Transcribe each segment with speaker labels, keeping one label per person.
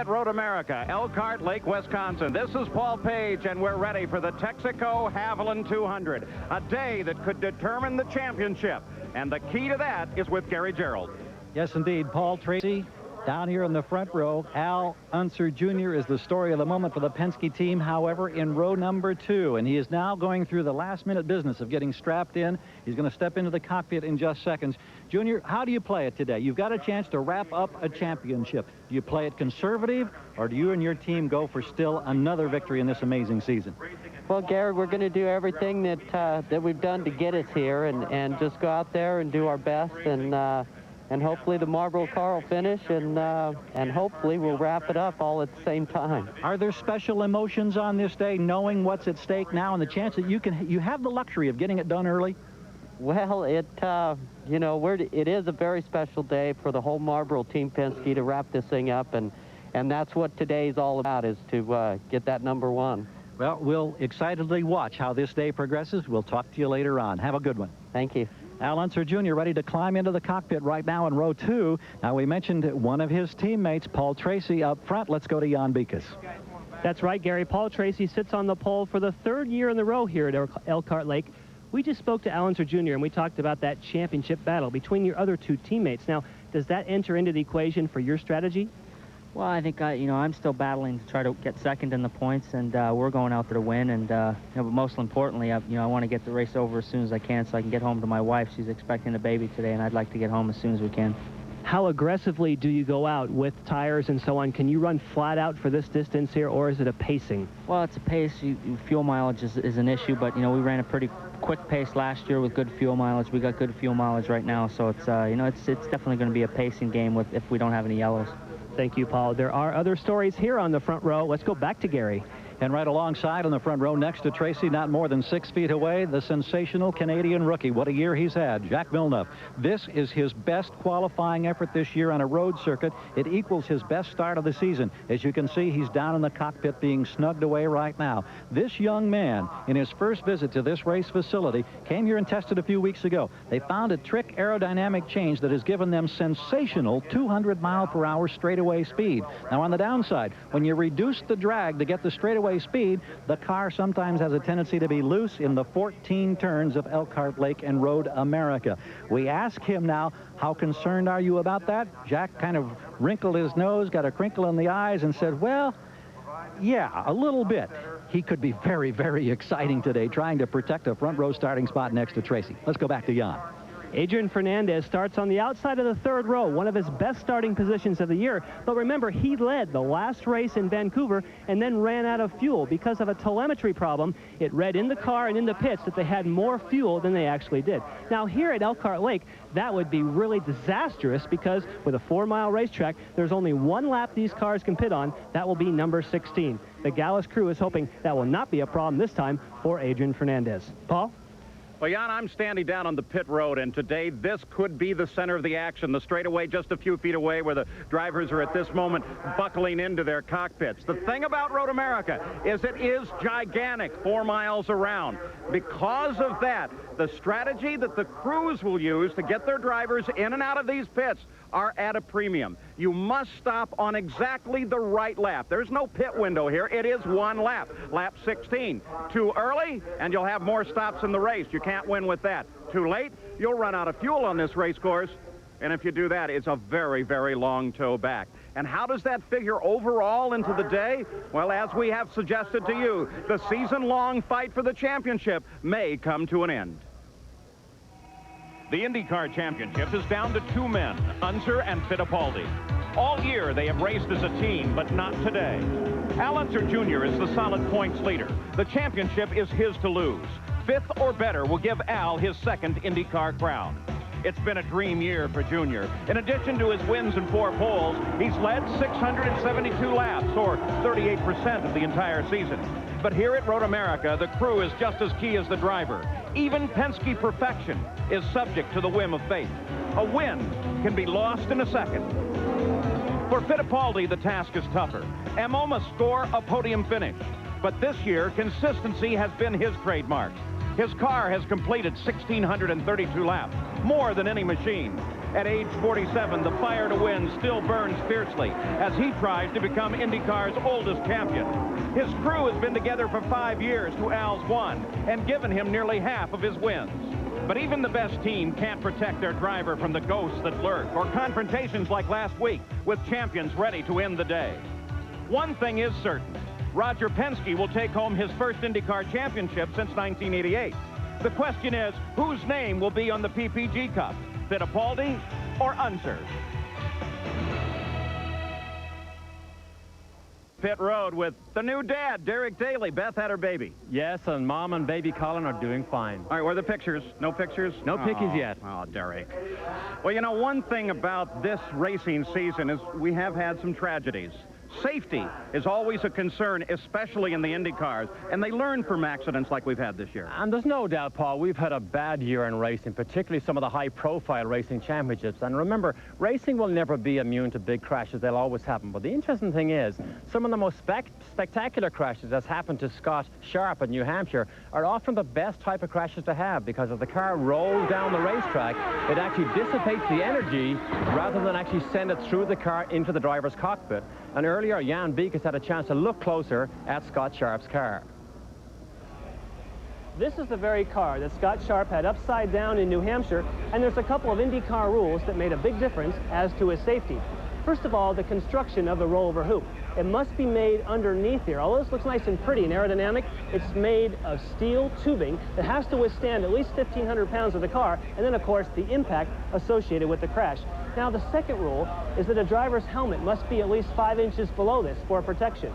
Speaker 1: at Road America, Elkhart, Lake, Wisconsin. This is Paul Page, and we're ready for the Texaco Haviland 200, a day that could determine the championship. And the key to that is with Gary Gerald.
Speaker 2: Yes, indeed. Paul Tracy down here in the front row. Al Unser Jr. is the story of the moment for the Penske team, however, in row number 2. And he is now going through the last-minute business of getting strapped in. He's going to step into the cockpit in just seconds. Junior, how do you play it today? You've got a chance to wrap up a championship. Do you play it conservative, or do you and your team go for still another victory in this amazing season?
Speaker 3: Well, Gary, we're going to do everything that we've done to get us here, and just go out there and do our best, and hopefully the Marlboro car will finish, and hopefully we'll wrap it up all at the same time.
Speaker 2: Are there special emotions on this day, knowing what's at stake now and the chance that you have the luxury of getting it done early?
Speaker 3: Well, it is a very special day for the whole Marlboro Team Penske to wrap this thing up, and that's what today's all about, is to get that #1.
Speaker 2: Well, we'll excitedly watch how this day progresses. We'll talk to you later on. Have a good one.
Speaker 3: Thank you.
Speaker 2: Al Unser Jr. ready to climb into the cockpit right now in row 2. Now, we mentioned one of his teammates, Paul Tracy, up front. Let's go to Jan Beekes.
Speaker 4: That's right, Gary. Paul Tracy sits on the pole for the 3rd year in a row here at Elkhart Lake. We just spoke to Al Unser Jr., and we talked about that championship battle between your other 2 teammates. Now, does that enter into the equation for your strategy?
Speaker 5: Well, I think I'm still battling to try to get second in the points, and we're going out there to win. And but most importantly, I want to get the race over as soon as I can, so I can get home to my wife. She's expecting a baby today, and I'd like to get home as soon as we can.
Speaker 4: How aggressively do you go out with tires and so on? Can you run flat out for this distance here, or is it a pacing?
Speaker 5: Well, it's a pace. Fuel mileage is an issue, but we ran a pretty quick pace last year with good fuel mileage. We got good fuel mileage right now, so it's it's definitely going to be a pacing game if we don't have any yellows.
Speaker 4: Thank you, Paul. There are other stories here on the front row. Let's go back to Gary.
Speaker 2: And right alongside on the front row next to Tracy, not more than 6 feet away, the sensational Canadian rookie. What a year he's had, Jacques Villeneuve. This is his best qualifying effort this year on a road circuit. It equals his best start of the season. As you can see, he's down in the cockpit being snugged away right now. This young man, in his first visit to this race facility, came here and tested a few weeks ago. They found a trick aerodynamic change that has given them sensational 200-mile-per-hour straightaway speed. Now, on the downside, when you reduce the drag to get the straightaway speed, the car sometimes has a tendency to be loose in the 14 turns of Elkhart Lake and Road America. We ask him now, how concerned are you about that? Jack kind of wrinkled his nose, got a crinkle in the eyes, and said, well, yeah, a little bit. He could be very, very exciting today, trying to protect a front row starting spot next to Tracy. Let's go back to Jan.
Speaker 4: Adrian Fernandez starts on the outside of the 3rd row, one of his best starting positions of the year. But remember, he led the last race in Vancouver and then ran out of fuel. Because of a telemetry problem, it read in the car and in the pits that they had more fuel than they actually did. Now, here at Elkhart Lake, that would be really disastrous, because with a 4-mile racetrack, there's only 1 lap these cars can pit on. That will be number 16. The Gallus crew is hoping that will not be a problem this time for Adrian Fernandez. Paul?
Speaker 1: Well, Jan, I'm standing down on the pit road, and today this could be the center of the action. The straightaway just a few feet away, where the drivers are at this moment buckling into their cockpits. The thing about Road America is it is gigantic, 4 miles around. Because of that, the strategy that the crews will use to get their drivers in and out of these pits are at a premium. You must stop on exactly the right lap. There's no pit window here. It is 1 lap, lap 16. Too early, and you'll have more stops in the race. You can't win with that. Too late, you'll run out of fuel on this race course. And if you do that, it's a very, very long tow back. And how does that figure overall into the day? Well, as we have suggested to you, the season-long fight for the championship may come to an end. The IndyCar Championship is down to 2 men, Unser and Fittipaldi. All year they have raced as a team, but not today. Al Unser Jr. is the solid points leader. The championship is his to lose. 5th or better will give Al his 2nd IndyCar crown. It's been a dream year for Junior. In addition to his wins and 4 poles, he's led 672 laps, or 38% of the entire season. But here at Road America, the crew is just as key as the driver. Even Penske perfection is subject to the whim of fate. A win can be lost in a second. For Fittipaldi, the task is tougher. Emo must score a podium finish. But this year, consistency has been his trademark. His car has completed 1,632 laps, more than any machine. At age 47, the fire to win still burns fiercely as he tries to become IndyCar's oldest champion. His crew has been together for 5 years to Al's 1 and given him nearly half of his wins. But even the best team can't protect their driver from the ghosts that lurk or confrontations like last week with champions ready to end the day. One thing is certain. Roger Penske will take home his first IndyCar championship since 1988. The question is, whose name will be on the PPG Cup? Fittipaldi or Unser? Pit road with the new dad, Derek Daly. Beth had her baby.
Speaker 6: Yes, and Mom and baby Colin are doing fine.
Speaker 1: All right, where are the pictures? No pictures?
Speaker 6: No pickies yet.
Speaker 1: Oh, Derek. Well, you know, one thing about this racing season is we have had some tragedies. Safety is always a concern, especially in the Indy cars, and they learn from accidents like we've had this year.
Speaker 6: And there's no doubt, Paul, we've had a bad year in racing, particularly some of the high-profile racing championships. And remember, racing will never be immune to big crashes. They'll always happen. But the interesting thing is, some of the most spectacular crashes that's happened to Scott Sharp at New Hampshire are often the best type of crashes to have, because if the car rolls down the racetrack, it actually dissipates the energy rather than actually send it through the car into the driver's cockpit. And earlier, Jan Beek had a chance to look closer at Scott Sharp's car.
Speaker 4: This is the very car that Scott Sharp had upside down in New Hampshire, and there's a couple of IndyCar rules that made a big difference as to his safety. First of all, the construction of the rollover hoop. It must be made underneath here. Although this looks nice and pretty and aerodynamic, it's made of steel tubing that has to withstand at least 1,500 pounds of the car, and then, of course, the impact associated with the crash. Now, the second rule is that a driver's helmet must be at least 5 inches below this for protection.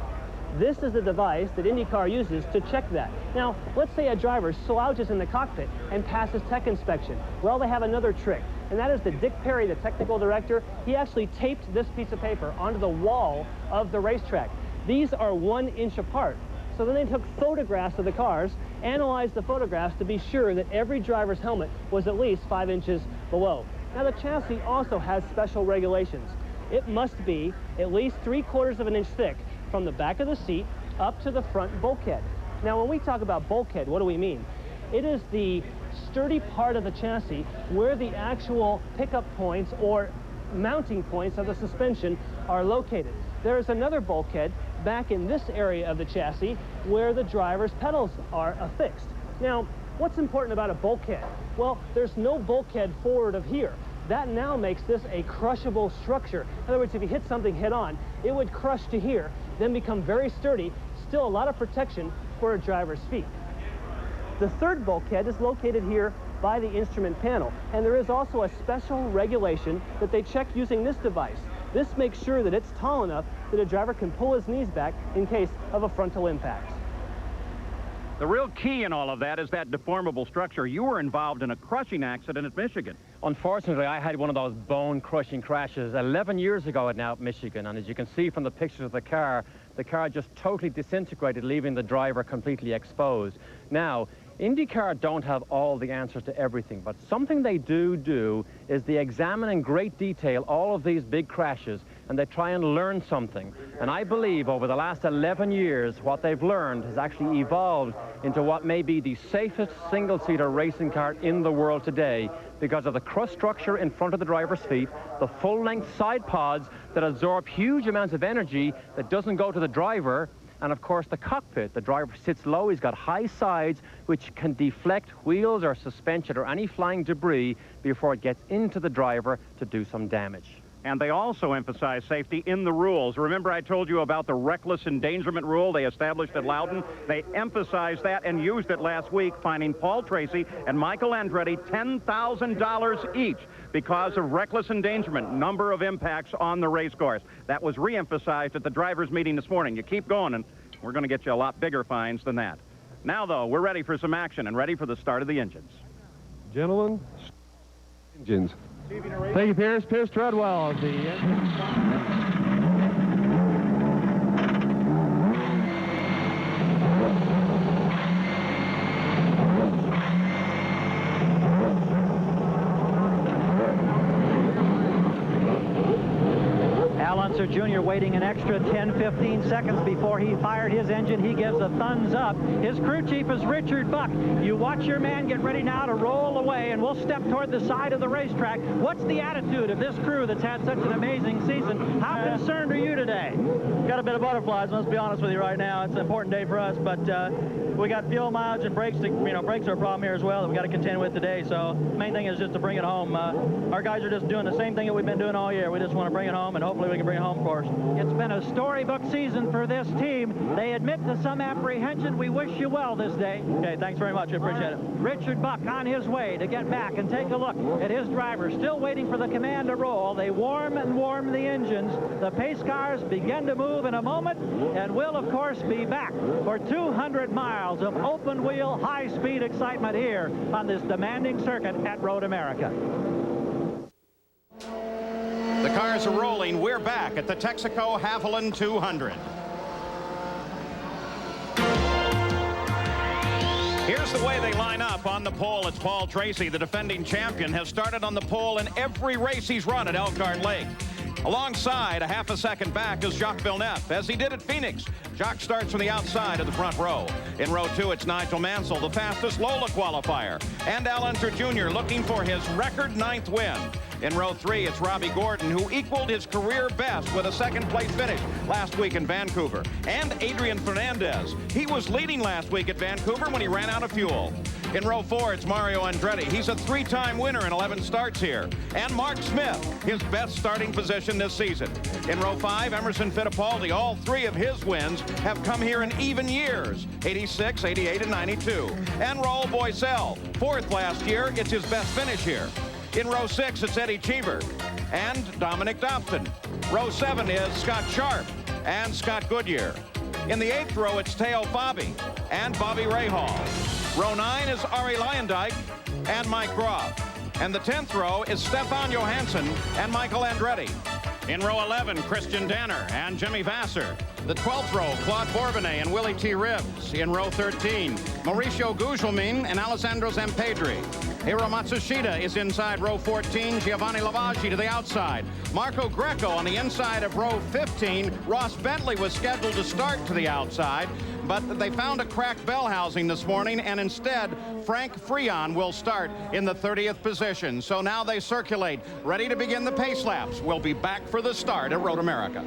Speaker 4: This is the device that IndyCar uses to check that. Now, let's say a driver slouches in the cockpit and passes tech inspection. Well, they have another trick, and that is that Dick Perry, the technical director, he actually taped this piece of paper onto the wall of the racetrack. These are 1 inch apart. So then they took photographs of the cars, analyzed the photographs to be sure that every driver's helmet was at least 5 inches below. Now, the chassis also has special regulations. It must be at least 3/4 of an inch thick from the back of the seat up to the front bulkhead. Now, when we talk about bulkhead, what do we mean? It is the sturdy part of the chassis where the actual pickup points or mounting points of the suspension are located. There is another bulkhead back in this area of the chassis where the driver's pedals are affixed. Now, what's important about a bulkhead? Well, there's no bulkhead forward of here. That now makes this a crushable structure. In other words, if you hit something head-on, it would crush to here, then become very sturdy, still a lot of protection for a driver's feet. The third bulkhead is located here by the instrument panel, and there is also a special regulation that they check using this device. This makes sure that it's tall enough that a driver can pull his knees back in case of a frontal impact.
Speaker 1: The real key in all of that is that deformable structure. You were involved in a crushing accident at Michigan.
Speaker 6: Unfortunately, I had one of those bone-crushing crashes 11 years ago at Michigan, and as you can see from the pictures of the car just totally disintegrated, leaving the driver completely exposed. Now, IndyCar don't have all the answers to everything, but something they do is they examine in great detail all of these big crashes, and they try and learn something. And I believe over the last 11 years, what they've learned has actually evolved into what may be the safest single-seater racing car in the world today, because of the crush structure in front of the driver's feet, the full-length side pods that absorb huge amounts of energy that doesn't go to the driver, and of course the cockpit. The driver sits low, he's got high sides which can deflect wheels or suspension or any flying debris before it gets into the driver to do some damage.
Speaker 1: And they also emphasize safety in the rules. Remember I told you about the reckless endangerment rule they established at Loudon? They emphasized that and used it last week, fining Paul Tracy and Michael Andretti $10,000 each because of reckless endangerment, number of impacts on the race course. That was re-emphasized at the drivers' meeting this morning. You keep going, and we're going to get you a lot bigger fines than that. Now, though, we're ready for some action and ready for the start of the engines.
Speaker 7: Gentlemen, engines.
Speaker 8: Thank you, Pierce. Pierce Treadwell of the
Speaker 2: Al Unser Jr. waiting an extra 10-15 seconds before he fired his engine. He gives a thumbs up. His crew chief is Richard Buck. You watch your man get ready now to roll away, and we'll step toward the side of the racetrack. What's the attitude of this crew that's had such an amazing season? How concerned are you today?
Speaker 9: Got a bit of butterflies, let's be honest with you right now. It's an important day for us, but we got fuel mileage and brakes. Brakes are a problem here as well that we got to contend with today. So the main thing is just to bring it home. Our guys are just doing the same thing that we've been doing all year. We just want to bring it home, and hopefully we can bring it home for us.
Speaker 2: It's been a storybook season for this team. They admit to some apprehension. We wish you well this day.
Speaker 9: Okay, thanks very much. I appreciate it.
Speaker 2: Richard Buck on his way to get back and take a look at his driver, still waiting for the command to roll. They warm and warm the engines. The pace cars begin to move in a moment, and we'll, of course, be back for 200 miles of open-wheel, high-speed excitement here on this demanding circuit at Road America.
Speaker 1: The cars are rolling. We're back at the Texaco Haviland 200. Here's the way they line up on the pole. It's Paul Tracy, the defending champion, has started on the pole in every race he's run at Elkhart Lake. Alongside, a half a second back, is Jacques Villeneuve, as he did at Phoenix. Jacques starts from the outside of the front row. In row 2, it's Nigel Mansell, the fastest Lola qualifier. And Al Unser Jr. looking for his record 9th win. In row 3, it's Robbie Gordon, who equaled his career best with a second-place finish last week in Vancouver. And Adrian Fernandez. He was leading last week at Vancouver when he ran out of fuel. In row 4, it's Mario Andretti. He's a 3-time winner in 11 starts here. And Mark Smith, his best starting position this season. In row 5, Emerson Fittipaldi. All 3 of his wins have come here in even years, 86, 88, and 92. And Raul Boesel, 4th last year. It's his best finish here. In row 6, it's Eddie Cheever and Dominic Dobson. Row 7 is Scott Sharp and Scott Goodyear. In the 8th row, it's Teo Fabi and Bobby Rahal. Row 9 is Ari Luyendyk and Mike Groff. And the 10th row is Stefan Johansson and Michael Andretti. In row 11, Christian Danner and Jimmy Vasser. The 12th row, Claude Bourbonnais and Willie T. Ribbs. In row 13, Mauricio Gugelmin and Alessandro Zampedri. Hiro Matsushita is inside row 14, Giovanni Lavaggi to the outside. Marco Greco on the inside of row 15. Ross Bentley was scheduled to start to the outside, but they found a cracked bell housing this morning, and instead, Frank Freon will start in the 30th position. So now they circulate, ready to begin the pace laps. We'll be back for the start at Road America.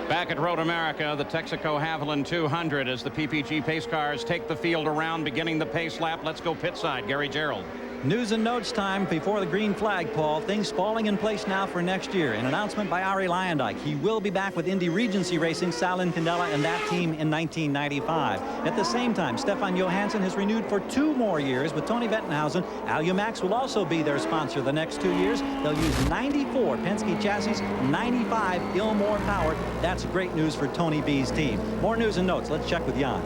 Speaker 1: Back at Road America, the Texaco Haviland 200 as the PPG pace cars take the field around, beginning the pace lap. Let's go pit side. Gary Gerald.
Speaker 2: News and notes time before the green flag, Paul. Things falling in place now for next year. An announcement by Ari Luyendyk. He will be back with Indy Regency Racing, Salin Candela, and that team in 1995. At the same time, Stefan Johansson has renewed for 2 more years with Tony Bettenhausen. Alumax will also be their sponsor the next 2 years. They'll use 94 Penske chassis, 95 Ilmor powered. That's great news for Tony B's team. More news and notes. Let's check with Jan.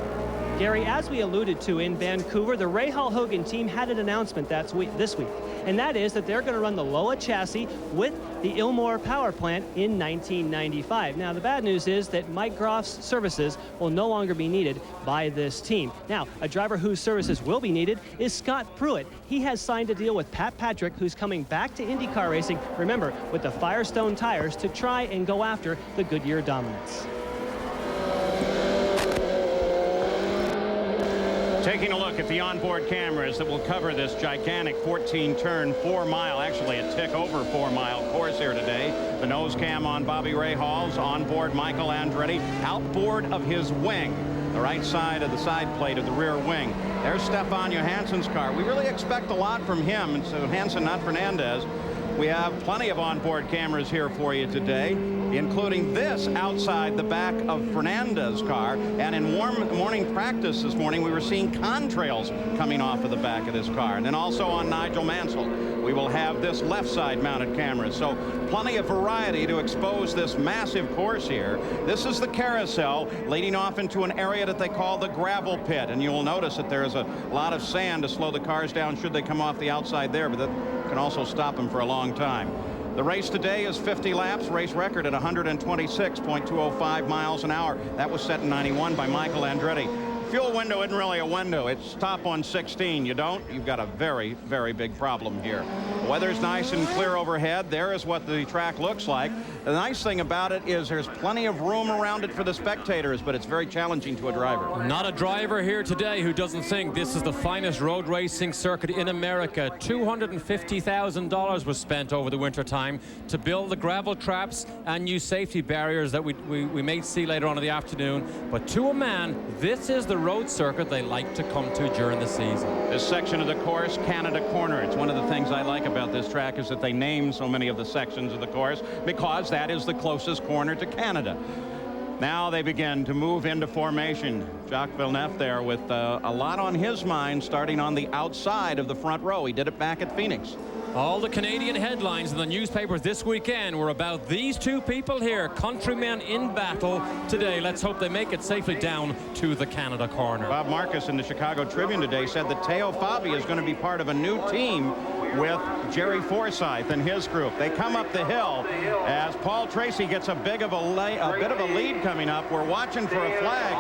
Speaker 4: Gary, as we alluded to in Vancouver, the Rahal Hogan team had an announcement this week, and that is that they're going to run the Lola chassis with the Ilmor power plant in 1995. Now, the bad news is that Mike Groff's services will no longer be needed by this team. Now, a driver whose services will be needed is Scott Pruitt. He has signed a deal with Pat Patrick, who's coming back to IndyCar racing, remember, with the Firestone tires to try and go after the Goodyear dominance.
Speaker 1: Taking a look at the onboard cameras that will cover this gigantic 14-turn, 4-mile, actually a tick over 4-mile course here today. The nose cam on Bobby Rahal's, onboard Michael Andretti, outboard of his wing, the right side of the side plate of the rear wing. There's Stefan Johansson's car. We really expect a lot from him, and so Johansson, not Fernandez. We have plenty of onboard cameras here for you today, including this outside the back of Fernandez's car. And in morning practice this morning, we were seeing contrails coming off of the back of this car. And then also on Nigel Mansell, we will have this left side mounted camera. So plenty of variety to expose this massive course here. This is the carousel leading off into an area that they call the gravel pit. And you'll notice that there is a lot of sand to slow the cars down should they come off the outside there, but that can also stop them for a long time. The race today is 50 laps, race record at 126.205 miles an hour. That was set in 91 by Michael Andretti. fuel window isn't really a window. It's stop on 16. You don't, you've got a very, very big problem here. The weather's nice and clear overhead. There is what the track looks like. The nice thing about it is there's plenty of room around it for the spectators, but it's very challenging to a driver.
Speaker 6: Not a driver here today who doesn't think this is the finest road racing circuit in America. $250,000 was spent over the winter time to build the gravel traps and new safety barriers that we may see later on in the afternoon. But to a man, this is the road circuit they like to come to during the season.
Speaker 1: This section of the course, Canada Corner. It's one of the things I like about this track is that they name so many of the sections of the course because that is the closest corner to Canada. Now they begin to move into formation. Jacques Villeneuve there with a lot on his mind, starting on the outside of the front row. He did it back at Phoenix.
Speaker 6: All the Canadian headlines in the newspapers this weekend were about these two people here, countrymen in battle today. Let's hope they make it safely down to the Canada corner.
Speaker 1: Bob Marcus in the Chicago Tribune today said that Teo Fabi is going to be part of a new team with Jerry Forsyth and his group. They come up the hill as Paul Tracy gets a bit of a lead coming up. We're watching for a flag,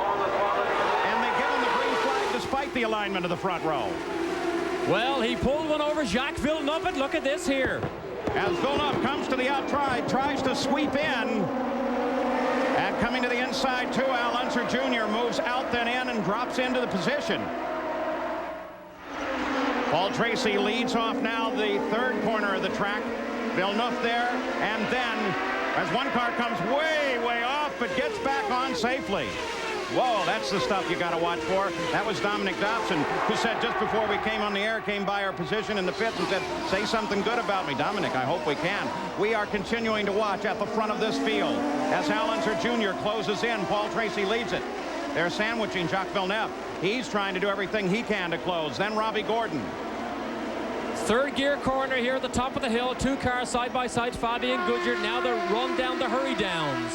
Speaker 1: and they give him the green flag despite the alignment of the front row.
Speaker 6: Well, he pulled one over Jacques Villeneuve, but look at this here.
Speaker 1: As Villeneuve comes to the outside, tries to sweep in, and coming to the inside too, Al Unser Jr. moves out then in and drops into the position. Paul Tracy leads off now the third corner of the track. Villeneuve there, and then as one car comes way, way off, but gets back on safely. Whoa, that's the stuff you got to watch for. That was Dominic Dobson, who said just before we came on the air, came by our position in the pit and said, say something good about me. Dominic, I hope we can. We are continuing to watch at the front of this field. As Al Unser Jr. closes in, Paul Tracy leads it. They're sandwiching Jacques Villeneuve. He's trying to do everything he can to close. Then Robbie Gordon.
Speaker 6: Third gear corner here at the top of the hill. Two cars side by side, Fabi and Goodyear. Now they're run down the hurry downs.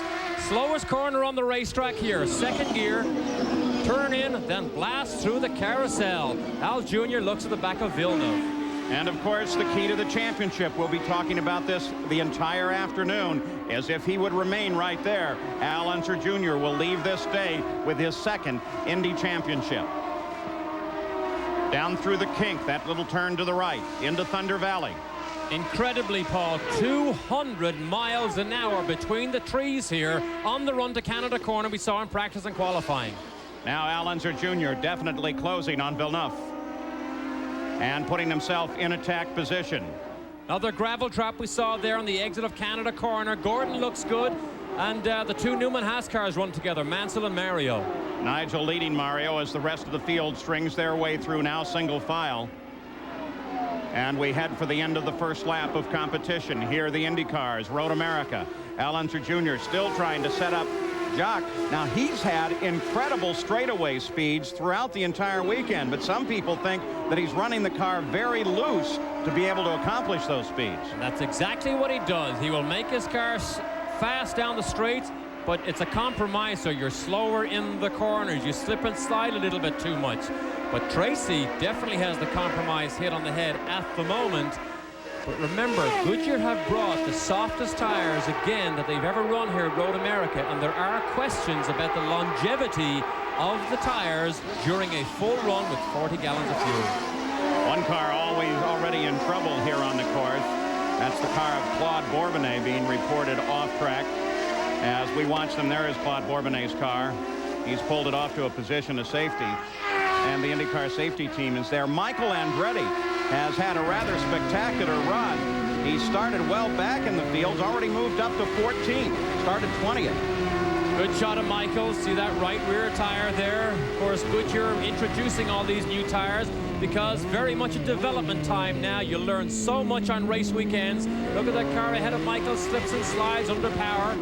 Speaker 6: Slowest corner on the racetrack here. Second gear, turn in, then blast through the carousel. Al Jr. looks at the back of Villeneuve.
Speaker 1: And of course, the key to the championship, we'll be talking about this the entire afternoon, as if he would remain right there. Al Unser Jr. will leave this day with his second Indy championship. Down through the kink, that little turn to the right, into Thunder Valley.
Speaker 6: Incredibly, Paul, 200 miles an hour between the trees here on the run to Canada corner we saw in practice and qualifying.
Speaker 1: Now Al Unser Jr. definitely closing on Villeneuve and putting himself in attack position.
Speaker 6: Another gravel trap we saw there on the exit of Canada corner. Gordon looks good, and the two Newman Haas cars run together, Mansell and Mario.
Speaker 1: Nigel leading Mario as the rest of the field strings their way through now single file. And we head for the end of the first lap of competition. Here are the Indy cars, Road America. Al Unser Jr. still trying to set up Jacques. Now, he's had incredible straightaway speeds throughout the entire weekend, but some people think that he's running the car very loose to be able to accomplish those speeds.
Speaker 6: That's exactly what he does. He will make his car fast down the straights, but it's a compromise, so you're slower in the corners. You slip and slide a little bit too much. But Tracy definitely has the compromise hit on the head at the moment. But remember, Goodyear have brought the softest tires again that they've ever run here at Road America, and there are questions about the longevity of the tires during a full run with 40 gallons of fuel.
Speaker 1: One car already in trouble here on the course. That's the car of Claude Bourbonnais being reported off track. As we watch them, there is Claude Bourbonnais' car. He's pulled it off to a position of safety, and the IndyCar safety team is there. Michael Andretti has had a rather spectacular run. He started well back in the fields, already moved up to 14th, started 20th.
Speaker 6: Good shot of Michael. See that right rear tire there. Of course, Goodyear introducing all these new tires because very much a development time now. You learn so much on race weekends. Look at that car ahead of Michael, slips and slides under power.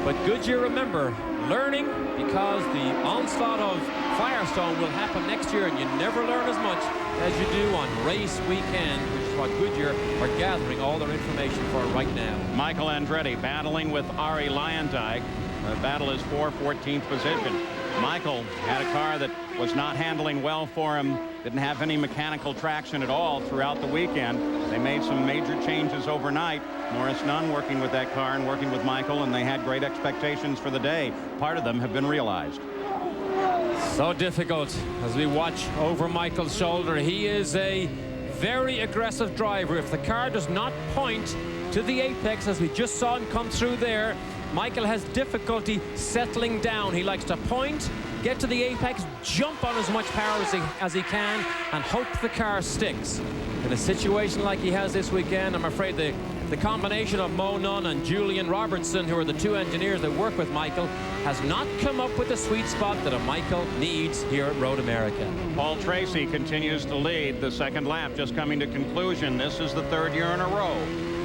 Speaker 6: But Goodyear, remember, learning, because the onslaught of Firestone will happen next year, and you never learn as much as you do on race weekend, which is what Goodyear are gathering all their information for right now.
Speaker 1: Michael Andretti battling with Ari Luyendyk. The battle is for 14th position. Michael had a car that was not handling well for him, didn't have any mechanical traction at all throughout the weekend. They made some major changes overnight. Morris Nunn working with that car and working with Michael, and they had great expectations for the day. Part of them have been realized.
Speaker 10: So difficult as we watch over Michael's shoulder. He is a very aggressive driver. If the car does not point to the apex, as we just saw him come through there, Michael has difficulty settling down. He likes to point, get to the apex, jump on as much power as he can, and hope the car sticks. In a situation like he has this weekend, I'm afraid the combination of Mo Nunn and Julian Robertson, who are the two engineers that work with Michael, has not come up with the sweet spot that a Michael needs here at Road America.
Speaker 1: Paul Tracy continues to lead the second lap, just coming to conclusion. This is the third year in a row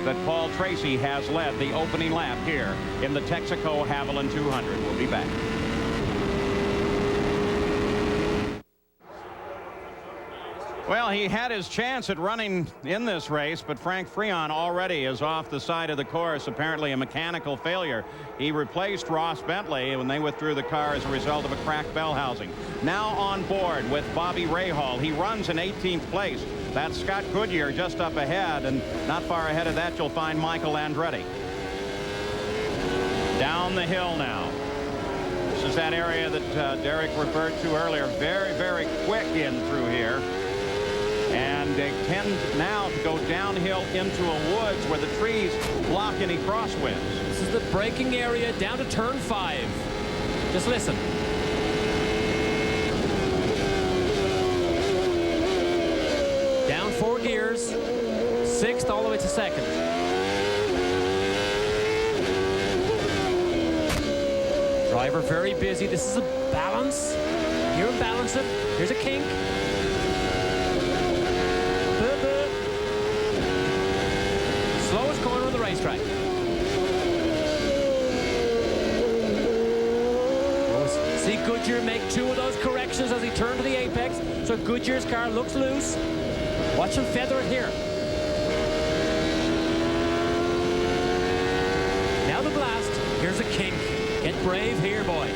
Speaker 1: that Paul Tracy has led the opening lap here in the Texaco Haviland 200. We'll be back. Well, he had his chance at running in this race, but Frank Freon already is off the side of the course, apparently a mechanical failure. He replaced Ross Bentley when they withdrew the car as a result of a cracked bell housing. Now on board with Bobby Rahal. He runs in 18th place. That's Scott Goodyear just up ahead, and not far ahead of that you'll find Michael Andretti. Down the hill now. This is that area that Derek referred to earlier. Very, very quick in through here. And they tend now to go downhill into a woods where the trees block any crosswinds.
Speaker 10: This is the braking area down to turn 5. Just listen. Down 4 gears, 6th all the way to 2nd. Driver very busy. This is a balance. Hear him balance it. Here's a kink. Slowest corner on the racetrack. See Goodyear make 2 of those corrections as he turned to the apex. So Goodyear's car looks loose. Watch him feather it here. Now the blast. Here's a kink. Get brave here, boy.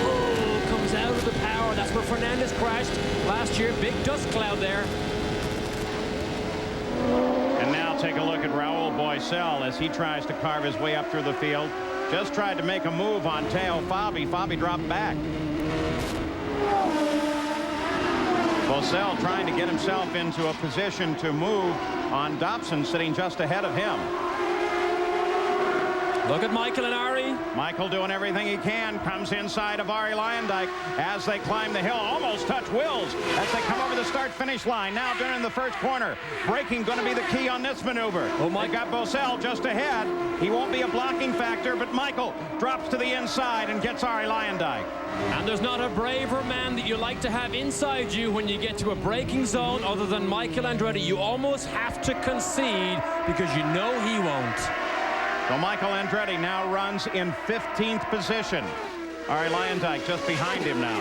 Speaker 10: Oh, comes out of the power. That's where Fernandez crashed last year. Big dust cloud there.
Speaker 1: And now take a look at Raul Boisel as he tries to carve his way up through the field. Just tried to make a move on Teo Fabi. Fabi dropped back. Boisel trying to get himself into a position to move on Dobson, sitting just ahead of him.
Speaker 10: Look at Michael and Ari.
Speaker 1: Michael doing everything he can. Comes inside of Ari Leyendijk as they climb the hill. Almost touch Wills as they come over the start-finish line. Now during the first corner. Braking going to be the key on this maneuver.
Speaker 10: Oh, Mike.
Speaker 1: They got Boisel just ahead. He won't be a blocking factor, but Michael drops to the inside and gets Ari Leyendijk.
Speaker 10: And there's not a braver man that you like to have inside you when you get to a braking zone other than Michael Andretti. You almost have to concede because you know he won't.
Speaker 1: So Michael Andretti now runs in 15th position. Ari Leyendijk just behind him now.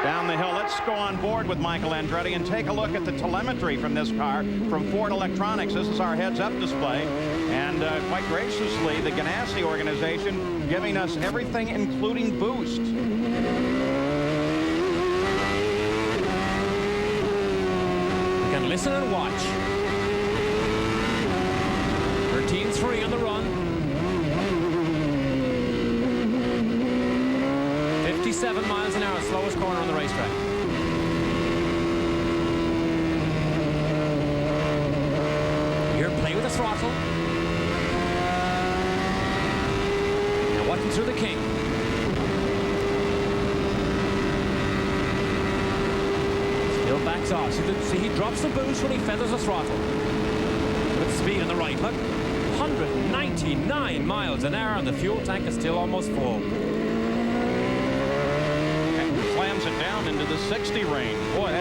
Speaker 1: Down the hill, let's go on board with Michael Andretti and take a look at the telemetry from this car from Ford Electronics. This is our heads-up display. And quite graciously, the Ganassi organization giving us everything, including boost.
Speaker 10: Listen and watch. 13.3 on the run. 57 miles an hour, slowest corner on the racetrack. Here, play with the throttle. Now watching through the kink. Still backs off. See, he drops the boost when he feathers the throttle. With speed on the right. Look, 199 miles an hour, and the fuel tank is still almost full.
Speaker 1: And slams it down into the 60 range. Boy,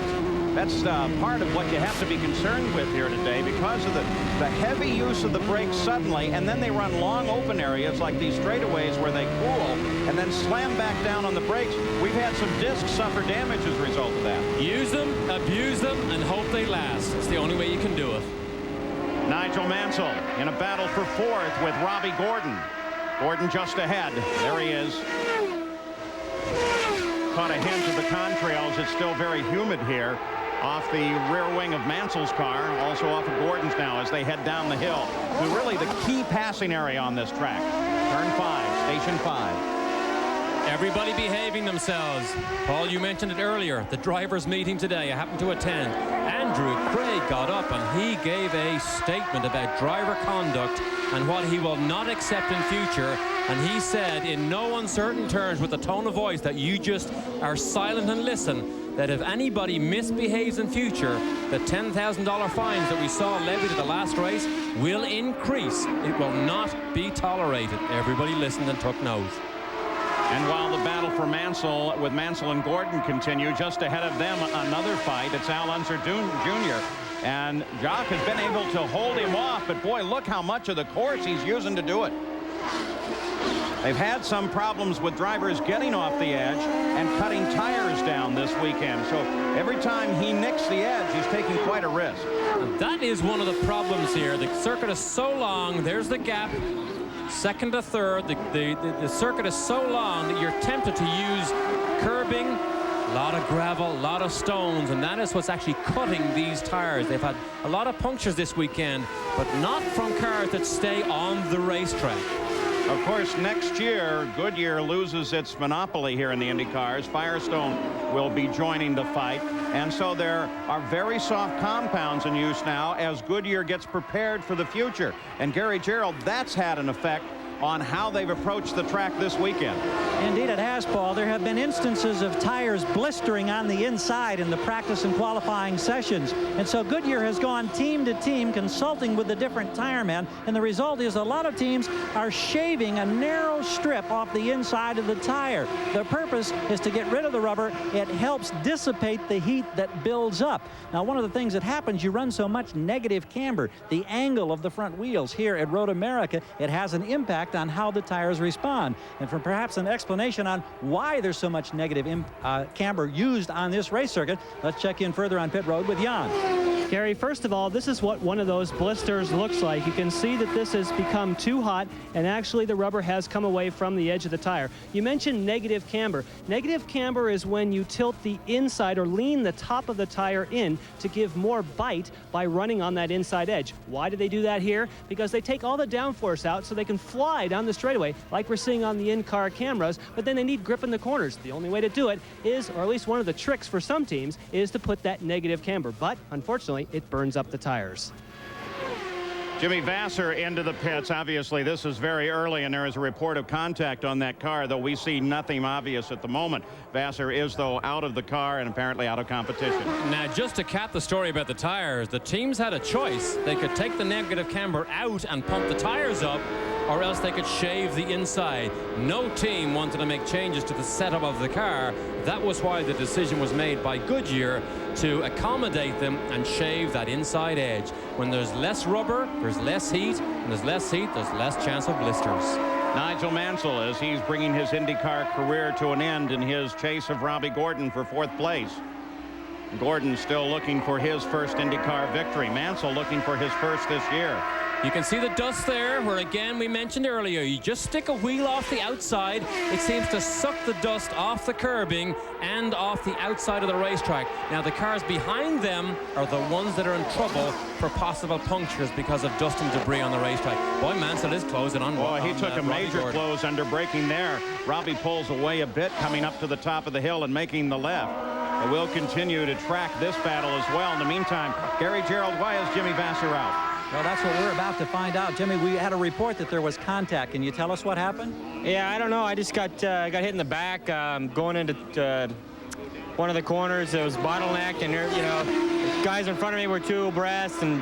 Speaker 1: that's part of what you have to be concerned with here today because of the heavy use of the brakes suddenly, and then they run long open areas like these straightaways where they cool and then slam back down on the brakes. We've had some discs suffer damage as a result of that.
Speaker 10: Use them, abuse them, and hope they last. It's the only way you can do it.
Speaker 1: Nigel Mansell in a battle for 4th with Robbie Gordon. Gordon just ahead. There he is. Caught a hint of the contrails. It's still very humid here. off the rear wing of Mansell's car, also off of Gordon's now as they head down the hill to really the key passing area on this track. Turn 5, station 5.
Speaker 10: Everybody behaving themselves. Paul, you mentioned it earlier, the drivers' meeting today. I happened to attend. Andrew Craig got up and he gave a statement about driver conduct and what he will not accept in future. And he said in no uncertain terms, with the tone of voice that you just are silent and listen, that if anybody misbehaves in future, the $10,000 fines that we saw levied at the last race will increase. It will not be tolerated. Everybody listened and took note.
Speaker 1: And while the battle for Mansell with Mansell and Gordon continue, just ahead of them another fight. It's Al Unser Jr. And Jock has been able to hold him off, but boy, look how much of the course he's using to do it. They've had some problems with drivers getting off the edge and cutting tires down this weekend. So every time he nicks the edge, he's taking quite a risk.
Speaker 10: And that is one of the problems here. The circuit is so long. There's the gap. Second to third, the circuit is so long that you're tempted to use curbing, a lot of gravel, a lot of stones, and that is what's actually cutting these tires. They've had a lot of punctures this weekend, but not from cars that stay on the racetrack.
Speaker 1: Of course, next year, Goodyear loses its monopoly here in the Indy cars. Firestone will be joining the fight. And so there are very soft compounds in use now as Goodyear gets prepared for the future. And Gary Gerald, that's had an effect on how they've approached the track this weekend.
Speaker 11: Indeed it has, Paul. There have been instances of tires blistering on the inside in the practice and qualifying sessions. And so Goodyear has gone team to team consulting with the different tire men. And the result is a lot of teams are shaving a narrow strip off the inside of the tire. The purpose is to get rid of the rubber. It helps dissipate the heat that builds up. Now, one of the things that happens, you run so much negative camber, the angle of the front wheels here at Road America, it has an impact on how the tires respond. And for perhaps an explanation on why there's so much negative camber used on this race circuit, let's check in further on pit road with Jan.
Speaker 4: Gary, first of all, this is what one of those blisters looks like. You can see that this has become too hot, and actually the rubber has come away from the edge of the tire. You mentioned negative camber. Negative camber is when you tilt the inside or lean the top of the tire in to give more bite by running on that inside edge. Why do they do that here? Because they take all the downforce out so they can fly down the straightaway like we're seeing on the in-car cameras, but then they need grip in the corners. The only way to do it is, or at least one of the tricks for some teams, is to put that negative camber. But unfortunately, it burns up the tires.
Speaker 1: Jimmy Vasser into the pits. Obviously, this is very early, and there is a report of contact on that car, though we see nothing obvious at the moment. Vasser is, though, out of the car and apparently out of competition.
Speaker 10: Now, just to cap the story about the tires, the teams had a choice. They could take the negative camber out and pump the tires up, or else they could shave the inside. No team wanted to make changes to the setup of the car. That was why the decision was made by Goodyear to accommodate them and shave that inside edge. When there's less rubber, there's less heat, and there's less heat, there's less chance of blisters.
Speaker 1: Nigel Mansell, as he's bringing his IndyCar career to an end in his chase of Robbie Gordon for 4th place. Gordon still looking for his first IndyCar victory. Mansell looking for his first this year.
Speaker 10: You can see the dust there, where again we mentioned earlier, you just stick a wheel off the outside, it seems to suck the dust off the curbing and off the outside of the racetrack. Now the cars behind them are the ones that are in trouble for possible punctures because of dust and debris on the racetrack. Boy, Mansell is closing on.
Speaker 1: Boy, he took a major close under braking there. Robbie pulls away a bit, coming up to the top of the hill and making the left. But we'll continue to track this battle as well. In the meantime, Gary Gerald, why is Jimmy Vasser out?
Speaker 11: Well, that's what we're about to find out. Jimmy, we had a report that there was contact. Can you tell us what happened?
Speaker 12: Yeah, I don't know. I just got hit in the back going into one of the corners. It was bottlenecked, and you know, guys in front of me were too abreast, and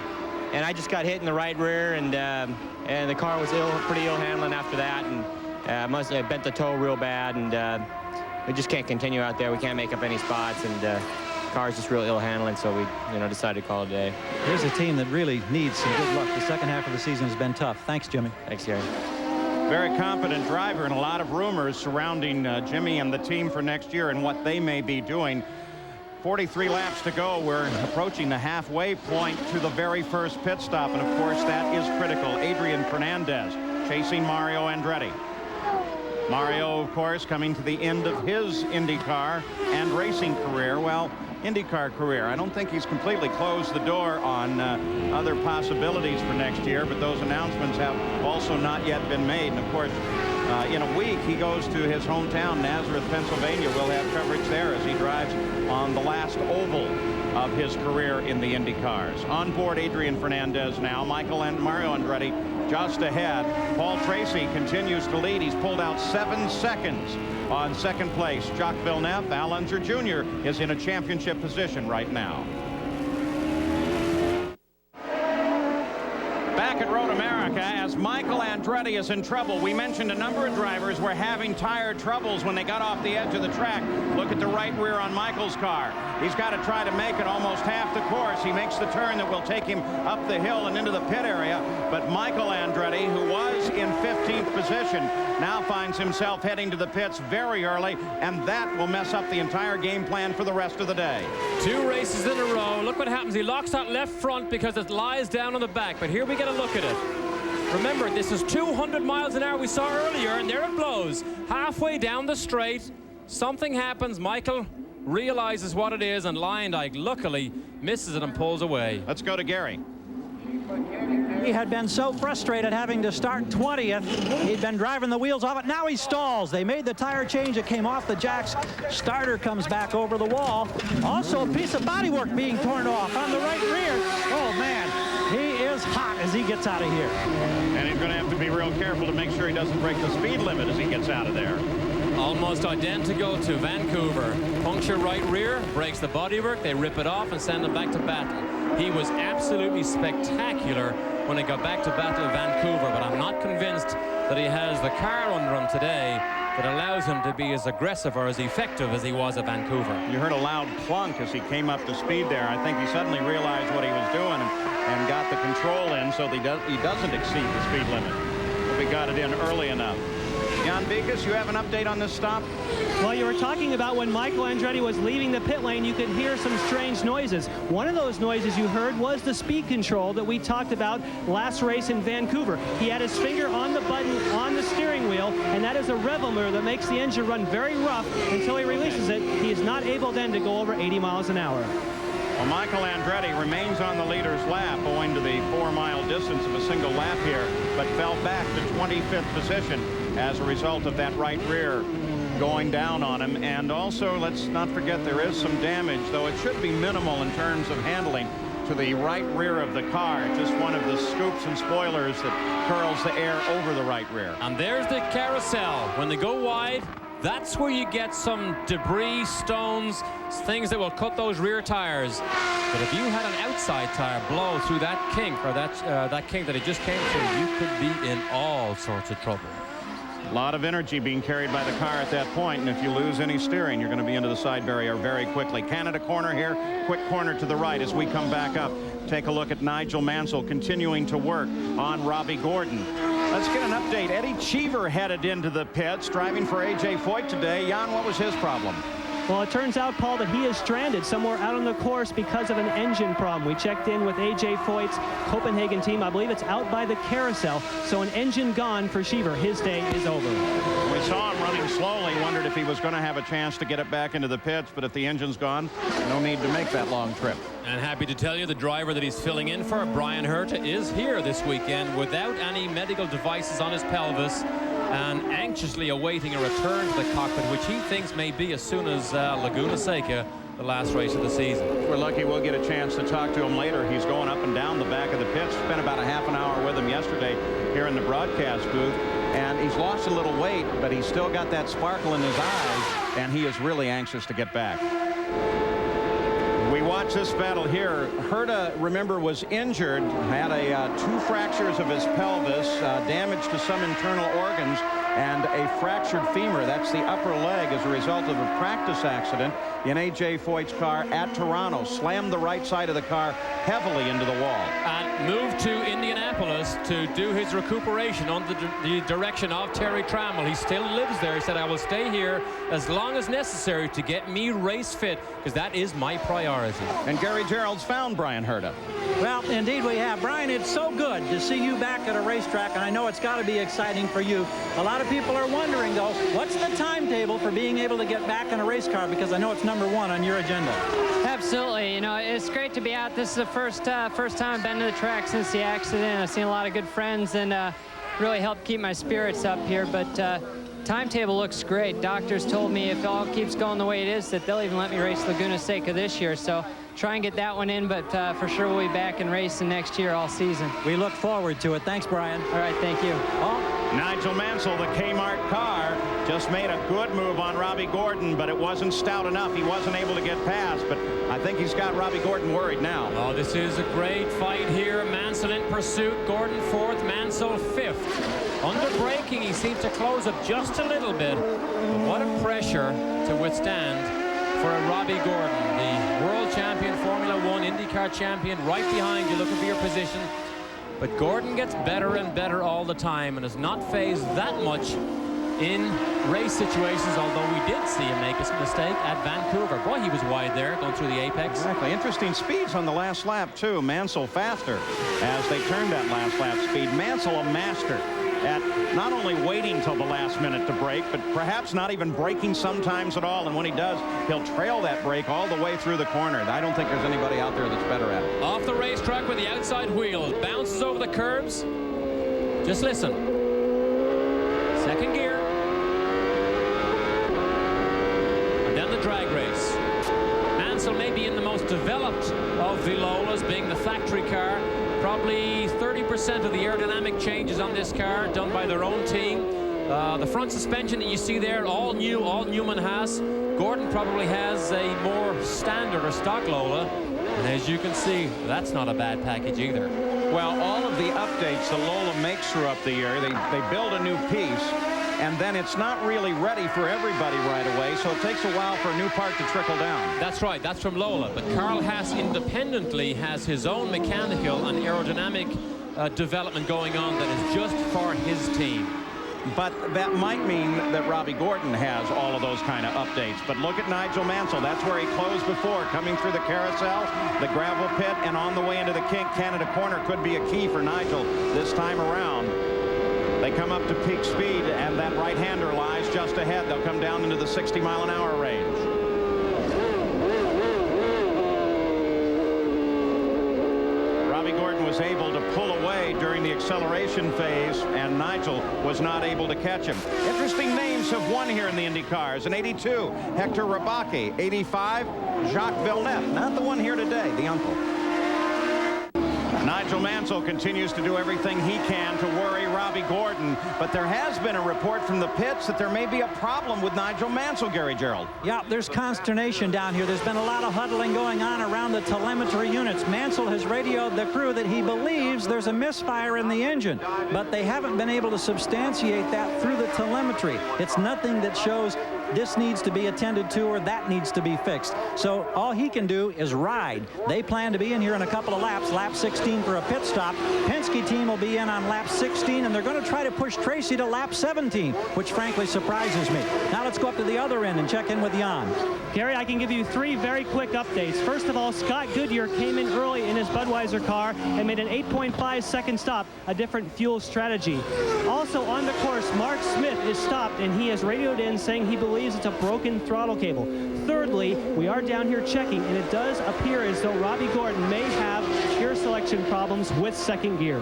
Speaker 12: I just got hit in the right rear, and the car was pretty ill handling after that, and must have bent the toe real bad, and we just can't continue out there. We can't make up any spots, and car's just real ill handling, so we decided to call it a day.
Speaker 11: Here's a team that really needs some good luck. The second half of the season has been tough. Thanks, Jimmy.
Speaker 12: Thanks, Gary.
Speaker 1: Very competent driver, and a lot of rumors surrounding Jimmy and the team for next year and what they may be doing. 43 laps to go. We're approaching the halfway point to the very first pit stop, and of course that is critical. Adrian Fernandez chasing Mario Andretti. Mario, of course, coming to the end of his IndyCar and racing career. Well,
Speaker 13: IndyCar career. I don't think he's completely closed the door on other possibilities for next year, but those announcements have also not yet been made. And of course, in a week, he goes to his hometown, Nazareth, Pennsylvania. We'll have coverage there as he drives on the last oval of his career in the Indy cars. On board Adrian Fernandez now. Michael and Mario Andretti just ahead. Paul Tracy continues to lead. He's pulled out 7 seconds on second place. Jacques Villeneuve, Al Unser Jr. is in a championship position right now. Back at Road America, as Michael Andretti is in trouble. We mentioned a number of drivers were having tire troubles when they got off the edge of the track. Look at the right rear on Michael's car. He's got to try to make it almost half the course. He makes the turn that will take him up the hill and into the pit area. But Michael Andretti, who was in 15th position, now finds himself heading to the pits very early, and that will mess up the entire game plan for the rest of the day.
Speaker 10: 2 races in a row. Look what happens. He locks that left front because it lies down on the back. But here we get a look at it. Remember, this is 200 miles an hour we saw earlier, and there it blows. Halfway down the straight, something happens. Michael realizes what it is, and Lyondike luckily misses it and pulls away.
Speaker 13: Let's go to Gary.
Speaker 11: He had been so frustrated having to start 20th. He'd been driving the wheels off it. Now he stalls. They made the tire change. It came off the jacks. Starter comes back over the wall. Also a piece of bodywork being torn off on the right rear. Oh, man. He is hot as he gets out of here.
Speaker 13: And he's going to have to be real careful to make sure he doesn't break the speed limit as he gets out of there.
Speaker 10: Almost identical to Vancouver. Puncture right rear, breaks the bodywork, they rip it off and send him back to battle. He was absolutely spectacular when he got back to battle in Vancouver, but I'm not convinced that he has the car under him today that allows him to be as aggressive or as effective as he was at Vancouver.
Speaker 13: You heard a loud clunk as he came up to speed there. I think he suddenly realized what he was doing and got the control in so that he doesn't exceed the speed limit. But we got it in early enough. Jan Vikas, you have an update on this stop?
Speaker 4: Well, you were talking about when Michael Andretti was leaving the pit lane, you could hear some strange noises. One of those noises you heard was the speed control that we talked about last race in Vancouver. He had his finger on the button on the steering wheel, and that is a reveler that makes the engine run very rough until he releases it. He is not able then to go over 80 miles an hour.
Speaker 13: Well, Michael Andretti remains on the leader's lap owing to the 4-mile distance of a single lap here, but fell back to 25th position as a result of that right rear going down on him. And also, let's not forget, there is some damage, though it should be minimal in terms of handling, to the right rear of the car. Just one of the scoops and spoilers that curls the air over the right rear.
Speaker 10: And there's the carousel. When they go wide, that's where you get some debris, stones, things that will cut those rear tires. But if you had an outside tire blow through that kink, or that kink that it just came through, you could be in all sorts of trouble.
Speaker 13: A lot of energy being carried by the car at that point, and if you lose any steering, you're going to be into the side barrier very quickly. Canada corner here, quick corner to the right as we come back up. Take a look at Nigel Mansell continuing to work on Robbie Gordon. Let's get an update. Eddie Cheever headed into the pits, driving for A.J. Foyt today. Jan, what was his problem?
Speaker 4: Well, it turns out, Paul, that he is stranded somewhere out on the course because of an engine problem. We checked in with A.J. Foyt's Copenhagen team. I believe it's out by the carousel. So an engine gone for Cheever. His day is over.
Speaker 13: We saw him running slowly, wondered if he was going to have a chance to get it back into the pits, but if the engine's gone, no need to make that long trip.
Speaker 10: And happy to tell you the driver that he's filling in for, Brian Herta, is here this weekend without any medical devices on his pelvis and anxiously awaiting a return to the cockpit, which he thinks may be as soon as Laguna Seca, the last race of the season.
Speaker 13: We're lucky we'll get a chance to talk to him later. He's going up and down the back of the pits. Spent about a half an hour with him yesterday here in the broadcast booth. And he's lost a little weight, but he's still got that sparkle in his eyes, and he is really anxious to get back. We watch this battle here. Herta, remember, was injured, had 2 fractures of his pelvis, damage to some internal organs, and a fractured femur. That's the upper leg as a result of a practice accident in A.J. Foyt's car at Toronto. Slammed the right side of the car heavily into the wall.
Speaker 10: And moved to Indianapolis to do his recuperation under the direction of Terry Trammell. He still lives there. He said, I will stay here as long as necessary to get me race fit, because that is my priority.
Speaker 13: And Gary Gerald's found Brian Herta.
Speaker 11: Well, indeed we have. Brian, it's so good to see you back at a racetrack, and I know it's got to be exciting for you. A lot of people are wondering, though, what's the timetable for being able to get back in a race car, because I know it's #1 on your agenda.
Speaker 14: Absolutely. You know, it's great to be out. This is the first time I've been to the track since the accident. I've seen a lot of good friends and really helped keep my spirits up here. But timetable looks great. Doctors told me if it all keeps going the way it is, that they'll even let me race Laguna Seca this year. So try and get that one in, but for sure we'll be back and racing next year all season.
Speaker 11: We look forward to it. Thanks, Brian.
Speaker 14: All right, thank you.
Speaker 13: Nigel Mansell, the Kmart car, just made a good move on Robbie Gordon, but it wasn't stout enough. He wasn't able to get past, but I think he's got Robbie Gordon worried now.
Speaker 10: Oh, this is a great fight here. Mansell in pursuit. Gordon fourth, Mansell fifth. Under braking, he seems to close up just a little bit. But what a pressure to withstand for a Robbie Gordon, the world champion, Formula One, IndyCar champion, right behind you, looking for your position. But Gordon gets better and better all the time and has not phased that much in race situations, although we did see him make a mistake at Vancouver. Boy, he was wide there going through the apex.
Speaker 13: Exactly. Interesting speeds on the last lap, too. Mansell faster as they turned that last lap speed. Mansell a master at not only waiting till the last minute to brake, but perhaps not even braking sometimes at all. And when he does, he'll trail that brake all the way through the corner. I don't think there's anybody out there that's better at it.
Speaker 10: Off the racetrack with the outside wheels, bounces over the curbs. Just listen. Second gear. And then the drag race. Mansell may be in the most developed of the Lolas, being the factory car. Probably 30% of the aerodynamic changes on this car done by their own team. The front suspension that you see there, all new, all Newman has. Gordon probably has a more standard or stock Lola. And as you can see, that's not a bad package either.
Speaker 13: Well, all of the updates the Lola makes throughout the year, they build a new piece, and then it's not really ready for everybody right away, so it takes a while for a new part to trickle down.
Speaker 10: That's right, that's from Lola. But Carl Haas independently has his own mechanical and aerodynamic development going on that is just for his team.
Speaker 13: But that might mean that Robbie Gordon has all of those kind of updates. But look at Nigel Mansell. That's where he closed before, coming through the carousel, the gravel pit, and on the way into the Canada corner could be a key for Nigel this time around. They come up to peak speed, and that right-hander lies just ahead. They'll come down into the 60-mile-an-hour range. Robbie Gordon was able to pull away during the acceleration phase, and Nigel was not able to catch him. Interesting names have won here in the Indy cars. In 82, Hector Rabaki. 85, Jacques Villeneuve. Not the one here today, the uncle. Nigel Mansell continues to do everything he can to worry Robbie Gordon, but there has been a report from the pits that there may be a problem with Nigel Mansell, Gary Gerald.
Speaker 11: Yeah, there's consternation down here. There's been a lot of huddling going on around the telemetry units. Mansell has radioed the crew that he believes there's a misfire in the engine, but they haven't been able to substantiate that through the telemetry. It's nothing that shows this needs to be attended to or that needs to be fixed. So all he can do is ride. They plan to be in here in a couple of laps, lap 16 for a pit stop. Penske team will be in on lap 16, and they're going to try to push Tracy to lap 17, which frankly surprises me. Now let's go up to the other end and check in with Jan.
Speaker 4: Gary, I can give you three very quick updates. First of all, Scott Goodyear came in early in his Budweiser car and made an 8.5-second stop, a different fuel strategy. Also on the course, Mark Smith is stopped, and he has radioed in saying he believes it's a broken throttle cable. Thirdly, we are down here checking, and it does appear as though Robbie Gordon may have gear selection problems with second gear.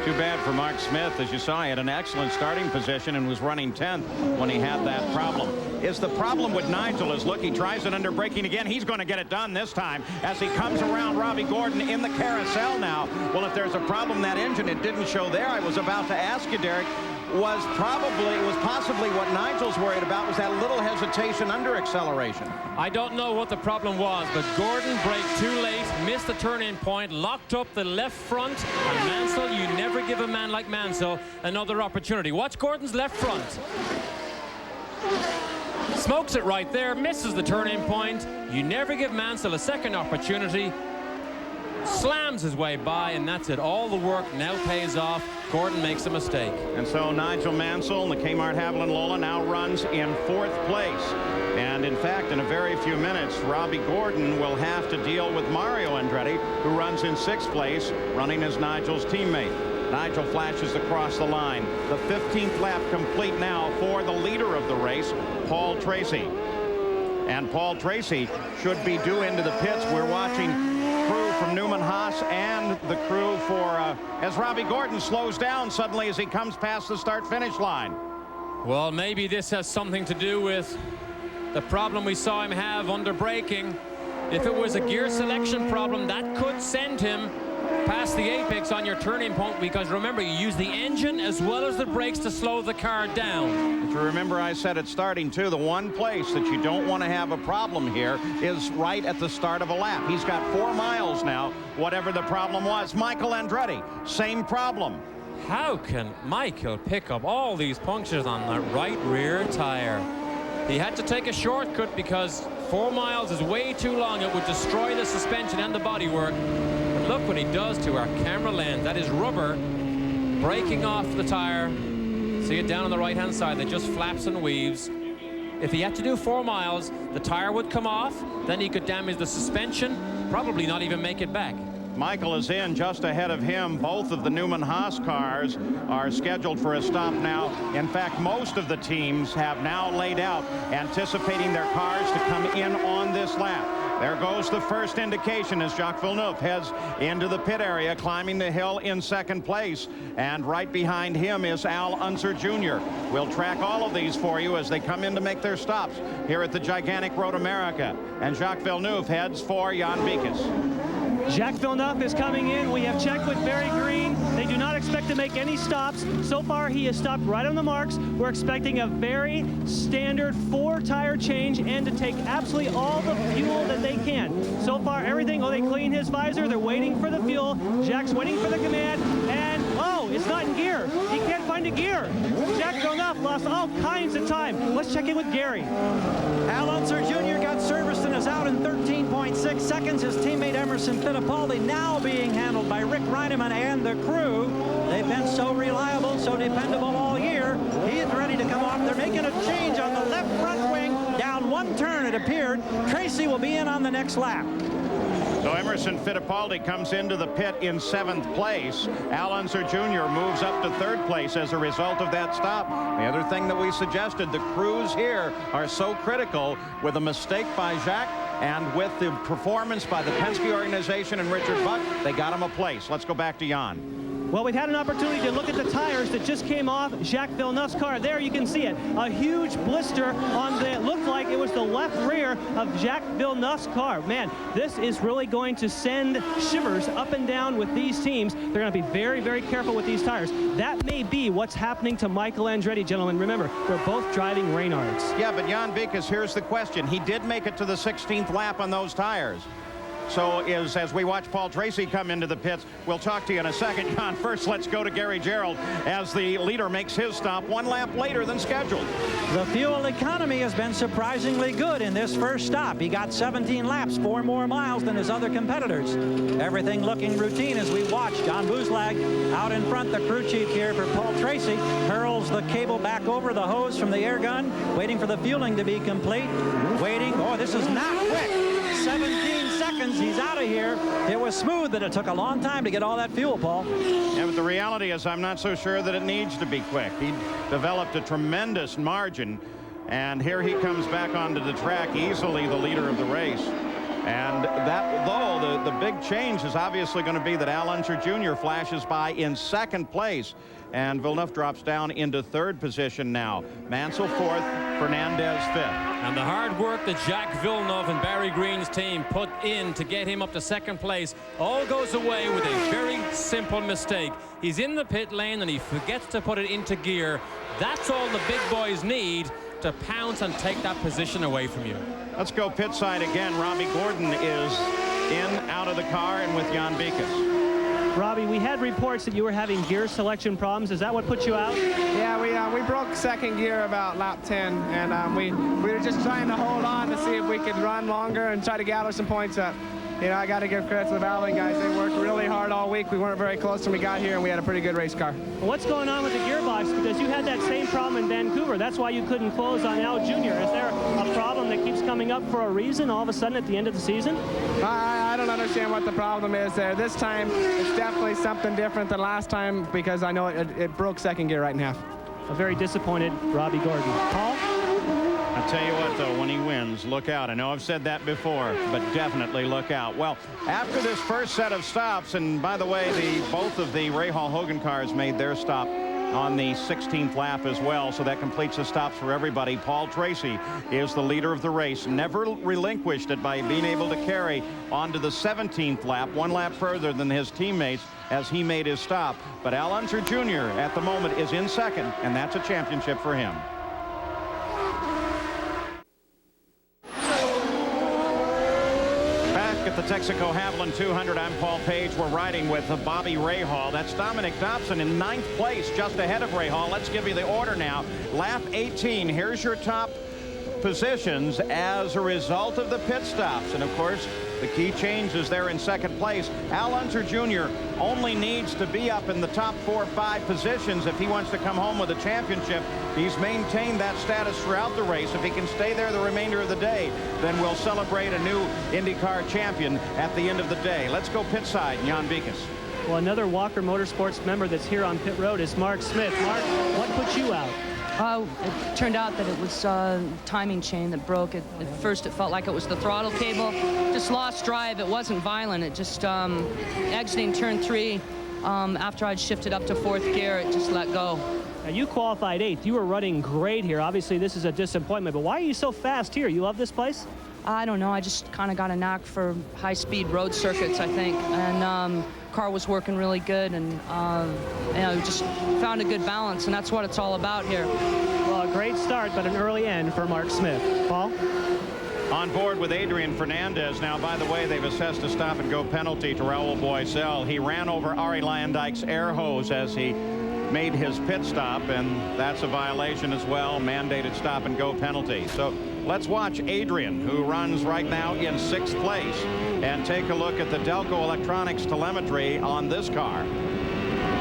Speaker 13: Too bad for Mark Smith. As you saw, he had an excellent starting position and was running 10th when he had that problem. Is the problem with Nigel is, look, he tries it under braking again. He's going to get it done this time as he comes around Robbie Gordon in the carousel now. Well, if there's a problem that engine, it didn't show there. I was about to ask you, Derek, was possibly what Nigel's worried about was that little hesitation under acceleration.
Speaker 10: I don't know what the problem was, but Gordon braked too late, missed the turn-in point, locked up the left front, and Mansell, you never give a man like Mansell another opportunity. Watch Gordon's left front. Smokes it right there, misses the turn-in point. You never give Mansell a second opportunity. Slams his way by, and that's it. All the work now pays off. Gordon makes a mistake.
Speaker 13: And so Nigel Mansell and the Kmart Haviland Lola now runs in 4th place. And in fact, in a very few minutes, Robbie Gordon will have to deal with Mario Andretti, who runs in 6th place, running as Nigel's teammate. Nigel flashes across the line. The 15th lap complete now for the leader of the race, Paul Tracy. And Paul Tracy should be due into the pits. We're watching crew from Newman Haas and the crew for as Robbie Gordon slows down suddenly as he comes past the start-finish line.
Speaker 10: Well, maybe this has something to do with the problem we saw him have under braking. If it was a gear selection problem, that could send him past the apex on your turning point, because remember, you use the engine as well as the brakes to slow the car down.
Speaker 13: If you remember, I said at starting too, the one place that you don't want to have a problem here is right at the start of a lap. He's got 4 miles now, whatever the problem was. Michael Andretti, same problem.
Speaker 10: How can Michael pick up all these punctures on the right rear tire? He had to take a shortcut because 4 miles is way too long. It would destroy the suspension and the bodywork. But look what he does to our camera lens. That is rubber breaking off the tire. See it down on the right-hand side that just flaps and weaves. If he had to do 4 miles, the tire would come off. Then he could damage the suspension, probably not even make it back.
Speaker 13: Michael is in just ahead of him. Both of the Newman Haas cars are scheduled for a stop now. In fact, most of the teams have now laid out, anticipating their cars to come in on this lap. There goes the first indication as Jacques Villeneuve heads into the pit area, climbing the hill in second place. And right behind him is Al Unser Jr. We'll track all of these for you as they come in to make their stops here at the gigantic Road America. And Jacques Villeneuve heads for Jan Beekes.
Speaker 4: Jacques Villeneuve is coming in. We have checked with Barry Green. They do not expect to make any stops. So far, he has stopped right on the marks. We're expecting a very standard 4-tire change and to take absolutely all the fuel that they can. So far, everything, they clean his visor. They're waiting for the fuel. Jack's waiting for the command. And, it's not in gear. He can't find a gear. Jacques Villeneuve lost all kinds of time. Let's check in with Gary.
Speaker 11: Al Unser Jr. got serviced and is out in 13.6 seconds. His teammate Emerson Fittipaldi now being handled by Rick Reineman and the crew. They've been so reliable, so dependable all year. He is ready to come off. They're making a change on the left front wing. Down 1 turn, it appeared. Tracy will be in on the next lap.
Speaker 13: So Emerson Fittipaldi comes into the pit in 7th place. Al Unser Jr. moves up to 3rd place as a result of that stop. The other thing that we suggested, the crews here are so critical with a mistake by Jacques and with the performance by the Penske organization and Richard Buck, they got him a place. Let's go back to Jan.
Speaker 4: Well, we've had an opportunity to look at the tires that just came off Jacques Villeneuve's car. There you can see it. A huge blister on the, it looked like it was the left rear of Jacques Villeneuve's car. Man, this is really going to send shivers up and down with these teams. They're going to be very, very careful with these tires. That may be what's happening to Michael Andretti, gentlemen. Remember, they're both driving Reynards.
Speaker 13: Yeah, but Jan Beekes, here's the question. He did make it to the 16th lap on those tires. So as we watch Paul Tracy come into the pits, we'll talk to you in a second. Jan, first let's go to Gary Gerould as the leader makes his stop 1 lap later than scheduled.
Speaker 11: The fuel economy has been surprisingly good in this first stop. He got 17 laps, 4 more miles than his other competitors. Everything looking routine as we watch. John Buzlag out in front, the crew chief here for Paul Tracy, hurls the cable back over the hose from the air gun, waiting for the fueling to be complete. Waiting. Oh, this is not quick. 17 seconds, he's out of here. It was smooth, but it took a long time to get all that fuel, Paul.
Speaker 13: Yeah, but the reality is I'm not so sure that it needs to be quick. He developed a tremendous margin, and here he comes back onto the track, easily the leader of the race. And that, though, the big change is obviously going to be that Al Unser Jr. flashes by in 2nd place, and Villeneuve drops down into 3rd position now. Mansell 4th, Fernandez 5th.
Speaker 10: And the hard work that Jacques Villeneuve and Barry Green's team put in to get him up to 2nd place all goes away with a very simple mistake. He's in the pit lane and he forgets to put it into gear. That's all the big boys need to pounce and take that position away from you.
Speaker 13: Let's go pit side again. Robbie Gordon is in, out of the car, and with Jan Beekes.
Speaker 4: Robbie, we had reports that you were having gear selection problems. Is that what put you out?
Speaker 15: Yeah, we broke 2nd gear about lap 10, and we were just trying to hold on to see if we could run longer and try to gather some points up. You know, I got to give credit to the Valvoline guys. They worked really hard all week. We weren't very close when we got here, and we had a pretty good race car.
Speaker 4: Well, what's going on with the gearbox? Because you had that same problem in Vancouver. That's why you couldn't close on Al Jr. Is there a problem that keeps coming up for a reason all of a sudden at the end of the season?
Speaker 15: I don't understand what the problem is there. This time, it's definitely something different than last time because I know it broke 2nd gear right in half.
Speaker 4: A very disappointed Robbie Gordon. Paul?
Speaker 13: I tell you what, though, when he wins, look out. I know I've said that before, but definitely look out. Well, after this first set of stops, and by the way, both of the Rahal Hogan cars made their stop on the 16th lap as well, so that completes the stops for everybody. Paul Tracy is the leader of the race, never relinquished it by being able to carry on to the 17th lap, 1 lap further than his teammates as he made his stop. But Al Unser Jr. at the moment is in second, and that's a championship for him. At the Texaco Haviland 200, I'm Paul Page. We're riding with Bobby Rahal. That's Dominic Dobson in 9th place, just ahead of Rahal. Let's give you the order now. Lap 18. Here's your top positions as a result of the pit stops. And of course, the key change is there in second place. Al Unser Jr. only needs to be up in the top 4 or 5 positions if he wants to come home with a championship. He's maintained that status throughout the race. If he can stay there the remainder of the day, then we'll celebrate a new IndyCar champion at the end of the day. Let's go pit side, Jan Beekes.
Speaker 4: Well, another Walker Motorsports member that's here on pit road is Mark Smith. Mark, what put you out?
Speaker 16: It turned out that it was timing chain that broke. At first, it felt like it was the throttle cable. Just lost drive. It wasn't violent. It just exiting turn 3. After I'd shifted up to 4th gear, it just let go.
Speaker 4: Now, you qualified 8th. You were running great here. Obviously, this is a disappointment, but why are you so fast here? You love this place?
Speaker 16: I don't know. I just kind of got a knack for high-speed road circuits, I think. And car was working really good, and just found a good balance, and that's what it's all about here.
Speaker 4: Well, a great start, but an early end for Mark Smith. Paul?
Speaker 13: On board with Adrian Fernandez. Now, by the way, they've assessed a stop-and-go penalty to Raul Boisel. He ran over Ari Landijk's air hose as he made his pit stop, and that's a violation as well, mandated stop-and-go penalty. So let's watch Adrian, who runs right now in 6th place, and take a look at the Delco Electronics telemetry on this car.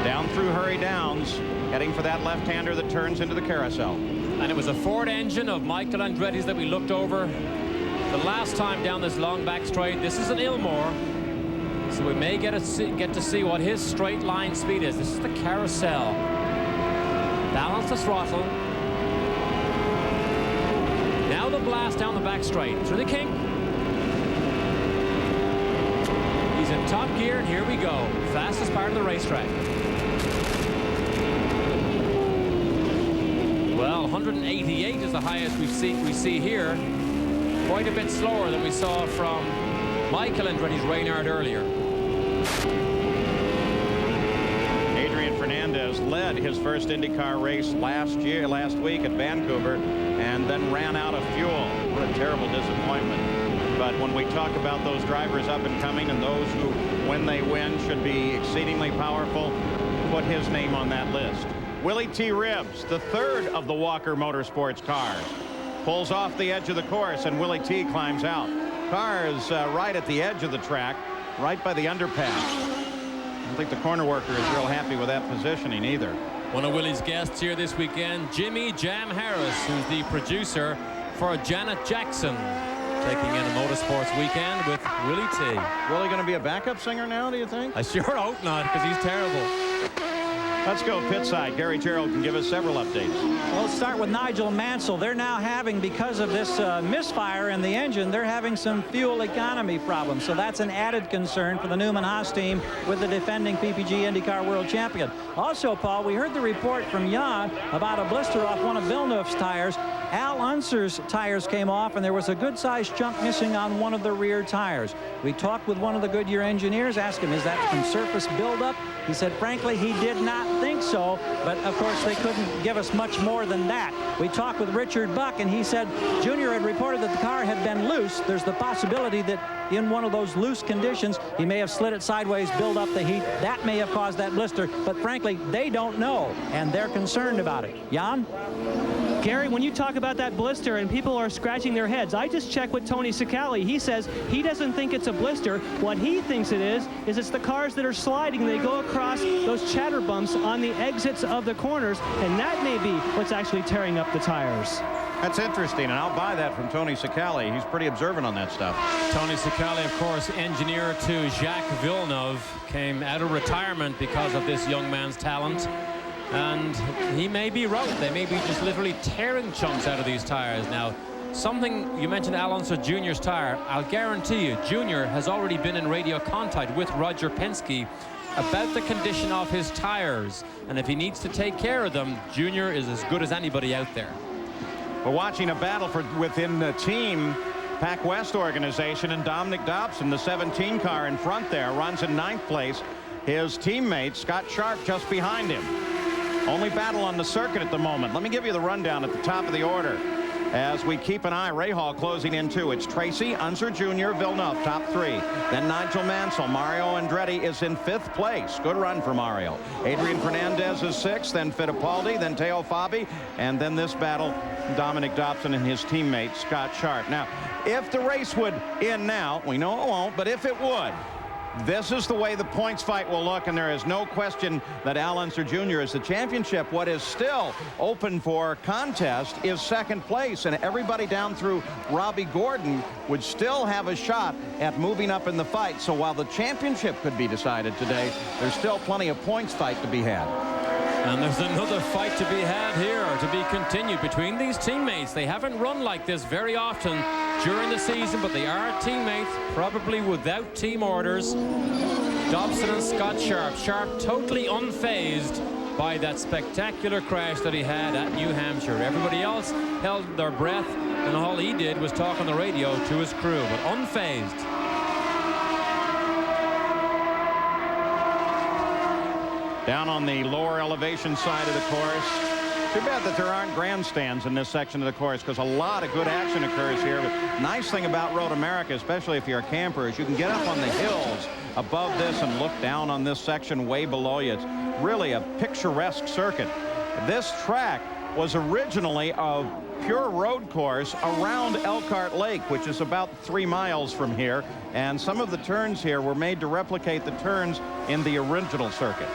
Speaker 13: Down through Hurry Downs, heading for that left-hander that turns into the carousel.
Speaker 10: And it was a Ford engine of Michael Andretti's that we looked over the last time down this long back straight. This is an Ilmore, so we may get to see what his straight line speed is. This is the carousel. Balance the throttle. Now the blast down the back straight through the kink. He's in top gear, and here we go. Fastest part of the racetrack. Well, 188 is the highest we see here. Quite a bit slower than we saw from Michael Andretti's Reynard earlier.
Speaker 13: Adrian Fernandez led his first IndyCar race last week at Vancouver, and then ran out of fuel. What a terrible disappointment. But when we talk about those drivers up and coming, and those who, when they win, should be exceedingly powerful, put his name on that list. Willie T. Ribbs, the 3rd of the Walker Motorsports cars, pulls off the edge of the course, and Willie T. climbs out. Cars right at the edge of the track, right by the underpass. I don't think the corner worker is real happy with that positioning either.
Speaker 10: One of Willie's guests here this weekend, Jimmy Jam Harris, who's the producer for Janet Jackson, taking in a motorsports weekend with Willie T.
Speaker 13: Willie going to be a backup singer now, do you think?
Speaker 10: I sure hope not, because he's terrible.
Speaker 13: Let's go pit side. Gary Gerald can give us several updates.
Speaker 11: Well, let's start with Nigel Mansell. They're now having, because of this misfire in the engine, they're having some fuel economy problems. So that's an added concern for the Newman Haas team with the defending PPG IndyCar World Champion. Also, Paul, we heard the report from Jan about a blister off one of Villeneuve's tires. Al Unser's tires came off, and there was a good-sized chunk missing on one of the rear tires. We talked with one of the Goodyear engineers, asked him, is that from surface buildup? He said, frankly, he did not think so, but of course they couldn't give us much more than that. We talked with Richard Buck, and he said Junior had reported that the car had been loose. There's the possibility that in one of those loose conditions, he may have slid it sideways, build up the heat. That may have caused that blister, but frankly, they don't know, and they're concerned about it. Jan?
Speaker 4: Gary, when you talk about that blister and people are scratching their heads, I just checked with Tony Cicali. He says he doesn't think it's a blister. What he thinks it is it's the cars that are sliding. They go across those chatter bumps on the exits of the corners, and that may be what's actually tearing up the tires.
Speaker 13: That's interesting, and I'll buy that from Tony Cicali. He's pretty observant on that stuff.
Speaker 10: Tony Cicali, of course, engineer to Jacques Villeneuve, came out of retirement because of this young man's talent. And he may be right. They may be just literally tearing chunks out of these tires now. Something, you mentioned Al Unser Jr.'s tire. I'll guarantee you, Jr. has already been in radio contact with Roger Penske about the condition of his tires. And if he needs to take care of them, Jr. is as good as anybody out there.
Speaker 13: We're watching a battle within the team Pac West organization, and Dominic Dobson, the 17 car in front there, runs in 9th place. His teammate, Scott Sharp, just behind him. Only battle on the circuit at the moment. Let me give you the rundown at the top of the order as we keep an eye. Rahal closing in 2. It's Tracy, Unser Jr., Villeneuve, top 3. Then Nigel Mansell. Mario Andretti is in 5th place. Good run for Mario. Adrian Fernandez is 6th, then Fittipaldi, then Teo Fabi, and then this battle, Dominic Dobson and his teammate, Scott Sharp. Now, if the race would end now, we know it won't, but if it would, this is the way the points fight will look, and there is no question that Al Unser Jr. is the championship. What is still open for contest is 2nd place, and everybody down through Robbie Gordon would still have a shot at moving up in the fight. So while the championship could be decided today, there's still plenty of points fight to be had.
Speaker 10: And there's another fight to be had here, to be continued between these teammates. They haven't run like this very often during the season, but they are teammates, probably without team orders. Dobson and Scott Sharp. Sharp totally unfazed by that spectacular crash that he had at New Hampshire. Everybody else held their breath, and all he did was talk on the radio to his crew, but unfazed.
Speaker 13: Down on the lower elevation side of the course. Too bad that there aren't grandstands in this section of the course, because a lot of good action occurs here. But nice thing about Road America, especially if you're a camper, is you can get up on the hills above this and look down on this section way below you. It's really a picturesque circuit. This track was originally a pure road course around Elkhart Lake, which is about 3 miles from here. And some of the turns here were made to replicate the turns in the original circuit.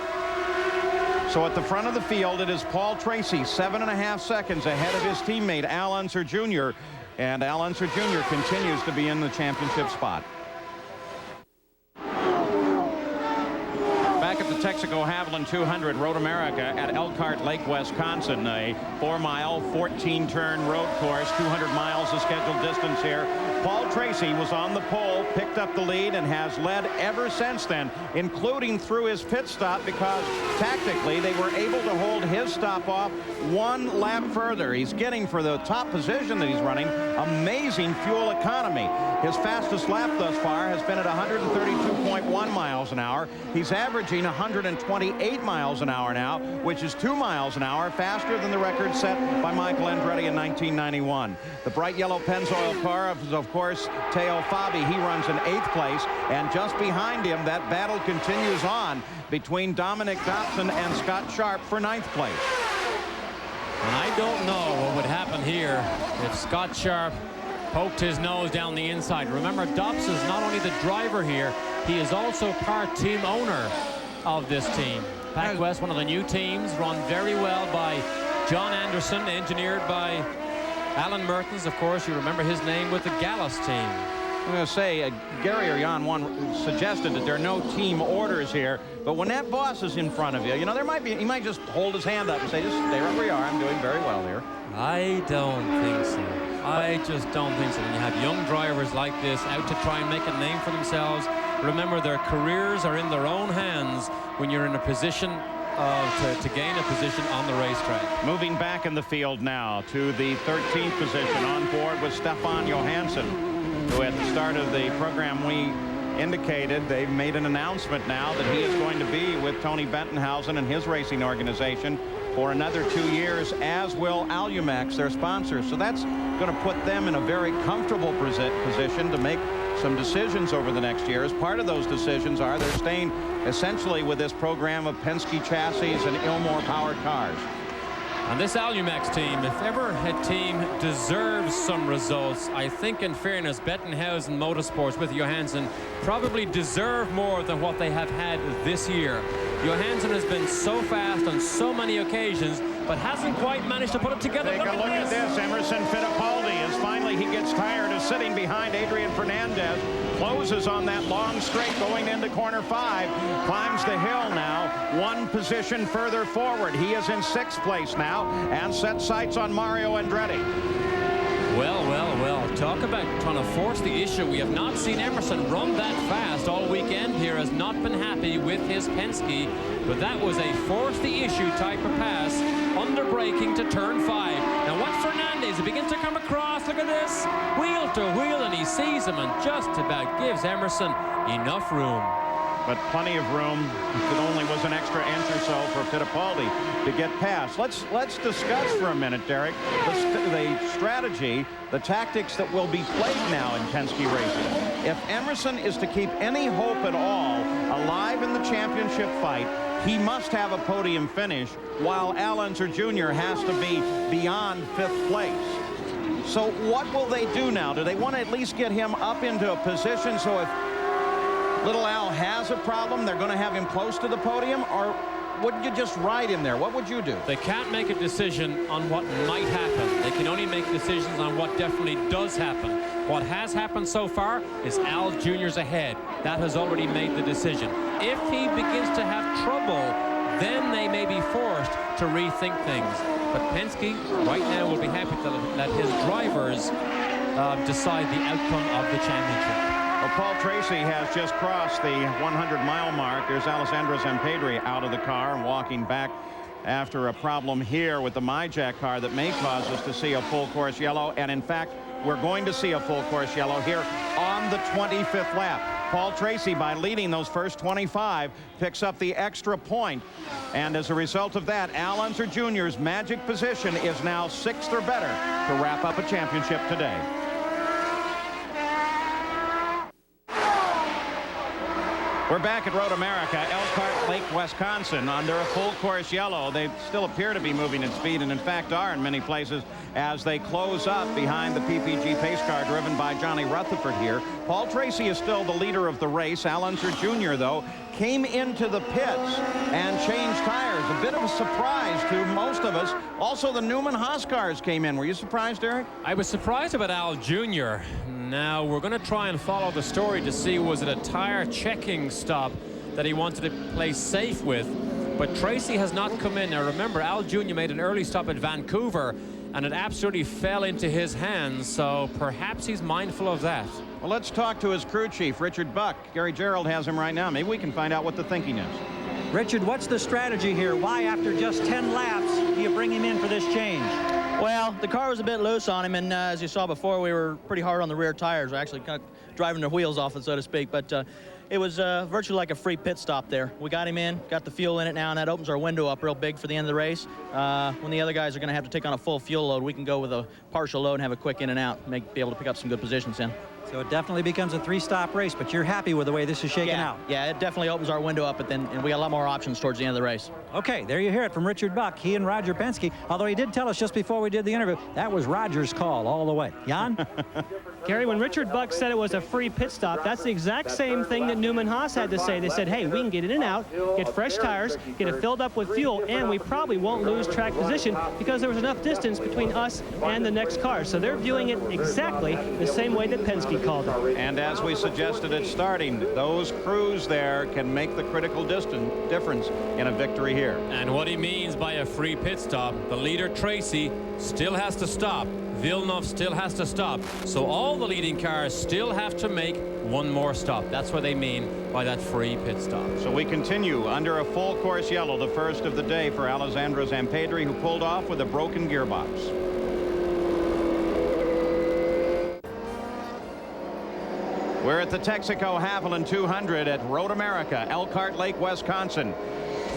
Speaker 13: So at the front of the field, it is Paul Tracy, 7.5 seconds ahead of his teammate Al Unser Jr. And Al Unser Jr. continues to be in the championship spot. Back at the Texaco Haviland 200 Road America at Elkhart Lake, Wisconsin, a 4-mile, 14-turn road course, 200 miles of scheduled distance here. Paul Tracy was on the pole, picked up the lead, and has led ever since then, including through his pit stop, because tactically they were able to hold his stop off 1 lap further. He's getting, for the top position that he's running, amazing fuel economy. His fastest lap thus far has been at 132.1 miles an hour. He's averaging 128 miles an hour now, which is 2 miles an hour faster than the record set by Michael Andretti in 1991. The bright yellow Pennzoil car is, of course, Teo Fabi. He runs in 8th place, and just behind him, that battle continues on between Dominic Dobson and Scott Sharp for 9th place.
Speaker 10: And I don't know what would happen here if Scott Sharp poked his nose down the inside. Remember, Dobson is not only the driver here, he is also part team owner of this team. Pac West, one of the new teams, run very well by John Anderson, engineered by Alan Mertens. Of course, you remember his name with the Gallus team.
Speaker 13: I'm going to say, Gary or Jan one suggested that there are no team orders here, but when that boss is in front of you, you know, there might be, he might just hold his hand up and say, just stay right where you are. I'm doing very well here.
Speaker 10: I don't think so. I just don't think so. When you have young drivers like this out to try and make a name for themselves, remember, their careers are in their own hands when you're in a position to gain a position on the racetrack.
Speaker 13: Moving back in the field now to the 13th position, on board with Stefan Johansson, who at the start of the program we indicated they've made an announcement now that he is going to be with Tony Bentonhausen and his racing organization for another 2 years, as will Alumex, their sponsor. So that's going to put them in a very comfortable position to make some decisions over the next years. Part of those decisions are they're staying essentially with this program of Penske chassis and Ilmor powered cars.
Speaker 10: And this Alumex team, if ever a team deserves some results, I think, in fairness, Bettenhausen Motorsports with Johansson probably deserve more than what they have had this year. Johansson has been so fast on so many occasions, but hasn't quite managed to put it together.
Speaker 13: Take a look at this. Emerson Fittipaldi is finally, he gets tired of sitting behind Adrian Fernandez. closes on that long straight going into corner 5. Climbs the hill now, 1 position further forward. He is in 6th place now and sets sights on Mario Andretti.
Speaker 10: Well, talk about trying to force the issue. We have not seen Emerson run that fast all weekend here. Has not been happy with his Penske, but that was a force the issue type of pass, under braking to turn 5. Now watch Fernandez. He begins to come across. Look at this. Wheel to wheel, and he sees him and just about gives Emerson enough room.
Speaker 13: But plenty of room. It only was an extra inch or so for Fittipaldi to get past. Let's discuss for a minute, Derek, the strategy, the tactics that will be played now in Penske racing. If Emerson is to keep any hope at all alive in the championship fight, he must have a podium finish, while Al Unser Jr. has to be beyond 5th place. So what will they do now? Do they want to at least get him up into a position so if little Al has a problem, they're going to have him close to the podium? Or wouldn't you just ride him there? What would you do?
Speaker 10: They can't make a decision on what might happen. They can only make decisions on what definitely does happen. What has happened so far is Al Jr.'s ahead. That has already made the decision. If he begins to have trouble, then they may be forced to rethink things. But Penske right now will be happy to let his drivers decide the outcome of the championship.
Speaker 13: Well, Paul Tracy has just crossed the 100-mile mark. There's Alessandro Zampedri out of the car and walking back after a problem here with the MyJack car that may cause us to see a full course yellow. And in fact, we're going to see a full course yellow here on the 25th lap. Paul Tracy, by leading those first 25, picks up the extra point. And as a result of that, Al Unser Jr.'s magic position is now 6th or better to wrap up a championship today. We're back at Road America, Elkhart, Lake, Wisconsin, under a full course yellow. They still appear to be moving at speed, and in fact are in many places, as they close up behind the PPG pace car driven by Johnny Rutherford here. Paul Tracy is still the leader of the race. Al Unser Jr., though, came into the pits and changed tires. A bit of a surprise to most of us. Also, the Newman Haas cars came in. Were you surprised, Eric?
Speaker 10: I was surprised about Al Jr. Now, we're going to try and follow the story to see, was it a tire checking stop that he wanted to play safe with? But Tracy has not come in. Now, remember, Al Jr. made an early stop at Vancouver, and it absolutely fell into his hands, so perhaps he's mindful of that.
Speaker 13: Well, let's talk to his crew chief, Richard Buck. Gary Gerald has him right now. Maybe we can find out what the thinking is.
Speaker 11: Richard, what's the strategy here? Why, after just 10 laps, do you bring him in for this change?
Speaker 17: Well, the car was a bit loose on him, and as you saw before, we were pretty hard on the rear tires. We're actually kind of driving their wheels off it, so to speak. But it was virtually like a free pit stop there. We got him in, got the fuel in it now, and that opens our window up real big for the end of the race. When the other guys are going to have to take on a full fuel load, we can go with a partial load and have a quick in and out, be able to pick up some good positions in.
Speaker 11: So it definitely becomes a 3-stop race, but you're happy with the way this is shaking out.
Speaker 17: Yeah, it definitely opens our window up, and we got a lot more options towards the end of the race.
Speaker 11: Okay, there you hear it from Richard Buck. He and Roger Penske, although he did tell us just before we did the interview, that was Roger's call all the way. Jan?
Speaker 4: Gary, when Richard Buck said it was a free pit stop, that's the exact same thing that Newman Haas had to say. They said, hey, we can get in and out, get fresh tires, get it filled up with fuel, and we probably won't lose track position because there was enough distance between us and the next car. So they're viewing it exactly the same way that Penske called it.
Speaker 13: And as we suggested at starting, those crews there can make the critical difference in a victory here.
Speaker 10: And what he means by a free pit stop, the leader Tracy still has to stop. Villeneuve still has to stop. So all the leading cars still have to make one more stop. That's what they mean by that free pit stop.
Speaker 13: So we continue under a full course yellow, the first of the day for Alessandro Zampedri, who pulled off with a broken gearbox. We're at the Texaco Haviland 200 at Road America, Elkhart Lake, Wisconsin.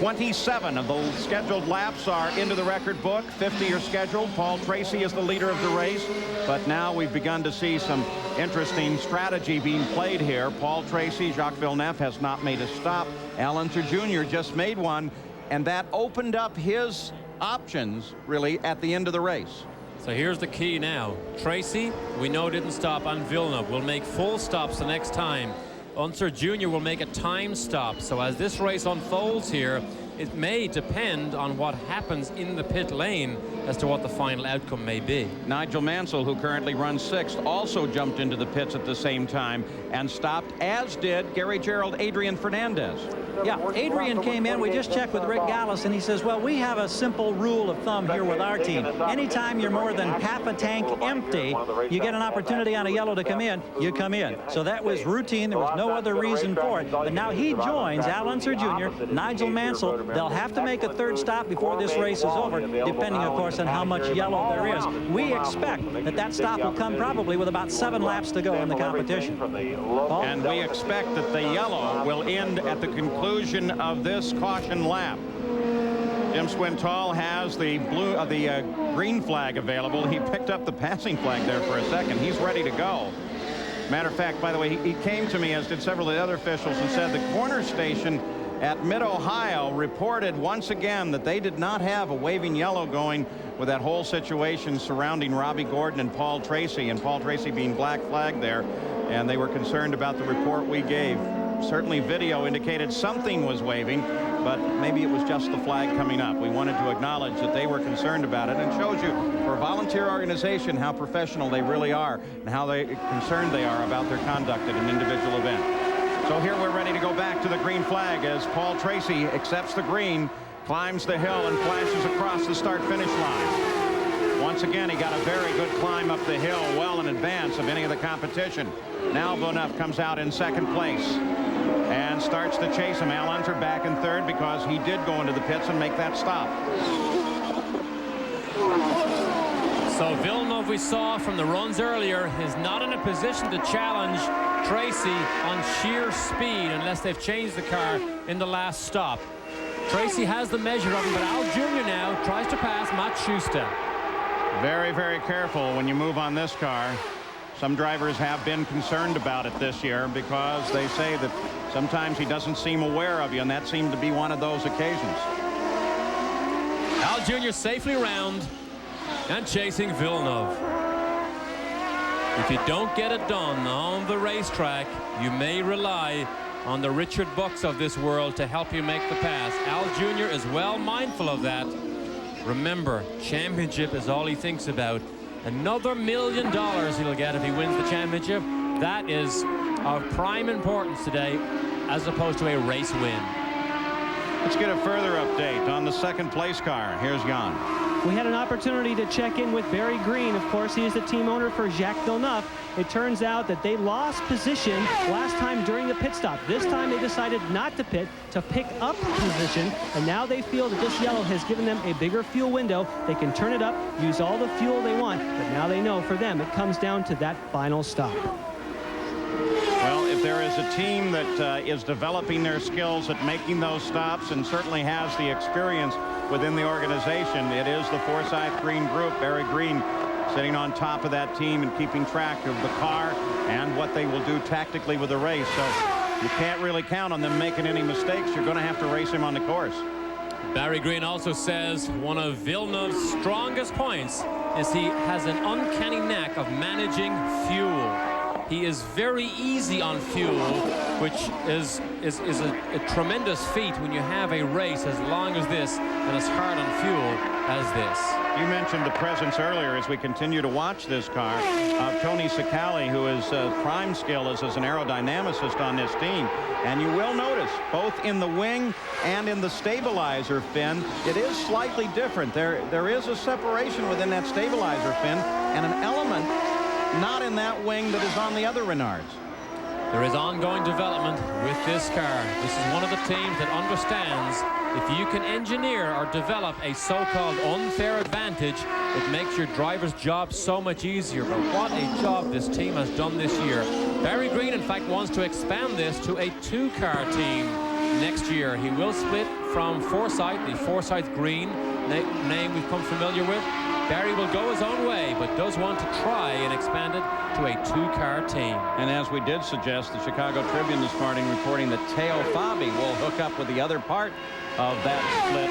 Speaker 13: 27 of the scheduled laps are into the record book. 50 are scheduled. Paul Tracy is the leader of the race. But now we've begun to see some interesting strategy being played here. Paul Tracy, Jacques Villeneuve has not made a stop. Al Unser Jr. just made one. And that opened up his options, really, at the end of the race.
Speaker 10: So here's the key now. Tracy, we know didn't stop, and Villeneuve will make full stops the next time. Unser Jr. will make a time stop. So as this race unfolds here, it may depend on what happens in the pit lane as to what the final outcome may be.
Speaker 13: Nigel Mansell, who currently runs 6th, also jumped into the pits at the same time and stopped, as did Gary Gerald, Adrian Fernandez.
Speaker 11: Yeah, Adrian came in. We just checked with Rick Gallis, and he says, well, we have a simple rule of thumb here with our team. Anytime you're more than half a tank empty, you get an opportunity on a yellow to come in, you come in. So that was routine. There was no other reason for it. But now he joins Al Unser Jr., Nigel Mansell. They'll have to make a 3rd stop before this race is over, depending, of course, on how much yellow there is. We expect that that stop will come probably with about 7 laps to go in the competition. Paul?
Speaker 13: And we expect that the yellow will end at the conclusion of this caution lap. Jim Swintoll has the green flag available. He picked up the passing flag there for a second. He's ready to go. Matter of fact, by the way, he came to me, as did several of the other officials, and said the corner station at Mid-Ohio reported once again that they did not have a waving yellow going with that whole situation surrounding Robbie Gordon and Paul Tracy being black flag there, and they were concerned about the report we gave. Certainly video indicated something was waving, but maybe it was just the flag coming up. We wanted to acknowledge that they were concerned about it, and shows you for a volunteer organization how professional they really are and how concerned they are about their conduct at an individual event. So here we're ready to go back to the green flag as Paul Tracy accepts the green, climbs the hill, and flashes across the start-finish line. Once again, he got a very good climb up the hill, well in advance of any of the competition. Now Villeneuve comes out in 2nd place and starts to chase him. Al Unser back in 3rd because he did go into the pits and make that stop.
Speaker 10: So Villeneuve, we saw from the runs earlier, is not in a position to challenge Tracy on sheer speed unless they've changed the car in the last stop. Tracy has the measure of him, but Al Jr. now tries to pass Matt Schuster.
Speaker 13: Very, very careful when you move on this car. Some drivers have been concerned about it this year because they say that sometimes he doesn't seem aware of you, and that seemed to be one of those occasions.
Speaker 10: Al Jr. safely around and chasing Villeneuve. If you don't get it done on the racetrack, you may rely on the Richard Bucks of this world to help you make the pass. Al Jr. is well mindful of that. Remember, championship is all he thinks about. Another $1 million he'll get if he wins the championship. That is of prime importance today, as opposed to a race win.
Speaker 13: Let's get a further update on the 2nd place car. Here's Jan.
Speaker 4: We had an opportunity to check in with Barry Green. Of course, he is the team owner for Jacques Villeneuve. It turns out that they lost position last time during the pit stop. This time they decided not to pit, to pick up position, and now they feel that this yellow has given them a bigger fuel window. They can turn it up, use all the fuel they want, but now they know for them it comes down to that final stop.
Speaker 13: Well, if there is a team that is developing their skills at making those stops and certainly has the experience within the organization, it is the Forsyth Green Group. Barry Green sitting on top of that team and keeping track of the car and what they will do tactically with the race. So you can't really count on them making any mistakes. You're going to have to race him on the course.
Speaker 10: Barry Green also says one of Villeneuve's strongest points is he has an uncanny knack of managing fuel. He is very easy on fuel, which is a tremendous feat when you have a race as long as this and as hard on fuel as this.
Speaker 13: You mentioned the presence earlier as we continue to watch this car of Tony Sicali, who is prime skill as an aerodynamicist on this team. And you will notice both in the wing and in the stabilizer fin, it is slightly different. There is a separation within that stabilizer fin and an element not in that wing that is on the other Renards.
Speaker 10: There is ongoing development with this car. This is one of the teams that understands if you can engineer or develop a so-called unfair advantage, it makes your driver's job so much easier. But what a job this team has done this year. Barry Green, in fact, wants to expand this to a 2-car team next year. He will split from Forsyth, the Forsyth Green name we've come familiar with. Barry will go his own way, but does want to try and expand it to a 2-car team.
Speaker 13: And as we did suggest, the Chicago Tribune this morning reporting that Teo Fabi will hook up with the other part of that split,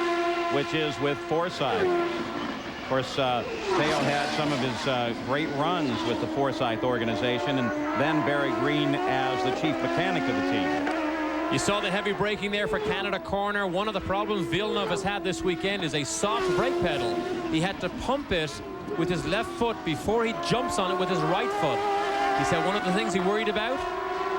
Speaker 13: which is with Forsyth. Of course, Teo had some of his great runs with the Forsyth organization, and then Barry Green as the chief mechanic of the team.
Speaker 10: You saw the heavy braking there for Canada Corner. One of the problems Villeneuve has had this weekend is a soft brake pedal. He had to pump it with his left foot before he jumps on it with his right foot. He said one of the things he worried about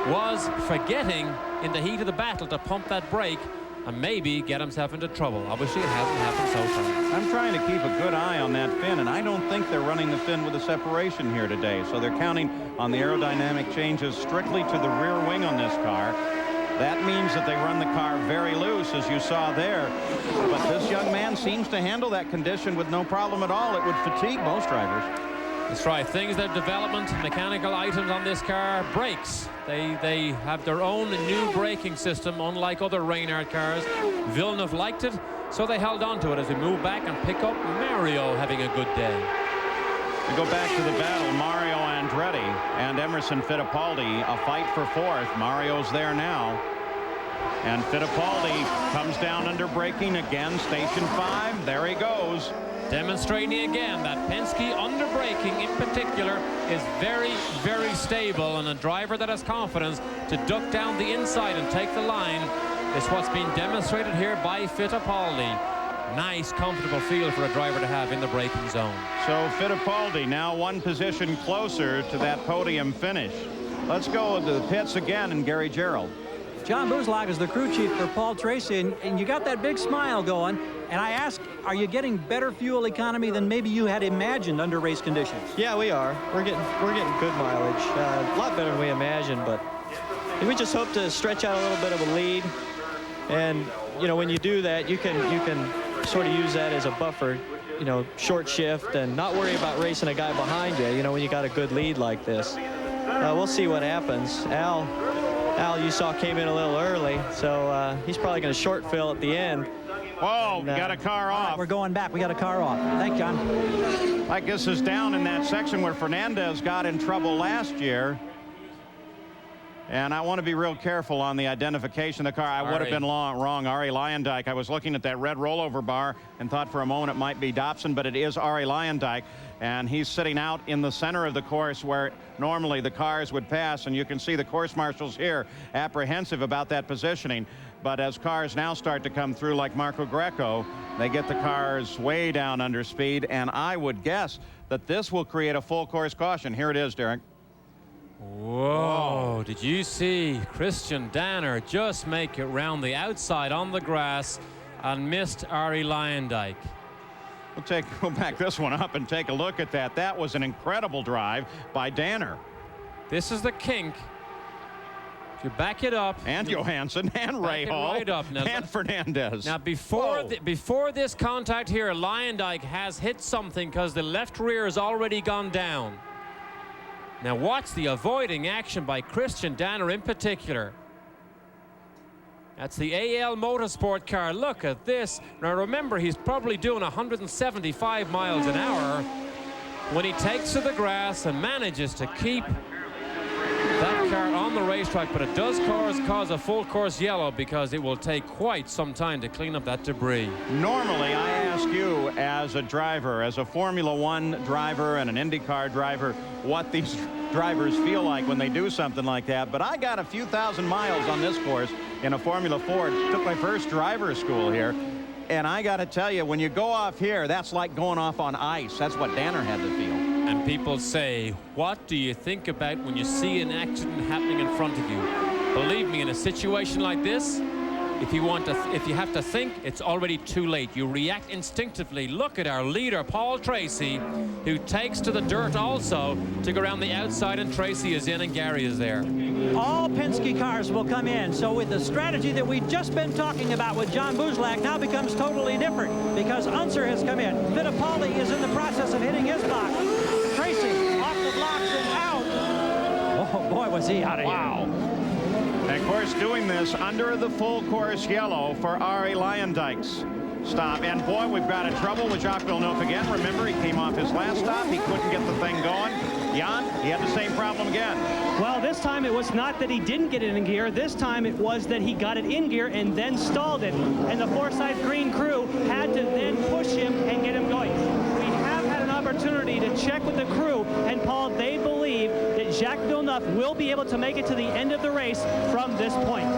Speaker 10: was forgetting in the heat of the battle to pump that brake and maybe get himself into trouble. Obviously, it hasn't happened so far.
Speaker 13: I'm trying to keep a good eye on that fin, and I don't think they're running the fin with a separation here today. So they're counting on the aerodynamic changes strictly to the rear wing on this car. That means that they run the car very loose, as you saw there. But this young man seems to handle that condition with no problem at all. It would fatigue most drivers.
Speaker 10: That's right. Things that development, mechanical items on this car, brakes. They have their own new braking system, unlike other Reynard cars. Villeneuve liked it, so they held on to it as we move back and pick up Mario having a good day.
Speaker 13: We go back to the battle. Mario Andretti and Emerson Fittipaldi, a fight for fourth. Mario's there now. And Fittipaldi comes down under braking again. Station 5. There he goes.
Speaker 10: Demonstrating again that Penske under braking in particular is very, very stable, and a driver that has confidence to duck down the inside and take the line is what's being demonstrated here by Fittipaldi. Nice, comfortable feel for a driver to have in the braking zone.
Speaker 13: So Fittipaldi now one position closer to that podium finish. Let's go to the pits again and Gary Gerald.
Speaker 11: John Buzlack is the crew chief for Paul Tracy, and you got that big smile going. And I asked, are you getting better fuel economy than maybe you had imagined under race conditions?
Speaker 18: Yeah, we are. We're getting good mileage. A lot better than we imagined, but we just hope to stretch out a little bit of a lead. And you know, when you do that, you can sort of use that as a buffer. You know, short shift and not worry about racing a guy behind you. You know, when you got a good lead like this. We'll see what happens. Al, you saw, came in a little early, so he's probably going to short fill at the end.
Speaker 13: Whoa, we got a car off.
Speaker 11: Right, we're going back. We got a car off. Thanks, John.
Speaker 13: Like this is down in that section where Fernandez got in trouble last year. And I want to be real careful on the identification of the car. I would have been wrong. Arie Luyendyk. I was looking at that red rollover bar and thought for a moment it might be Dobson, but it is Arie Luyendyk. And he's sitting out in the center of the course where normally the cars would pass. And you can see the course marshals here apprehensive about that positioning. But as cars now start to come through like Marco Greco, they get the cars way down under speed. And I would guess that this will create a full course caution. Here it is, Derek.
Speaker 10: Whoa, did you see Christian Danner just make it round the outside on the grass and missed Arie Luyendyk?
Speaker 13: We'll go back this one up and take a look at that. That was an incredible drive by Danner.
Speaker 10: This is the kink. If you back it up.
Speaker 13: And Johansson and Rahal
Speaker 10: right up now.
Speaker 13: and Fernandez.
Speaker 10: Now before this contact here, Luyendyk has hit something because the left rear has already gone down. Now watch the avoiding action by Christian Danner in particular. That's the AL Motorsport car. Look at this. Now remember, he's probably doing 175 miles an hour when he takes to the grass and manages to keep that car on the racetrack, but it does cause a full course yellow because it will take quite some time to clean up that debris.
Speaker 13: Normally, I ask you as a driver, as a Formula One driver and an IndyCar driver, what these drivers feel like when they do something like that. But I got a few thousand miles on this course in a Formula Ford. Took my first driver's school here. And I got to tell you, when you go off here, that's like going off on ice. That's what Danner had to feel.
Speaker 10: And people say, what do you think about when you see an accident happening in front of you? Believe me, in a situation like this, if you have to think, it's already too late. You react instinctively. Look at our leader, Paul Tracy, who takes to the dirt also to go around the outside, and Tracy is in and Gary is there.
Speaker 11: All Penske cars will come in. So with the strategy that we've just been talking about with John Buzlack now becomes totally different because Unser has come in. Fittipaldi is in the process of hitting his box. Tracy off the blocks and out. Oh boy, was he out of here.
Speaker 13: Wow. And of course, doing this under the full course yellow for Arie Luyendyk's stop. And boy, we've got in trouble with Jacques Villeneuve again. Remember, he came off his last stop. He couldn't get the thing going. Jan, he had the same problem again.
Speaker 4: Well, this time it was not that he didn't get it in gear. This time it was that he got it in gear and then stalled it. And the Forsyth Green crew had to then push him and get him going. We have had an opportunity to check with the crew, and Paul, they believe that Jacques Villeneuve will be able to make it to the end of the race from this point.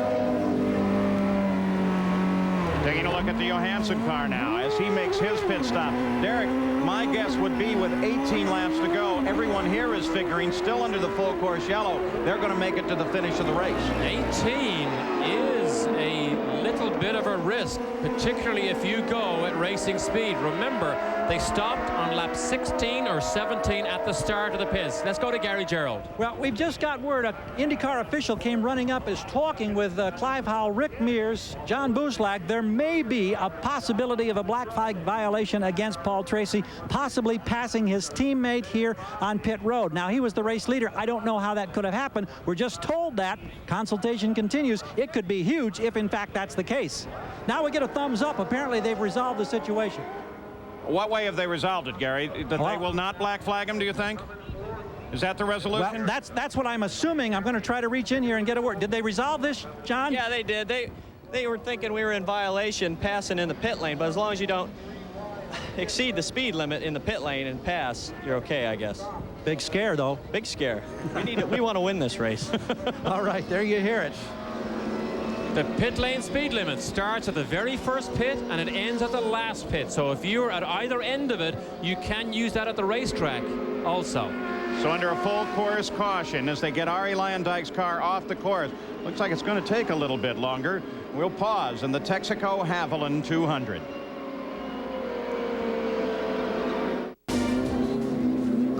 Speaker 13: Taking a look at the Johansson car now as he makes his pit stop. Derek, my guess would be with 18 laps to go, everyone here is figuring still under the full course yellow. They're going to make it to the finish of the race.
Speaker 10: 18 is a little bit of a risk, particularly if you go at racing speed. Remember, they stopped on lap 16 or 17 at the start of the pits. Let's go to Gary Gerald.
Speaker 11: Well, we've just got word an IndyCar official came running up, is talking with Clive Howell, Rick Mears, John Buzlack. There may be a possibility of a black flag violation against Paul Tracy, possibly passing his teammate here on pit road. Now, he was the race leader. I don't know how that could have happened. We're just told that. Consultation continues. It could be huge if, in fact, that's the case. Now we get a thumbs up. Apparently, they've resolved the situation.
Speaker 13: What way have they resolved it, Gary? That they will not black flag him, do you think? Is that the resolution?
Speaker 11: Well, that's what I'm assuming. I'm going to try to reach in here and get a word. Did they resolve this, John?
Speaker 18: Yeah, they did. They were thinking we were in violation passing in the pit lane, but as long as you don't exceed the speed limit in the pit lane and pass, you're okay, I guess.
Speaker 11: Big scare, though.
Speaker 18: Big scare. We want to win this race.
Speaker 11: All right, there you hear it.
Speaker 10: The pit lane speed limit starts at the very first pit and it ends at the last pit. So if you're at either end of it, you can use that at the racetrack also.
Speaker 13: So under a full course caution as they get Arie Luyendyk's car off the course. Looks like it's going to take a little bit longer. We'll pause in the Texaco Haviland 200.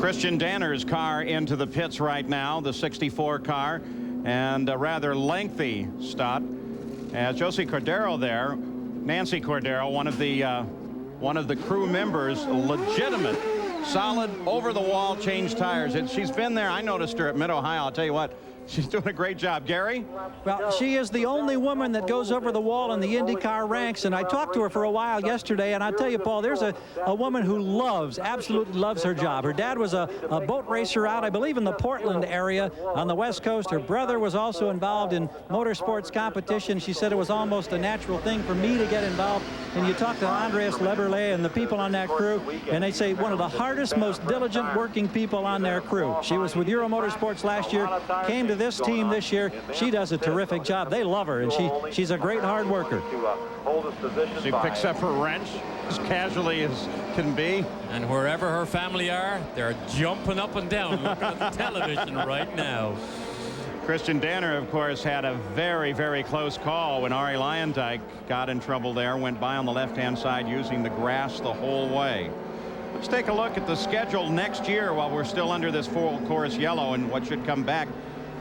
Speaker 13: Christian Danner's car into the pits right now, the 64 car, and a rather lengthy stop. As Josie Cordero there, Nancy Cordero, one of the crew members, legitimate, solid, over-the-wall change tires. She's been there. I noticed her at Mid-Ohio. I'll tell you what, she's doing a great job. Gary?
Speaker 11: Well, she is the only woman that goes over the wall in the IndyCar ranks, and I talked to her for a while yesterday, and I'll tell you, Paul, there's a woman who absolutely loves her job. Her dad was a boat racer out, I believe, in the Portland area on the West Coast. Her brother was also involved in motorsports competition. She said it was almost a natural thing for me to get involved. And you talk to Andreas Leberle and the people on that crew, and they say one of the hardest, most diligent working people on their crew. She was with Euro Motorsports last year, came to this team this year. She does a terrific job. They love her, and she's a great hard worker.
Speaker 13: She picks up her wrench as casually as can be.
Speaker 10: And wherever her family are, they're jumping up and down looking at the television right now.
Speaker 13: Christian Danner, of course, had a very, very close call when Arie Luyendyk got in trouble there, went by on the left-hand side using the grass the whole way. Let's take a look at the schedule next year while we're still under this full course yellow and what should come back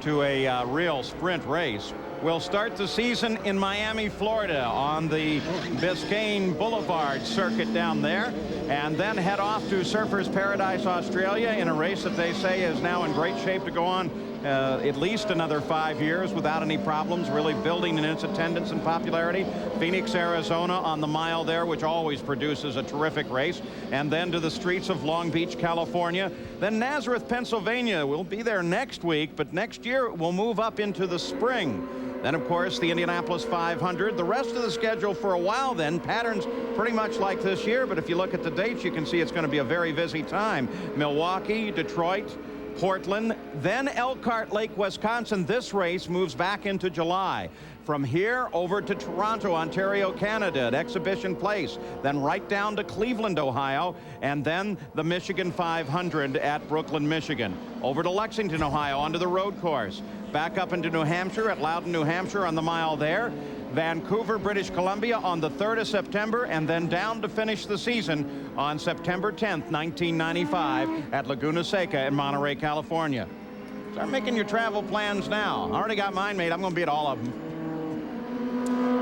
Speaker 13: to a real sprint race. We'll start the season in Miami, Florida on the Biscayne Boulevard circuit down there, and then head off to Surfers Paradise, Australia in a race that they say is now in great shape to go on at least another 5 years without any problems, really building in its attendance and popularity. Phoenix, Arizona on the mile there, which always produces a terrific race. And then to the streets of Long Beach, California. Then Nazareth, Pennsylvania. We'll be there next week, but next year we'll move up into the spring. Then, of course, the Indianapolis 500. The rest of the schedule for a while then, patterns pretty much like this year, but if you look at the dates, you can see it's going to be a very busy time. Milwaukee, Detroit, Portland, then Elkhart Lake, Wisconsin. This race moves back into July. From here over to Toronto, Ontario, Canada at Exhibition Place, then right down to Cleveland, Ohio, and then the Michigan 500 at Brooklyn, Michigan. Over to Lexington, Ohio, onto the road course. Back up into New Hampshire at Loudon, New Hampshire on the mile there. Vancouver, British Columbia on the 3rd of September, and then down to finish the season on September 10th, 1995 at Laguna Seca in Monterey, California. Start making your travel plans now. I already got mine made. I'm going to be at all of them.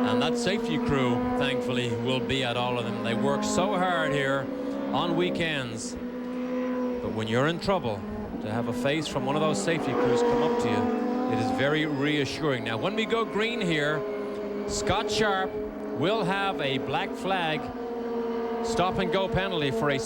Speaker 10: And that safety crew, thankfully, will be at all of them. They work so hard here on weekends. But when you're in trouble, to have a face from one of those safety crews come up to you, it is very reassuring. Now, when we go green here, Scott Sharp will have a black flag stop and go penalty for a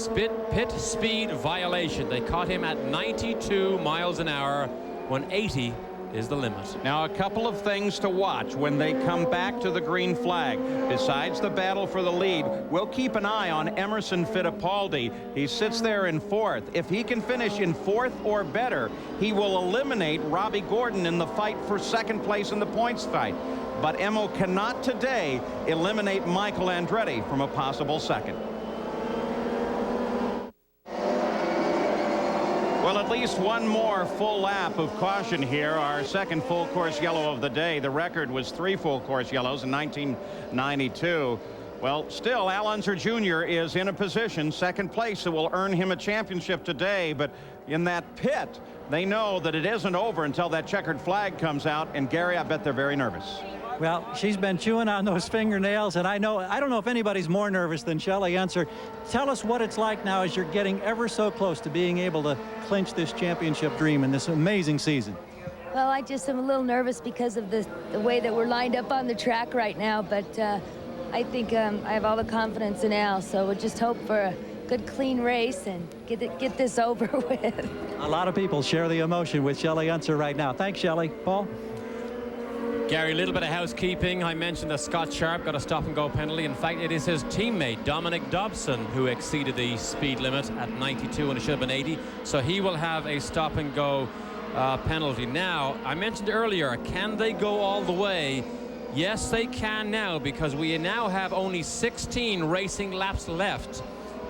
Speaker 10: pit speed violation. They caught him at 92 miles an hour when 80 is the limit.
Speaker 13: Now, a couple of things to watch when they come back to the green flag. Besides the battle for the lead, we'll keep an eye on Emerson Fittipaldi. He sits there in 4th. If he can finish in 4th or better, he will eliminate Robbie Gordon in the fight for 2nd place in the points fight. but Emo cannot today eliminate Michael Andretti from a possible second. Well, at least one more full lap of caution here. Our second full course yellow of the day. The record was 3 full course yellows in 1992. Well, still, Al Unser Jr. is in a position, second place, that will earn him a championship today. But in that pit, they know that it isn't over until that checkered flag comes out. And Gary, I bet they're very nervous.
Speaker 11: Well, she's been chewing on those fingernails, and I don't know if anybody's more nervous than Shelley Unser. Tell us what it's like now as you're getting ever so close to being able to clinch this championship dream in this amazing season.
Speaker 19: Well, I just am a little nervous because of the way that we're lined up on the track right now, but I think I have all the confidence in Al, so we'll just hope for a good, clean race and get this over with.
Speaker 11: A lot of people share the emotion with Shelley Unser right now. Thanks, Shelley. Paul?
Speaker 10: Gary, a little bit of housekeeping. I mentioned that Scott Sharp got a stop-and-go penalty. In fact, it is his teammate, Dominic Dobson, who exceeded the speed limit at 92, and it should have been 80. So he will have a stop-and-go penalty. Now, I mentioned earlier, can they go all the way? Yes, they can now, because we now have only 16 racing laps left.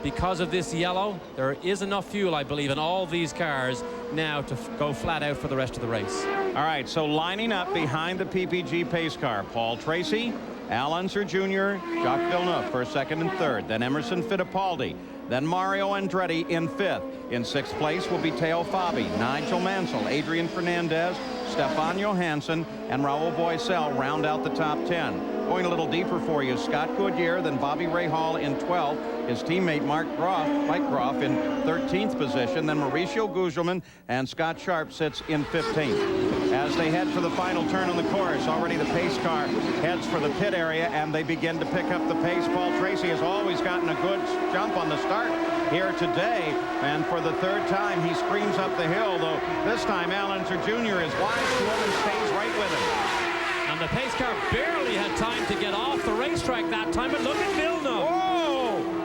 Speaker 10: Because of this yellow, there is enough fuel, I believe, in all these cars now to go flat out for the rest of the race.
Speaker 13: All right, so lining up behind the PPG pace car, Paul Tracy, Al Unser Jr., Jacques Villeneuve first, second, and third. Then Emerson Fittipaldi. Then Mario Andretti in fifth. In sixth place will be Teo Fabi, Nigel Mansell, Adrian Fernandez, Stefan Johansson, and Raul Boesel round out the top 10. Going a little deeper for you, Scott Goodyear, then Bobby Rahal in 12th. His teammate Mike Groff in 13th position. Then Mauricio Gugelmin and Scott Sharp sits in 15th. As they head for the final turn on the course, already the pace car heads for the pit area, and they begin to pick up the pace. Paul Tracy has always gotten a good jump on the start here today, and for the third time he screams up the hill, though this time Al Unser Jr. is wise to him and stays right with him.
Speaker 10: And the pace car barely had time to get off the racetrack that time, but look at Villeneuve.
Speaker 13: Whoa!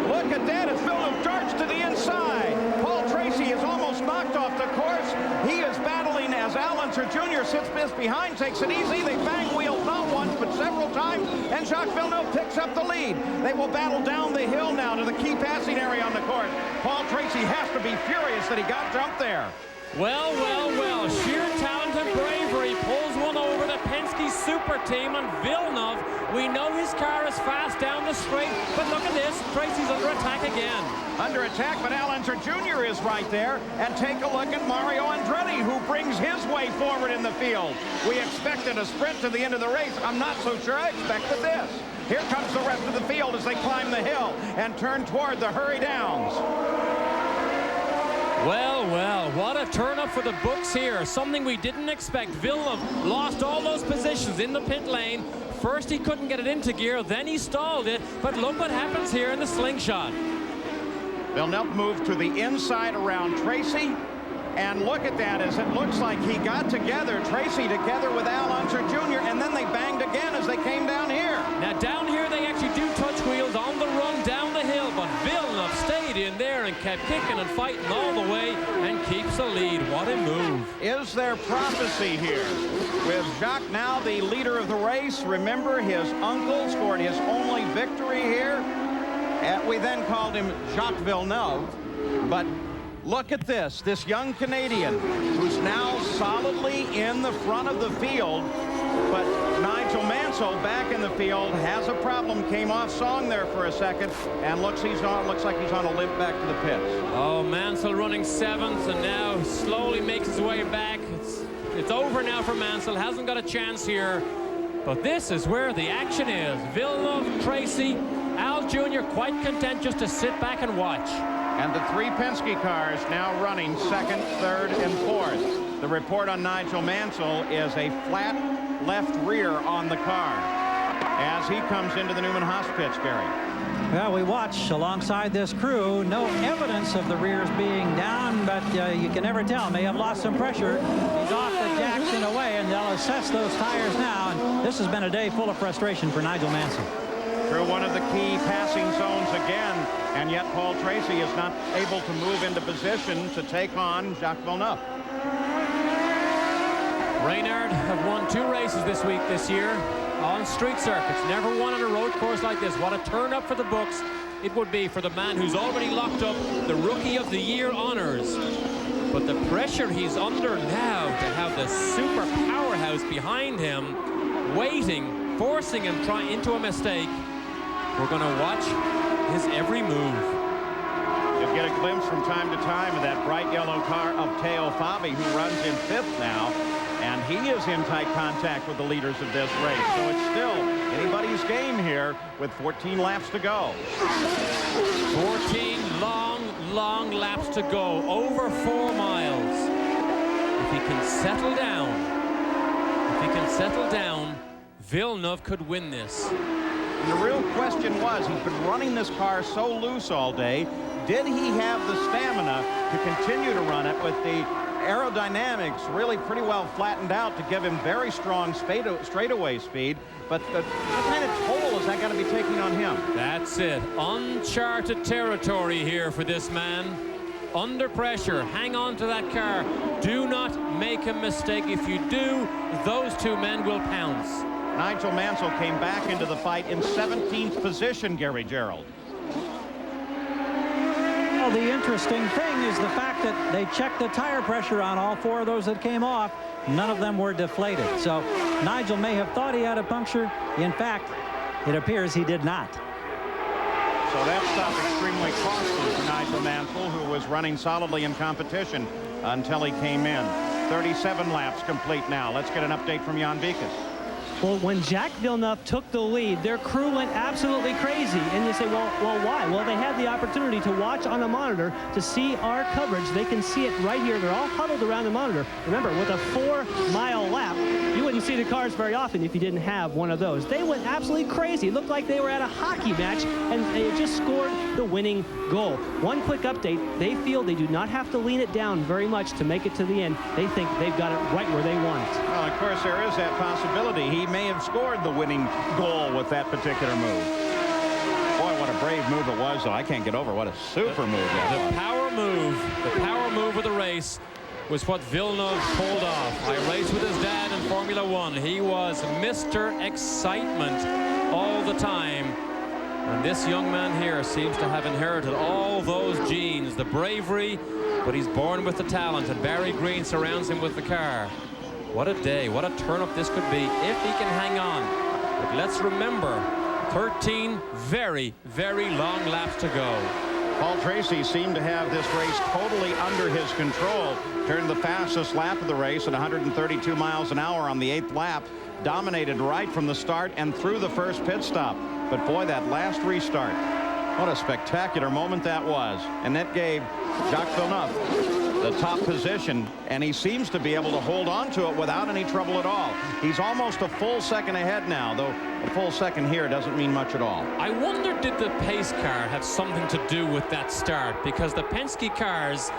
Speaker 13: Look at that as Villeneuve darts to the inside. Paul Tracy is almost knocked off the course. He is battling as Al Unser Jr. sits just behind, takes it easy. They bang wheels not once, but several times, and Jacques Villeneuve picks up the lead. They will battle down the hill now to the key passing area on the course. Paul Tracy has to be furious that he got jumped there.
Speaker 10: Well, well, well, sheer talent and bravery pulls one over the Penske super team, and Villeneuve, we know his car is fast down the straight, but look at this, Tracy's under attack again.
Speaker 13: Under attack, but Al Unser Jr. is right there, and take a look at Mario Andretti, who brings his way forward in the field. We expected a sprint to the end of the race. I'm not so sure I expected this. Here comes the rest of the field as they climb the hill and turn toward the Hurry Downs.
Speaker 10: Well, well, what a turn up for the books here. Something we didn't expect. Villeneuve lost all those positions in the pit lane. First he couldn't get it into gear, then he stalled it, but look what happens here in the slingshot.
Speaker 13: Villeneuve moved to the inside around Tracy, and look at that as it looks like he got together, Tracy together with Al Unser Jr., and then they banged again as they came down here.
Speaker 10: Now down here they actually do touch wheels on the run down the hill, but Villeneuve stayed in there and kept kicking and fighting all the way and keeps the lead. What a move.
Speaker 13: Is there prophecy here? With Jacques now the leader of the race, remember his uncle scored his only victory here. We then called him Jacques Villeneuve, but look at this young Canadian who's now solidly in the front of the field, but Nigel Mansell back in the field has a problem, came off song there for a second, and looks like he's on a limp back to the pits.
Speaker 10: Oh, Mansell running 7th and now slowly makes his way back. It's over now for Mansell, hasn't got a chance here, but this is where the action is. Villeneuve, Tracy, Al Jr. quite content just to sit back and watch.
Speaker 13: And the 3 Penske cars now running 2nd, 3rd, and 4th. The report on Nigel Mansell is a flat left rear on the car as he comes into the Newman Haas pits, Gary.
Speaker 11: Well, we watch alongside this crew. No evidence of the rears being down, but you can never tell. May have lost some pressure. He's off the jacks in a way, and they'll assess those tires now. And this has been a day full of frustration for Nigel Mansell.
Speaker 13: Through one of the key passing zones again, and yet Paul Tracy is not able to move into position to take on Jacques Villeneuve.
Speaker 10: Reynard have won 2 races this year on street circuits. Never won on a road course like this. What a turn up for the books it would be for the man who's already locked up the Rookie of the Year honors. But the pressure he's under now to have the super powerhouse behind him, waiting, forcing him into a mistake. We're going to watch his every move.
Speaker 13: You'll get a glimpse from time to time of that bright yellow car of Teo Fabi, who runs in 5th now. And he is in tight contact with the leaders of this race. So it's still anybody's game here with 14 laps to go.
Speaker 10: 14 long laps to go. Over 4 miles. If he can settle down, Villeneuve could win this.
Speaker 13: And the real question was, he's been running this car so loose all day. Did he have the stamina to continue to run it with the aerodynamics really pretty well flattened out to give him very strong straightaway speed? But what kind of toll is that going to be taking on him?
Speaker 10: That's it. Uncharted territory here for this man. Under pressure. Hang on to that car. Do not make a mistake. If you do, those 2 men will pounce.
Speaker 13: Nigel Mansell came back into the fight in 17th position, Gary Gerald.
Speaker 11: Well, the interesting thing is the fact that they checked the tire pressure on all 4 of those that came off. None of them were deflated. So Nigel may have thought he had a puncture. In fact, it appears he did not.
Speaker 13: So that stop extremely costly for Nigel Mansell, who was running solidly in competition until he came in. 37 laps complete now. Let's get an update from Jan Vikas.
Speaker 4: Well, when Jacques Villeneuve took the lead, their crew went absolutely crazy. And you say, well, why? Well, they had the opportunity to watch on a monitor to see our coverage. They can see it right here. They're all huddled around the monitor. Remember, with a 4-mile lap, you wouldn't see the cars very often if you didn't have one of those. They went absolutely crazy. It looked like they were at a hockey match, and they just scored the winning goal. One quick update, they feel they do not have to lean it down very much to make it to the end. They think they've got it right where they want it.
Speaker 13: Well, of course, there is that possibility. He may have scored the winning goal with that particular move. Boy, what a brave move it was, though. I can't get over what a super move that was.
Speaker 10: The power move of the race was what Villeneuve pulled off. I raced with his dad in Formula 1. He was Mr. Excitement all the time. And this young man here seems to have inherited all those genes, the bravery, but he's born with the talent, and Barry Green surrounds him with the car. What a day, what a turn-up this could be if he can hang on. But let's remember, 13 very, very long laps to go.
Speaker 13: Paul Tracy seemed to have this race totally under his control. Turned the fastest lap of the race at 132 miles an hour on the 8th lap. Dominated right from the start and through the first pit stop. But boy, that last restart, what a spectacular moment that was. And that gave Jacques Villeneuve the top position, and he seems to be able to hold on to it without any trouble at all. He's almost a full second ahead now, though a full second here doesn't mean much at all.
Speaker 10: I wonder, did the pace car have something to do with that start? Because the Penske cars,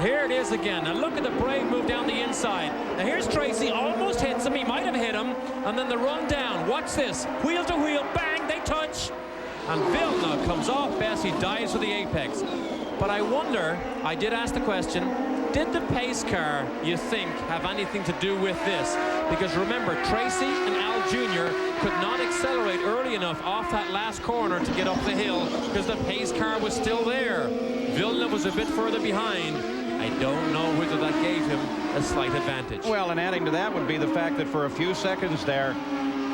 Speaker 10: here it is again. Now look at the brave move down the inside. Now here's Tracy, almost hits him. He might have hit him. And then the run down. Watch this. Wheel to wheel, bang, they touch. And Villeneuve comes off best. He dives for the apex. But I wonder, I did ask the question, did the pace car, you think, have anything to do with this? Because remember, Tracy and Al Jr. could not accelerate early enough off that last corner to get up the hill because the pace car was still there. Villeneuve was a bit further behind. I don't know whether that gave him a slight advantage.
Speaker 13: Well, and adding to that would be the fact that for a few seconds there,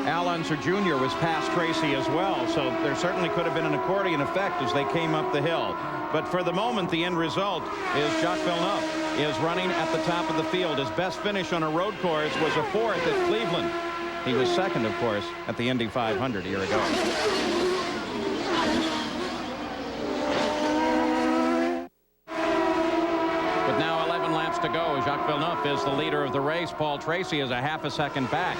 Speaker 13: Al Unser Jr. was past Tracy as well, so there certainly could have been an accordion effect as they came up the hill. But for the moment, the end result is Jacques Villeneuve is running at the top of the field. His best finish on a road course was a 4th at Cleveland. He was 2nd, of course, at the Indy 500 a year ago. With now 11 laps to go, Jacques Villeneuve is the leader of the race. Paul Tracy is a half a second back.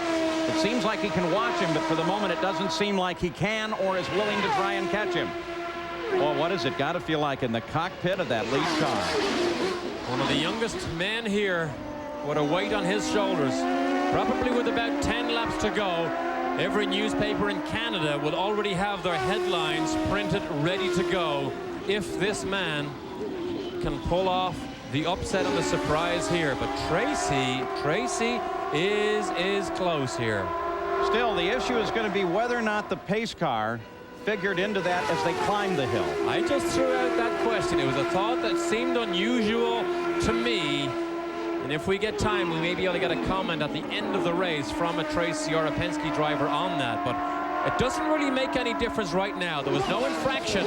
Speaker 13: It seems like he can watch him, but for the moment it doesn't seem like he can or is willing to try and catch him. Well, what has it got to feel like in the cockpit of that lead car?
Speaker 10: One of the youngest men here. What a weight on his shoulders. Probably with about 10 laps to go, every newspaper in Canada will already have their headlines printed ready to go if this man can pull off the upset and the surprise here. But Tracy is close here.
Speaker 13: Still, the issue is going to be whether or not the pace car figured into that as they climbed the hill.
Speaker 10: I just threw out that question. It was a thought that seemed unusual to me. And if we get time, we may be able to get a comment at the end of the race from a Tracy or a Penske driver on that. But it doesn't really make any difference right now. There was no infraction.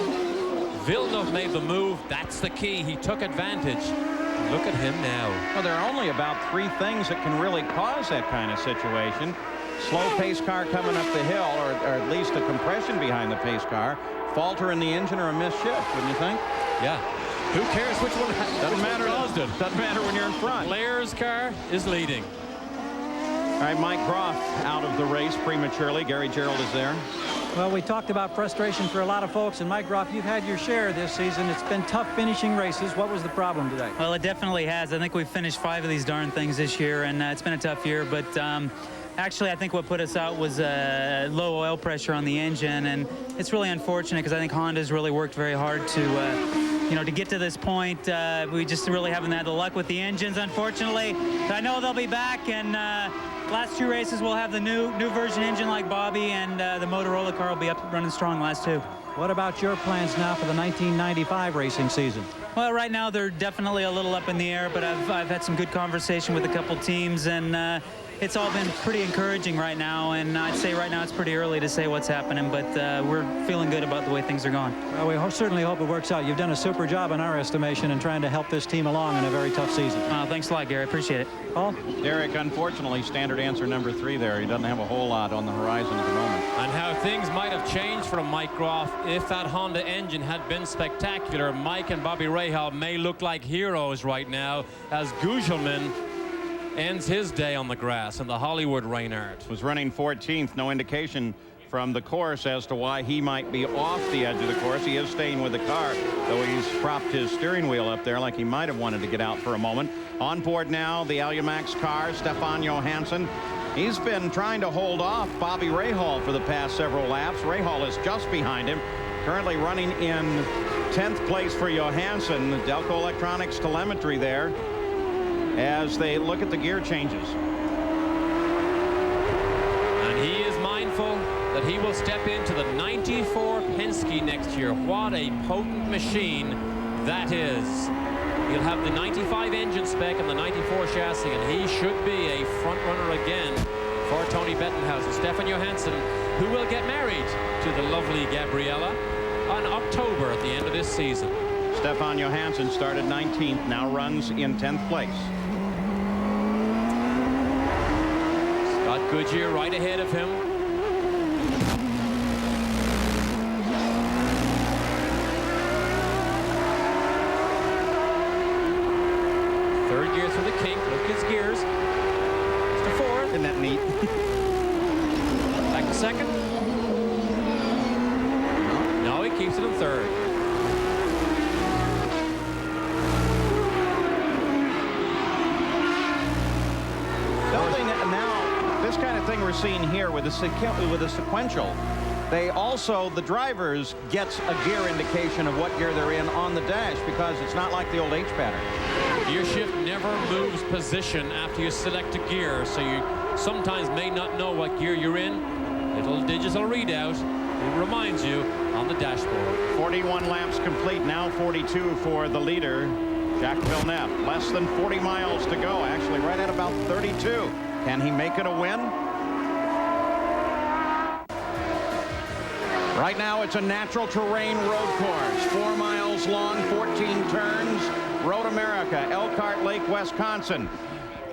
Speaker 10: Villeneuve made the move. That's the key. He took advantage. Look at him now.
Speaker 13: Well, there are only about 3 things that can really cause that kind of situation. Slow pace car coming up the hill, or at least a compression behind the pace car, falter in the engine, or a missed shift, wouldn't you think?
Speaker 10: Yeah. Who cares which one caused it?
Speaker 13: Doesn't matter when you're in front.
Speaker 10: Blair's car is leading.
Speaker 13: All right, Mike Groff out of the race prematurely. Gary Gerald is there.
Speaker 11: Well, we talked about frustration for a lot of folks, and Mike Groff, you've had your share this season. It's been tough finishing races. What was the problem today?
Speaker 20: Well, it definitely has. I think we've finished 5 of these darn things this year, and it's been a tough year, but actually, I think what put us out was low oil pressure on the engine, and it's really unfortunate because I think Honda's really worked very hard to get to this point. We just really haven't had the luck with the engines, unfortunately. I know they'll be back, and last 2 races we'll have the new version engine like Bobby, and the Motorola car will be up running strong last 2.
Speaker 11: What about your plans now for the 1995 racing season?
Speaker 20: Well, right now they're definitely a little up in the air, but I've had some good conversation with a couple teams, and it's all been pretty encouraging right now, and I'd say right now it's pretty early to say what's happening, but we're feeling good about the way things are going.
Speaker 11: Well, we certainly hope it works out. You've done a super job in our estimation in trying to help this team along in a very tough season.
Speaker 20: Thanks a lot, Gary. Appreciate it.
Speaker 11: Paul?
Speaker 13: Derek, unfortunately, standard answer number 3 there. He doesn't have a whole lot on the horizon at the moment.
Speaker 10: And how things might have changed for Mike Groff if that Honda engine had been spectacular. Mike and Bobby Rahal may look like heroes right now as Gugelmin ends his day on the grass in the Hollywood Reynard.
Speaker 13: Was running 14th. No indication from the course as to why he might be off the edge of the course. He is staying with the car, though he's propped his steering wheel up there like he might have wanted to get out for a moment. On board now, the Alumax car, Stefan Johansson. He's been trying to hold off Bobby Rahal for the past several laps. Rahal is just behind him, currently running in 10th place for Johansson. The Delco Electronics telemetry there as they look at the gear changes.
Speaker 10: And he is mindful that he will step into the 94 Penske next year. What a potent machine that is. He'll have the 95 engine spec and the 94 chassis, and he should be a front runner again for Tony Bettenhausen. Stefan Johansson, who will get married to the lovely Gabriella on October at the end of this season.
Speaker 13: Stefan Johansson started 19th, now runs in 10th place.
Speaker 10: Scott Goodyear right ahead of him. Third gear through the kink. Look at his gears. To 4th.
Speaker 13: Isn't that neat?
Speaker 10: Back to 2nd. No, he keeps it in 3rd.
Speaker 13: This kind of thing we're seeing here with a sequential, the drivers gets a gear indication of what gear they're in on the dash, because it's not like the old H pattern.
Speaker 10: Gear shift never moves position after you select a gear, so you sometimes may not know what gear you're in. Little digital readout, it reminds you on the dashboard.
Speaker 13: 41 laps complete, now 42 for the leader, Jacques Villeneuve. Less than 40 miles to go, actually right at about 32. Can he make it a win? Right now it's a natural terrain road course, 4 miles long, 14 turns. Road America, Elkhart Lake, Wisconsin.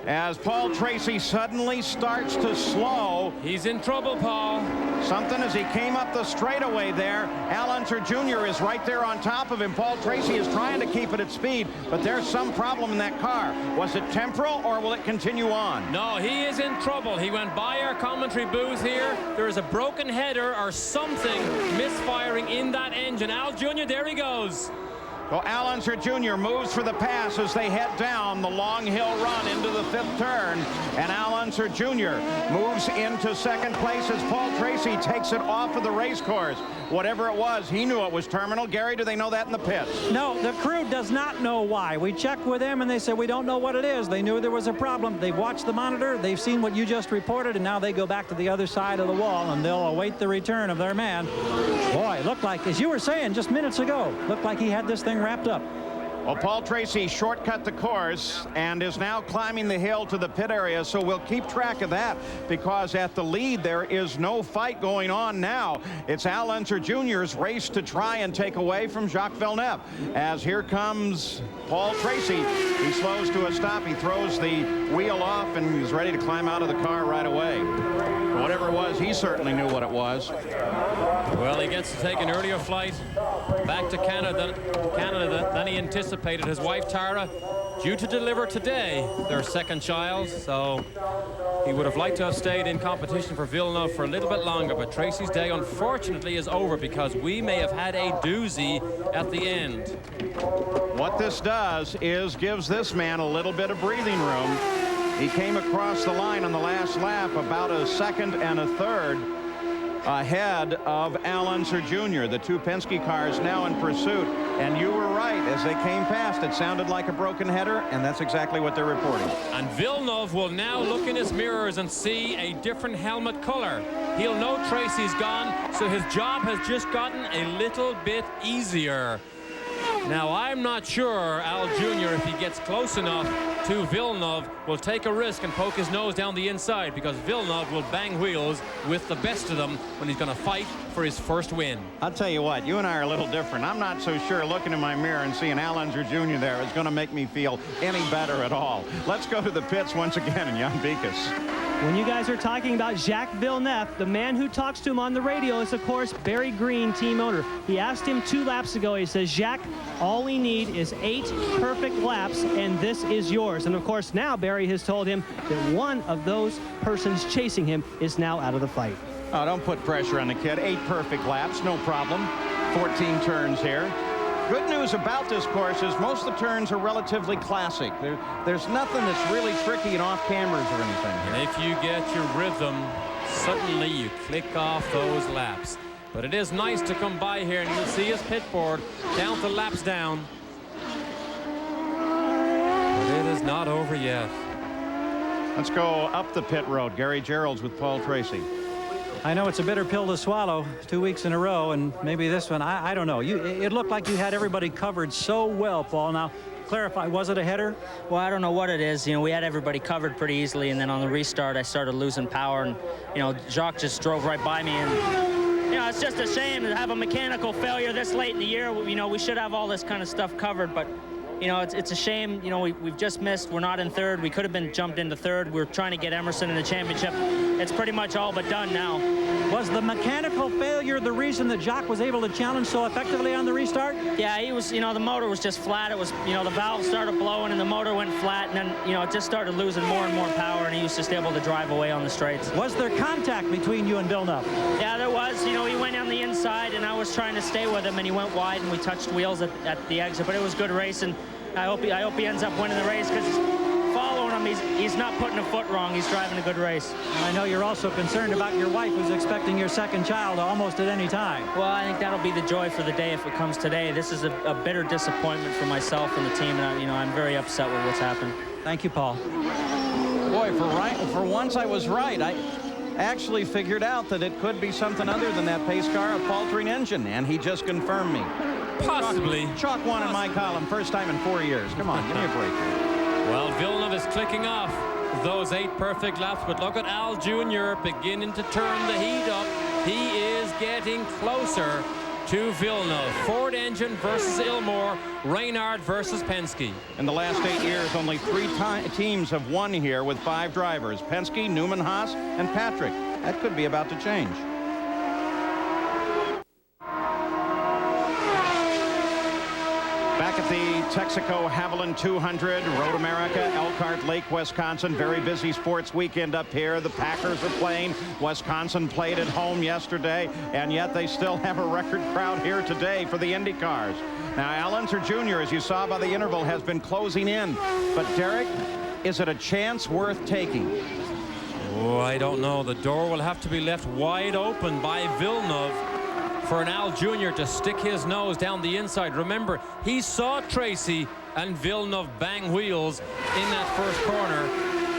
Speaker 13: As Paul Tracy suddenly starts to slow.
Speaker 10: He's in trouble, Paul.
Speaker 13: Something as he came up the straightaway there. Al Unser Jr. is right there on top of him. Paul Tracy is trying to keep it at speed, but there's some problem in that car. Was it temporal, or will it continue on?
Speaker 10: No, he is in trouble. He went by our commentary booth here. There is a broken header or something misfiring in that engine. Al Jr., there he goes.
Speaker 13: Well, Al Unser Jr. moves for the pass as they head down the long hill run into the 5th turn. And Al Unser Jr. moves into second place as Paul Tracy takes it off of the race course. Whatever it was, he knew it was terminal. Gary, do they know that in the pits?
Speaker 11: No, the crew does not know why. We checked with them, and they said, we don't know what it is. They knew there was a problem. They've watched the monitor. They've seen what you just reported, and now they go back to the other side of the wall, and they'll await the return of their man. Boy, it looked like, as you were saying just minutes ago, looked like he had this thing wrapped up.
Speaker 13: Well, Paul Tracy shortcut the course and is now climbing the hill to the pit area, so we'll keep track of that, because at the lead there is no fight going on now. It's Al Unser Jr.'s race to try and take away from Jacques Villeneuve. As here comes Paul Tracy. He slows to a stop. He throws the wheel off and he's ready to climb out of the car right away. Whatever it was, he certainly knew what it was.
Speaker 10: Well, he gets to take an earlier flight back to Canada than he anticipated. His wife, Tara, due to deliver today their second child, so he would have liked to have stayed in competition for Villeneuve for a little bit longer, but Tracy's day, unfortunately, is over because we may have had a doozy at the end.
Speaker 13: What this does is gives this man a little bit of breathing room. He came across the line on the last lap about a second and a third ahead of Al Unser Jr. The two Penske cars now in pursuit. And you were right. As they came past, it sounded like a broken header, and that's exactly what they're reporting.
Speaker 10: And Villeneuve will now look in his mirrors and see a different helmet color. He'll know Tracy's gone, so his job has just gotten a little bit easier. Now, I'm not sure Al Jr., if he gets close enough to Villeneuve, will take a risk and poke his nose down the inside, because Villeneuve will bang wheels with the best of them when he's going to fight for his first win.
Speaker 13: I'll tell you what, you and I are a little different. I'm not so sure looking in my mirror and seeing Al Unser Jr. there is going to make me feel any better at all. Let's go to the pits once again in Jan Beekes.
Speaker 4: When you guys are talking about Jacques Villeneuve, the man who talks to him on the radio is, of course, Barry Green, team owner. He asked him 2 laps ago, he says, Jacques, all we need is 8 perfect laps, and this is yours. And, of course, now Barry has told him that one of those persons chasing him is now out of the fight.
Speaker 13: Oh, don't put pressure on the kid. 8 perfect laps, no problem. 14 turns here. Good news about this course is most of the turns are relatively classic. There's nothing that's really tricky and off cameras or anything.
Speaker 10: And if you get your rhythm, suddenly you click off those laps. But it is nice to come by here and you'll see his pit board count the laps down. But it is not over yet.
Speaker 13: Let's go up the pit road. Gary Gerold's with Paul Tracy.
Speaker 11: I know it's a bitter pill to swallow 2 weeks in a row, and maybe this one, I don't know. It looked like you had everybody covered so well, Paul. Now, clarify, was it a header?
Speaker 5: Well, I don't know what it is. You know, we had everybody covered pretty easily, and then on the restart, I started losing power, and, you know, Jacques just drove right by me, and, you know, it's just a shame to have a mechanical failure this late in the year. You know, we should have all this kind of stuff covered, but, you know, it's a shame. You know, we've just missed. We're not in third. We could have been jumped into third. We're trying to get Emerson in the championship. It's pretty much all but done now.
Speaker 11: Was the mechanical failure the reason that Jacques was able to challenge so effectively on the restart?
Speaker 5: Yeah, he was, you know, the motor was just flat. It was, you know, the valve started blowing and the motor went flat, and then, you know, it just started losing more and more power, and he was just able to drive away on the straights.
Speaker 11: Was there contact between you and Villeneuve?
Speaker 5: Yeah, there was. You know, he went on the inside, and I was trying to stay with him, and he went wide, and we touched wheels at the exit, but it was good race, and I hope he ends up winning the race, because following him, he's not putting a foot wrong. He's driving a good race.
Speaker 11: I know you're also concerned about your wife, who's expecting your second child almost at any time.
Speaker 5: Well, I think that'll be the joy for the day if it comes today. This is a bitter disappointment for myself and the team, and you know, I'm very upset with what's happened.
Speaker 11: Thank you, Paul.
Speaker 13: Boy, for once I was right. I actually figured out that it could be something other than that pace car, a faltering engine, and he just confirmed me.
Speaker 10: Possibly.
Speaker 13: Chalk one in my column, first time in 4 years. Come on, give me a break.
Speaker 10: Well, Villeneuve is clicking off those 8 perfect laps, but look at Al Jr. beginning to turn the heat up. He is getting closer to Villeneuve. Ford engine versus Ilmore, Reynard versus Penske.
Speaker 13: In the last 8 years, only 3 teams have won here with 5 drivers: Penske, Newman Haas, and Patrick. That could be about to change. Back at the Texaco Haviland 200, Road America, Elkhart, Lake, Wisconsin. Very busy sports weekend up here. The Packers are playing. Wisconsin played at home yesterday, and yet they still have a record crowd here today for the Indy cars. Now, Al Unser Jr., as you saw by the interval, has been closing in. But, Derek, is it a chance worth taking?
Speaker 10: Oh, I don't know. The door will have to be left wide open by Villeneuve for an Al Jr. to stick his nose down the inside. Remember, he saw Tracy and Villeneuve bang wheels in that first corner,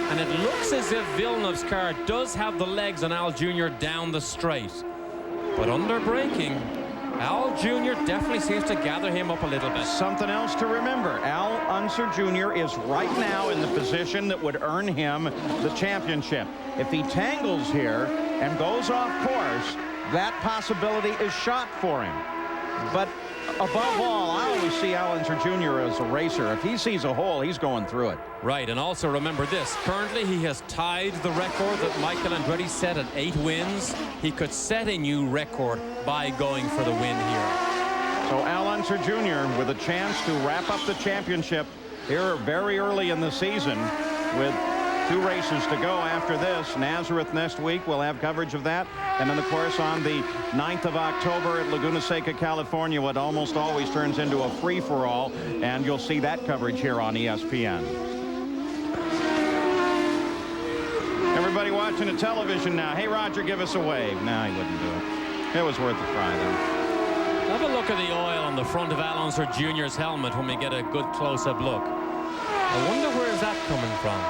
Speaker 10: and it looks as if Villeneuve's car does have the legs on Al Jr. down the straight. But under braking, Al Jr. definitely seems to gather him up a little bit.
Speaker 13: Something else to remember. Al Unser Jr. is right now in the position that would earn him the championship. If he tangles here and goes off course, that possibility is shot for him. But above all, I always see Al Unser Jr. as a racer. If he sees a hole, he's going through it.
Speaker 10: Right, and also remember this. Currently, he has tied the record that Michael Andretti set at 8 wins. He could set a new record by going for the win here.
Speaker 13: So Al Unser Jr. with a chance to wrap up the championship here very early in the season with 2 races to go after this. Nazareth next week, we'll have coverage of that. And then, of course, on the 9th of October at Laguna Seca, California, what almost always turns into a free-for-all. And you'll see that coverage here on ESPN. Everybody watching the television now. Hey, Roger, give us a wave. No, he wouldn't do it. It was worth a try, though.
Speaker 10: Have a look at the oil on the front of Al Unser Jr.'s helmet when we get a good close-up look. I wonder where's that coming from?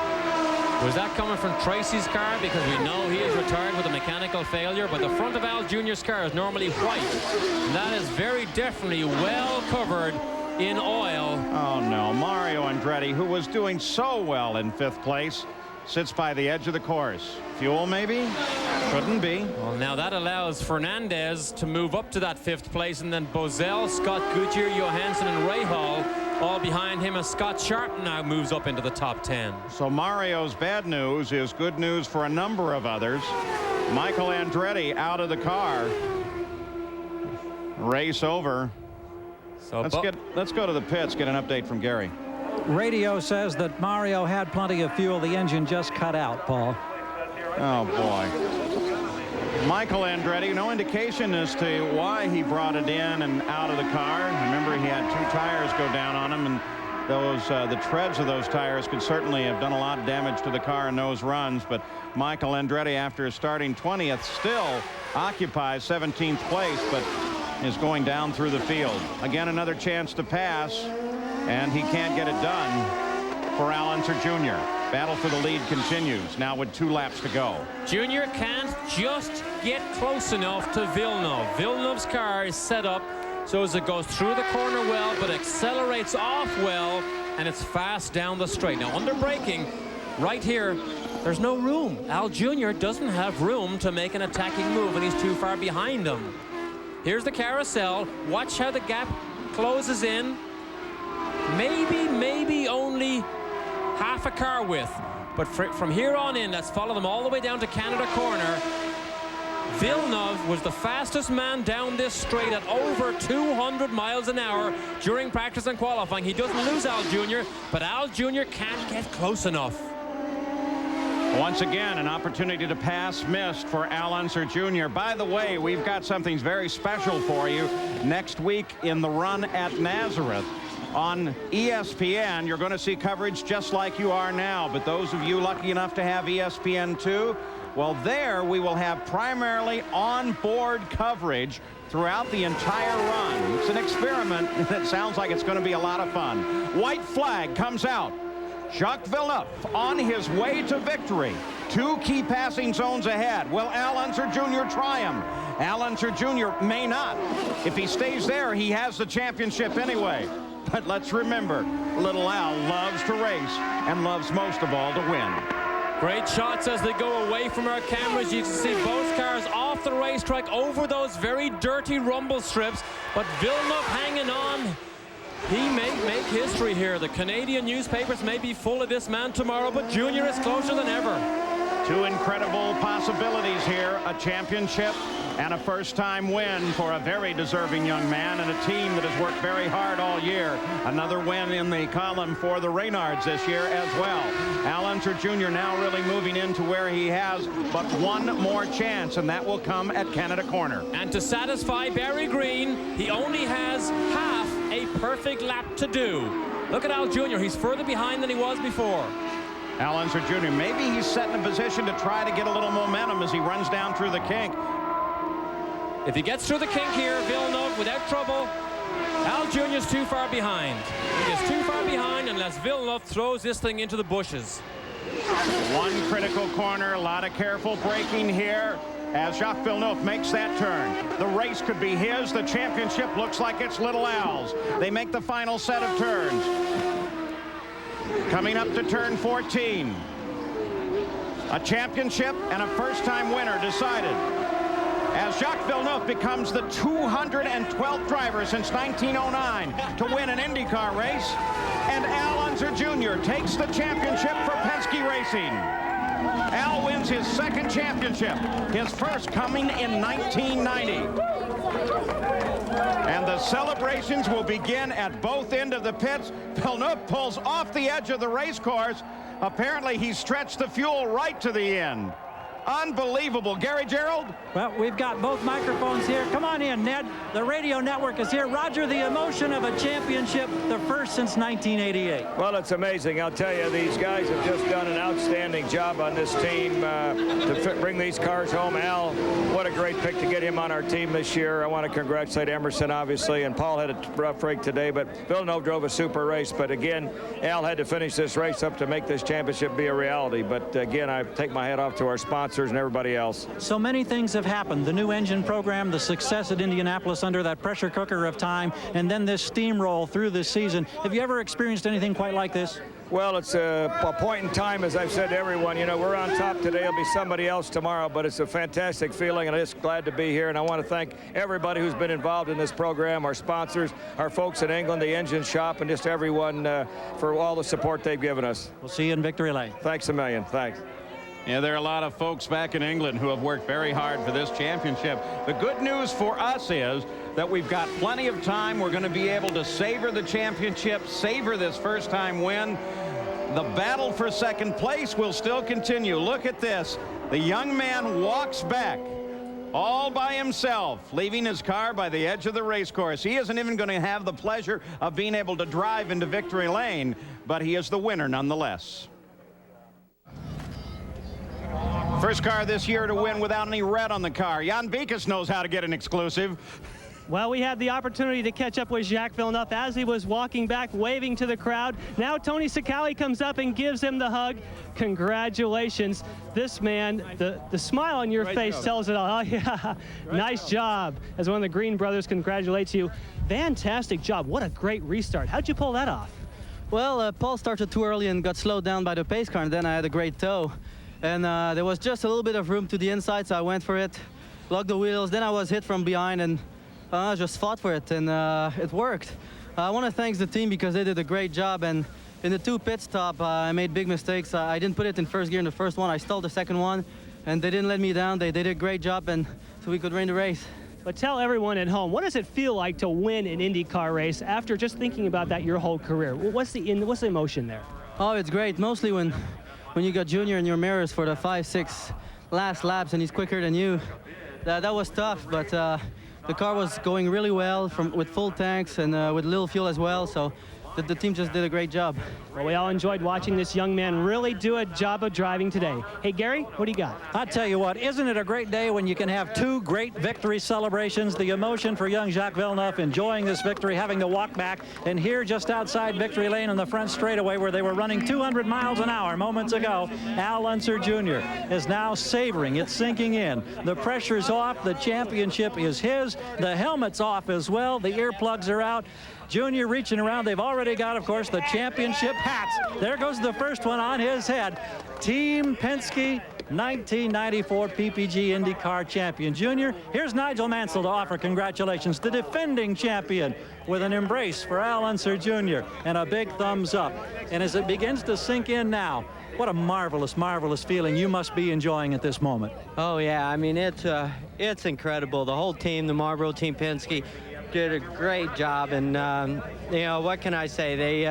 Speaker 10: Was that coming from Tracy's car? Because we know he is retired with a mechanical failure, but the front of Al Jr.'s car is normally white. And that is very definitely well covered in oil.
Speaker 13: Oh, no. Mario Andretti, who was doing so well in 5th place, sits by the edge of the course. Fuel, maybe? Couldn't be.
Speaker 10: Well, now that allows Fernandez to move up to that 5th place, and then Bozell, Scott Goodyear, Johansson, and Rahal all behind him as Scott Sharp now moves up into the top 10.
Speaker 13: So Mario's bad news is good news for a number of others. Michael Andretti out of the car. Race over.
Speaker 2: So
Speaker 13: let's go to the pits, get an update from Gary.
Speaker 2: Radio says that Mario had plenty of fuel. The engine just cut out, Paul.
Speaker 13: Oh, boy. Michael Andretti, no indication as to why he brought it in and out of the car. Remember, he had 2 tires go down on him, and those the treads of those tires could certainly have done a lot of damage to the car in those runs. But Michael Andretti, after starting 20th, still occupies 17th place, but is going down through the field. Again, another chance to pass, and he can't get it done for Al Unser Jr. Battle for the lead continues now with 2 laps to go.
Speaker 10: Junior can't just get close enough to Villeneuve. Villeneuve's car is set up so as it goes through the corner well, but accelerates off well, and it's fast down the straight. Now, under braking, right here, there's no room. Al Jr. doesn't have room to make an attacking move, and he's too far behind him. Here's the carousel. Watch how the gap closes in. Maybe only half a car width, but from here on in, let's follow them all the way down to Canada Corner. Villeneuve was the fastest man down this straight at over 200 miles an hour during practice and qualifying. He doesn't lose Al Jr., but Al Jr. can't get close enough.
Speaker 13: Once again, an opportunity to pass missed for Al Unser Jr. By the way, we've got something very special for you next week in the run at Nazareth. On ESPN, you're going to see coverage just like you are now. But those of you lucky enough to have ESPN2, well, there we will have primarily on-board coverage throughout the entire run. It's an experiment that sounds like it's going to be a lot of fun. White flag comes out. Jacques Villeneuve on his way to victory. 2 key passing zones ahead. Will Al Unser Jr. try him? Al Unser Jr. may not. If he stays there, he has the championship anyway. But let's remember, little Al loves to race and loves most of all to win.
Speaker 10: Great shots as they go away from our cameras. You can see both cars off the racetrack over those very dirty rumble strips. But Villeneuve hanging on. He may make history here. The Canadian newspapers may be full of this man tomorrow, but Junior is closer than ever.
Speaker 13: Two incredible possibilities here, a championship and a first-time win for a very deserving young man and a team that has worked very hard all year. Another win in the column for the Reynards this year as well. Al Unser Jr. now really moving into where he has but one more chance, and that will come at Canada Corner.
Speaker 10: And to satisfy Barry Green, he only has half a perfect lap to do. Look at Al Jr. He's further behind than he was before.
Speaker 13: Al Unser Jr., maybe he's set in a position to try to get a little momentum as he runs down through the kink.
Speaker 10: If he gets through the kink here, Villeneuve, without trouble, Al Jr. is too far behind. He is too far behind unless Villeneuve throws this thing into the bushes.
Speaker 13: One critical corner, a lot of careful braking here as Jacques Villeneuve makes that turn. The race could be his. The championship looks like it's Little Al's. They make the final set of turns. Coming up to turn 14. A championship and a first-time winner decided as Jacques Villeneuve becomes the 212th driver since 1909 to win an IndyCar race, and Al Unser Jr. takes the championship for Penske Racing. Al wins his second championship, his first coming in 1990. And the celebrations will begin at both ends of the pits. Villeneuve pulls off the edge of the race course. Apparently, he stretched the fuel right to the end. Unbelievable. Gary Gerald?
Speaker 11: Well, we've got both microphones here. Come on in, Ned. The radio network is here. Roger, the emotion of a championship, the first since 1988.
Speaker 21: Well, it's amazing. I'll tell you, these guys have just done an outstanding job on this team to bring these cars home. Al, what a great pick to get him on our team this year. I want to congratulate Emerson, obviously, and Paul had a rough rig today, but Villeneuve drove a super race. But again, Al had to finish this race up to make this championship be a reality. But again, I take my hat off to our sponsors and everybody else.
Speaker 11: So many things have happened. The new engine program, the success at Indianapolis under that pressure cooker of time, and then this steamroll through this season. Have you ever experienced anything quite like this?
Speaker 21: Well, it's a point in time, as I've said to everyone. You know, we're on top today. It'll be somebody else tomorrow, but it's a fantastic feeling, and I'm just glad to be here. And I want to thank everybody who's been involved in this program, our sponsors, our folks in England, the engine shop, and just everyone for all the support they've given us.
Speaker 11: We'll see you in Victory Lane.
Speaker 21: Thanks a million. Thanks.
Speaker 13: Yeah, there are a lot of folks back in England who have worked very hard for this championship. The good news for us is that we've got plenty of time. We're going to be able to savor the championship, savor this first-time win. The battle for second place will still continue. Look at this. The young man walks back all by himself, leaving his car by the edge of the race course. He isn't even going to have the pleasure of being able to drive into Victory Lane, but he is the winner nonetheless. First car this year to win without any red on the car. Jan Beekes knows how to get an exclusive.
Speaker 4: Well, we had the opportunity to catch up with Jacques Villeneuve as he was walking back, waving to the crowd. Now Tony Sacali comes up and gives him the hug. Congratulations. This man, the smile on your face tells it all. Oh, yeah, nice job. As one of the Green brothers congratulates you. Fantastic job. What a great restart. How'd you pull that off?
Speaker 3: Well, Paul started too early and got slowed down by the pace car, and then I had a great tow. And there was just a little bit of room to the inside, so I went for it, locked the wheels. Then I was hit from behind and just fought for it, and it worked. I want to thank the team because they did a great job. And in the two pit stop, I made big mistakes. I didn't put it in first gear in the first one. I stalled the second one, and they didn't let me down. They did a great job, and so we could win the race.
Speaker 4: But tell everyone at home, what does it feel like to win an IndyCar race after just thinking about that your whole career? What's the emotion there?
Speaker 3: Oh, it's great. Mostly when you got Junior in your mirrors for the 5-6 last laps and he's quicker than you. That was tough, but the car was going really well with full tanks and with little fuel as well, so the team just did a great job.
Speaker 4: Well, we all enjoyed watching this young man really do a job of driving today. Hey, Gary, what do you got?
Speaker 11: I'll tell you what, isn't it a great day when you can have two great victory celebrations? The emotion for young Jacques Villeneuve enjoying this victory, having to walk back, and here just outside Victory Lane on the front straightaway where they were running 200 miles an hour moments ago, Al Unser Jr. is now savoring. It's sinking in. The pressure's off. The championship is his. The helmet's off as well. The earplugs are out. Junior reaching around. They've already got, of course, the championship hats. There goes the first one on his head. Team Penske 1994 PPG IndyCar champion. Junior, here's Nigel Mansell to offer congratulations, the defending champion, with an embrace for Al Unser Jr. and a big thumbs up. And as it begins to sink in now,
Speaker 2: What a marvelous, marvelous feeling you must be enjoying at this moment.
Speaker 3: Oh, yeah. I mean, it's incredible. The whole team, the Marlboro Team Penske, did a great job. And, you know, what can I say?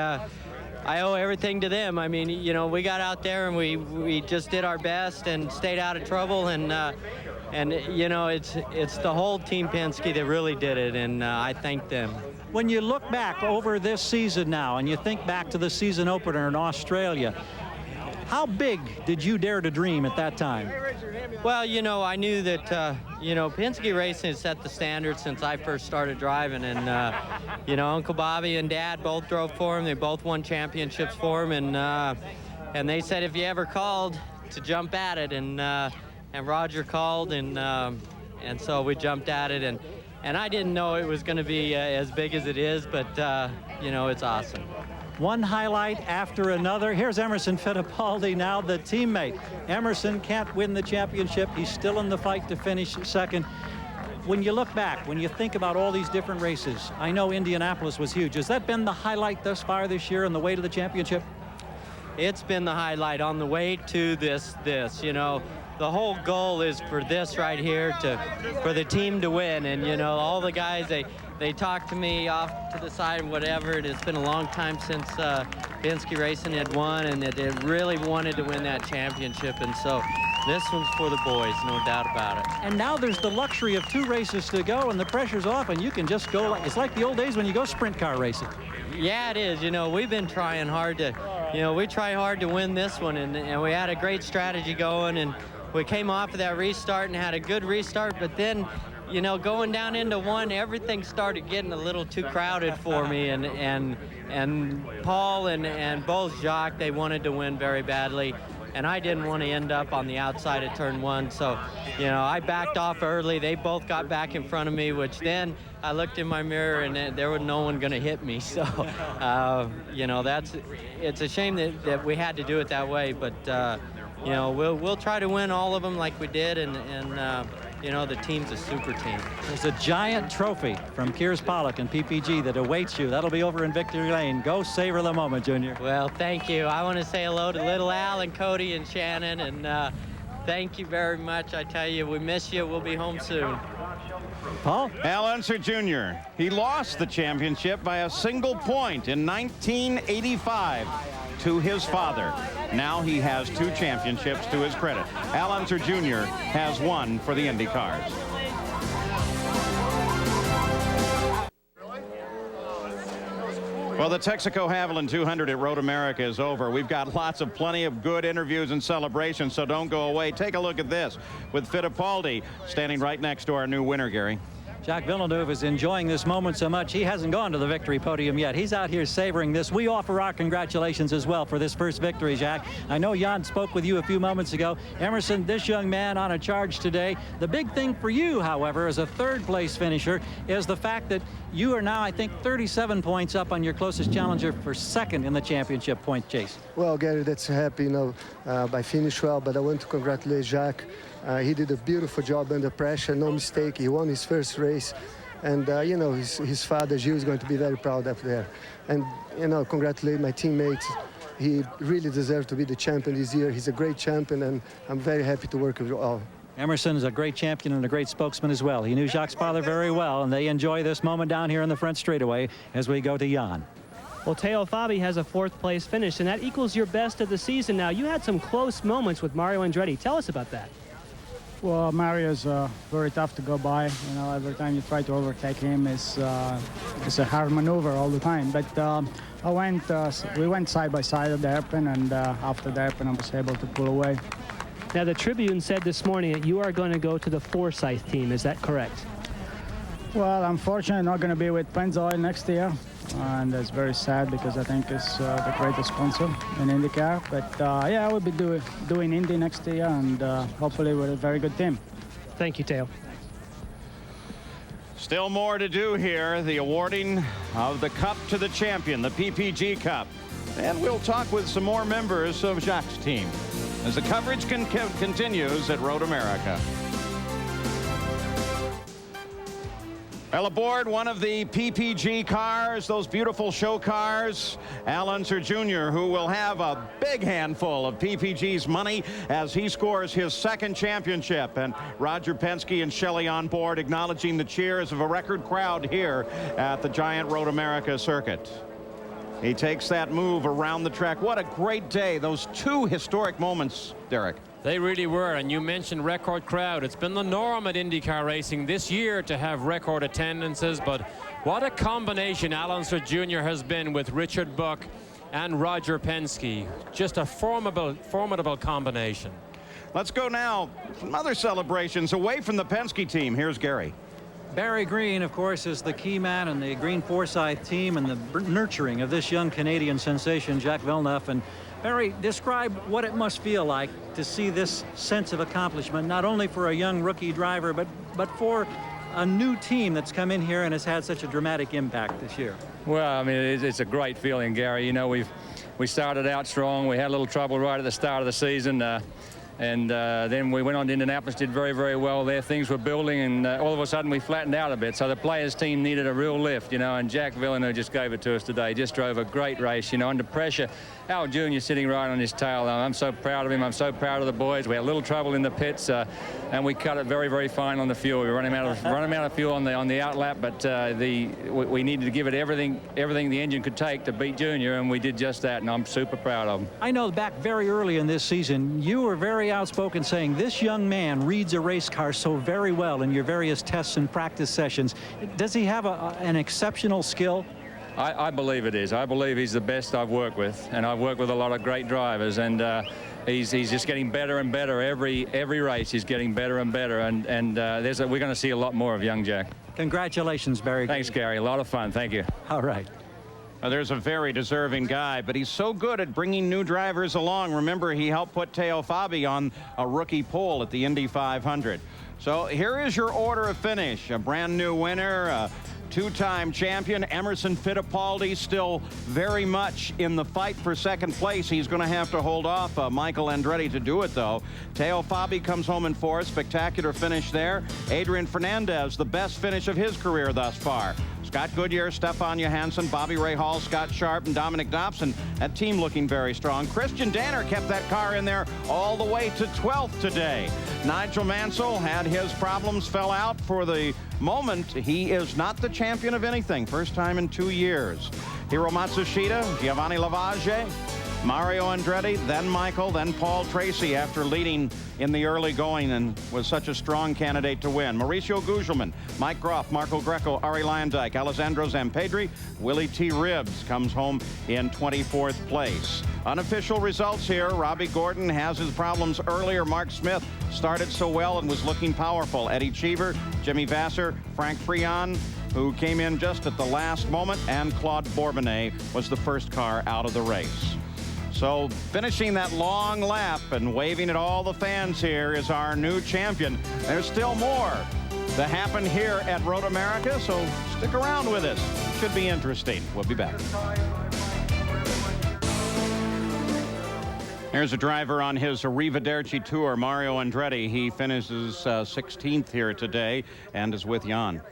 Speaker 3: I owe everything to them. I mean, you know, we got out there and we just did our best and stayed out of trouble. And you know, it's the whole Team Penske that really did it, and I thank them.
Speaker 2: When you look back over this season now and you think back to the season opener in Australia, how big did you dare to dream at that time?
Speaker 3: Well, you know, I knew that, you know, Penske Racing has set the standard since I first started driving. And, you know, Uncle Bobby and Dad both drove for him. They both won championships for him. And they said if you ever called to jump at it. And Roger called, and so we jumped at it. And I didn't know it was going to be as big as it is, but, you know, it's awesome.
Speaker 2: One highlight after another. Here's Emerson Fittipaldi now, the teammate. Emerson can't win the championship. He's still in the fight to finish second. When you look back, when you think about all these different races, I know Indianapolis was huge. Has that been the highlight thus far this year on the way to the championship?
Speaker 3: It's been the highlight on the way to this, you know. The whole goal is for this right here, for the team to win. And, you know, all the guys, they talk to me off to the side and whatever. It's been a long time since Penske Racing had won, and that they really wanted to win that championship. And so this one's for the boys, no doubt about it.
Speaker 2: And now there's the luxury of 2 races to go, and the pressure's off, and you can just go. It's like the old days when you go sprint car racing.
Speaker 3: Yeah, it is. You know, we've been trying hard to, you know, we try hard to win this one, and we had a great strategy going, and we came off of that restart and had a good restart, but then, you know, going down into one, everything started getting a little too crowded for me, and Paul and both Jacques, they wanted to win very badly, and I didn't want to end up on the outside of turn 1, so, you know, I backed off early. They both got back in front of me, which then I looked in my mirror and there was no one going to hit me, so, you know, it's a shame that we had to do it that way, but, you know, we'll try to win all of them like we did, and you know, the team's a super team.
Speaker 2: There's a giant trophy from Kears Pollock and PPG that awaits you. That'll be over in Victory Lane. Go savor the moment, Junior.
Speaker 3: Well, thank you. I want to say hello to little Al and Cody and Shannon, and thank you very much. I tell you, we miss you. We'll be home soon.
Speaker 2: Paul?
Speaker 13: Al Unser Jr. He lost the championship by a single point in 1985 to his father. Now he has 2 championships to his credit. Al Unser Jr. has 1 for the Indy cars. Well, the Texaco Haviland 200 at Road America is over. We've got plenty of good interviews and celebrations, so don't go away. Take a look at this with Fittipaldi standing right next to our new winner, Gary.
Speaker 2: Jacques Villeneuve is enjoying this moment so much he hasn't gone to the victory podium yet. He's out here savoring this. We offer our congratulations as well for this first victory, Jacques. I know Jan spoke with you a few moments ago. Emerson, this young man on a charge today. The big thing for you, however, as a 3rd place finisher, is the fact that you are now, I think, 37 points up on your closest challenger for 2nd in the championship point chase.
Speaker 7: Well, Gary, that's happy, you know, by finish well, but I want to congratulate Jacques. He did a beautiful job under pressure, no mistake. He won his first race, and you know, his father Gilles is going to be very proud up there. And you know, congratulate my teammates. He really deserves to be the champion this year. He's a great champion, and I'm very happy to work with you all.
Speaker 2: Emerson is a great champion and a great spokesman as well. He knew Jacques' father very well, and they enjoy this moment down here in the front straightaway as we go to Jan.
Speaker 4: Well, Teo Fabi has a 4th place finish, and that equals your best of the season. Now, you had some close moments with Mario Andretti. Tell us about that.
Speaker 22: Well, Mario's very tough to go by. You know, every time you try to overtake him, it's a hard maneuver all the time. But we went side by side at the hairpin, and after the hairpin, I was able to pull away.
Speaker 4: Now, the Tribune said this morning that you are going to go to the Forsyth team. Is that correct?
Speaker 22: Well, unfortunately, not going to be with Pennzoil next year. And that's very sad because I think it's the greatest sponsor in IndyCar. But yeah, I will be doing Indy next year, and hopefully with a very good team.
Speaker 4: Thank you, Teo.
Speaker 13: Still more to do here. The awarding of the Cup to the champion, the PPG Cup. And we'll talk with some more members of Jacques' team as the coverage continues at Road America. Well, aboard one of the PPG cars, those beautiful show cars, Al Unser Jr., who will have a big handful of PPG's money as he scores his second championship. And Roger Penske and Shelley on board, acknowledging the cheers of a record crowd here at the Giant Road America circuit. He takes that move around the track. What a great day. Those two historic moments, Derek.
Speaker 10: They really were, and you mentioned record crowd. It's been the norm at IndyCar racing this year to have record attendances, but what a combination Al Unser Jr. has been with Richard Buck and Roger Penske. Just a formidable combination.
Speaker 13: Let's go now. Some other celebrations away from the Penske team. Here's Gary.
Speaker 2: Barry Green, of course, is the key man in the Green Forsyth team and the nurturing of this young Canadian sensation, Jacques Villeneuve. And Barry, describe what it must feel like to see this sense of accomplishment, not only for a young rookie driver, but for a new team that's come in here and has had such a dramatic impact this year.
Speaker 8: Well, I mean, it's a great feeling, Gary. You know, we started out strong. We had a little trouble right at the start of the season. And then we went on to Indianapolis, did very, very well there. Things were building, and all of a sudden we flattened out a bit. So the players' team needed a real lift, you know, and Jacques Villeneuve just gave it to us today. Just drove a great race, you know, under pressure. Al Jr. sitting right on his tail. I'm so proud of him. I'm so proud of the boys. We had a little trouble in the pits, and we cut it very, very fine on the fuel. We were running out of fuel on the outlap, but we needed to give it everything the engine could take to beat Junior, and we did just that, and I'm super proud of him.
Speaker 2: I know back very early in this season, you were very outspoken saying this young man reads a race car so very well in your various tests and practice sessions. Does he have an exceptional skill?
Speaker 8: I believe it is. I believe he's the best I've worked with, and I've worked with a lot of great drivers, and he's just getting better and better. Every race he's getting better and better, and we're going to see a lot more of young Jack.
Speaker 2: Congratulations, Barry.
Speaker 8: Thanks, Gary. A lot of fun. Thank you.
Speaker 2: All right.
Speaker 13: There's a very deserving guy, but he's so good at bringing new drivers along. Remember, he helped put Teo Fabi on a rookie pole at the Indy 500. So here is your order of finish. A brand new winner, a two-time champion, Emerson Fittipaldi, still very much in the fight for second place. He's going to have to hold off Michael Andretti to do it, though. Teo Fabi comes home in fourth. Spectacular finish there. Adrian Fernandez, the best finish of his career thus far. Scott Goodyear, Stefan Johansson, Bobby Ray Hall, Scott Sharp, and Dominic Dobson. That team looking very strong. Christian Danner kept that car in there all the way to 12th today. Nigel Mansell had his problems, fell out for the moment. He is not the champion of anything. First time in 2 years. Hiro Matsushita, Giovanni Lavage, Mario Andretti, then Michael, then Paul Tracy after leading in the early going and was such a strong candidate to win. Mauricio Gugelmin, Mike Groff, Marco Greco, Ari Lyondike, Alessandro Zampedri, Willie T. Ribbs comes home in 24th place. Unofficial results here. Robbie Gordon has his problems earlier. Mark Smith started so well and was looking powerful. Eddie Cheever, Jimmy Vasser, Frank Freon, who came in just at the last moment, and Claude Bourbonnais was the first car out of the race. So finishing that long lap and waving at all the fans here is our new champion. There's still more that happened here at Road America, so stick around with us. Should be interesting. We'll be back. Here's a driver on his Arrivederci tour, Mario Andretti. He finishes 16th here today and is with Jan.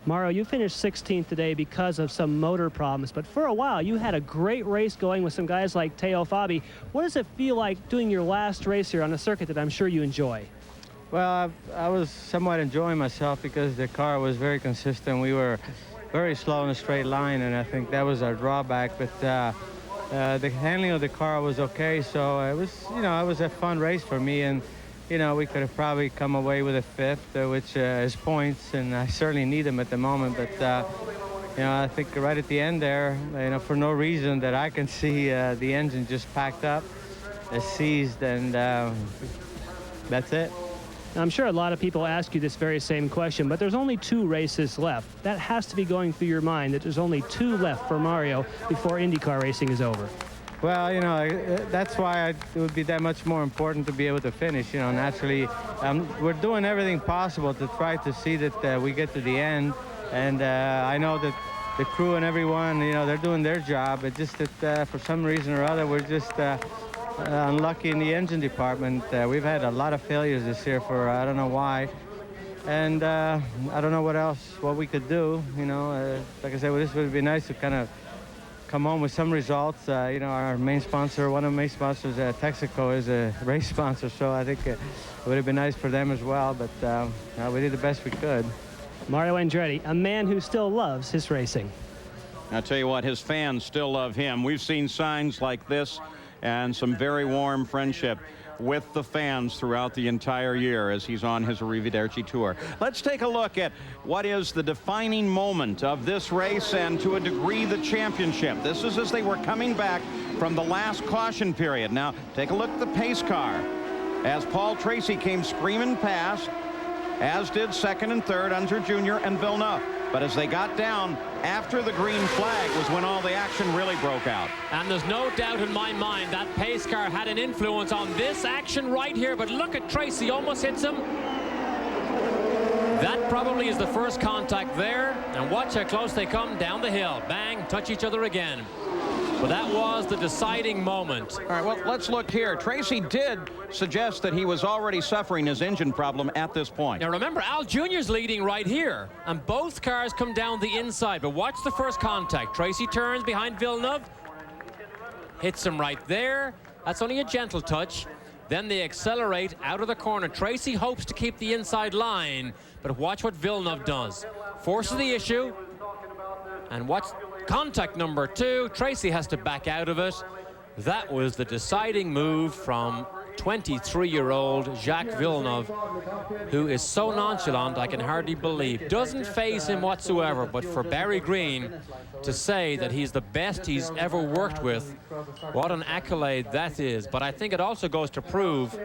Speaker 4: Mario, you finished 16th today because of some motor problems, but for a while you had a great race going with some guys like Teo Fabi. What does it feel like doing your last race here on a circuit that I'm sure you enjoy?
Speaker 3: Well, I was somewhat enjoying myself because the car was very consistent. We were very slow in a straight line, and I think that was our drawback, but the handling of the car was okay, so it was, you know, it was a fun race for me, and you know, we could have probably come away with a fifth, which is points, and I certainly need them at the moment. But, you know, I think right at the end there, you know, for no reason that I can see, the engine just packed up, seized, and that's it.
Speaker 4: I'm sure a lot of people ask you this very same question, but there's only 2 races left. That has to be going through your mind, that there's only 2 left for Mario before IndyCar racing is over.
Speaker 3: Well, you know, that's why it would be that much more important to be able to finish. You know, naturally, we're doing everything possible to try to see that we get to the end. And I know that the crew and everyone, you know, they're doing their job. It's just that for some reason or other, we're just unlucky in the engine department. We've had a lot of failures this year for I don't know why.
Speaker 6: And I don't know what we could do. You know, like I said, this would be nice to kind of come home with some results. You know, our main sponsor, one of the main sponsors, Texaco, is a race sponsor, so I think it would have been nice for them as well. But we did the best we could.
Speaker 4: Mario Andretti, a man who still loves his racing.
Speaker 13: I'll tell you what, his fans still love him. We've seen signs like this and some very warm friendship with the fans throughout the entire year as he's on his Arrivederci tour. Let's take a look at what is the defining moment of this race and, to a degree, the championship. This is as they were coming back from the last caution period. Now, take a look at the pace car as Paul Tracy came screaming past, as did second and third Unser Jr. and Villeneuve. But as they got down after the green flag was when all the action really broke out.
Speaker 10: And there's no doubt in my mind that pace car had an influence on this action right here. But look at Tracy, almost hits him. That probably is the first contact there. And watch how close they come down the hill. Bang, touch each other again. But that was the deciding moment.
Speaker 13: All right, well, let's look here. Tracy did suggest that he was already suffering his engine problem at this point.
Speaker 10: Now remember, Al Jr.'s leading right here, and both cars come down the inside. But watch the first contact. Tracy turns behind Villeneuve, hits him right there. That's only a gentle touch. Then they accelerate out of the corner. Tracy hopes to keep the inside line, but watch what Villeneuve does. Forces the issue, and watch contact number 2. Tracy has to back out of it. That was the deciding move from 23-year-old Jacques Villeneuve, who is so nonchalant I can hardly believe. Doesn't faze him whatsoever, but for Barry Green to say that he's the best he's ever worked with, what an accolade that is. But I think it also goes to prove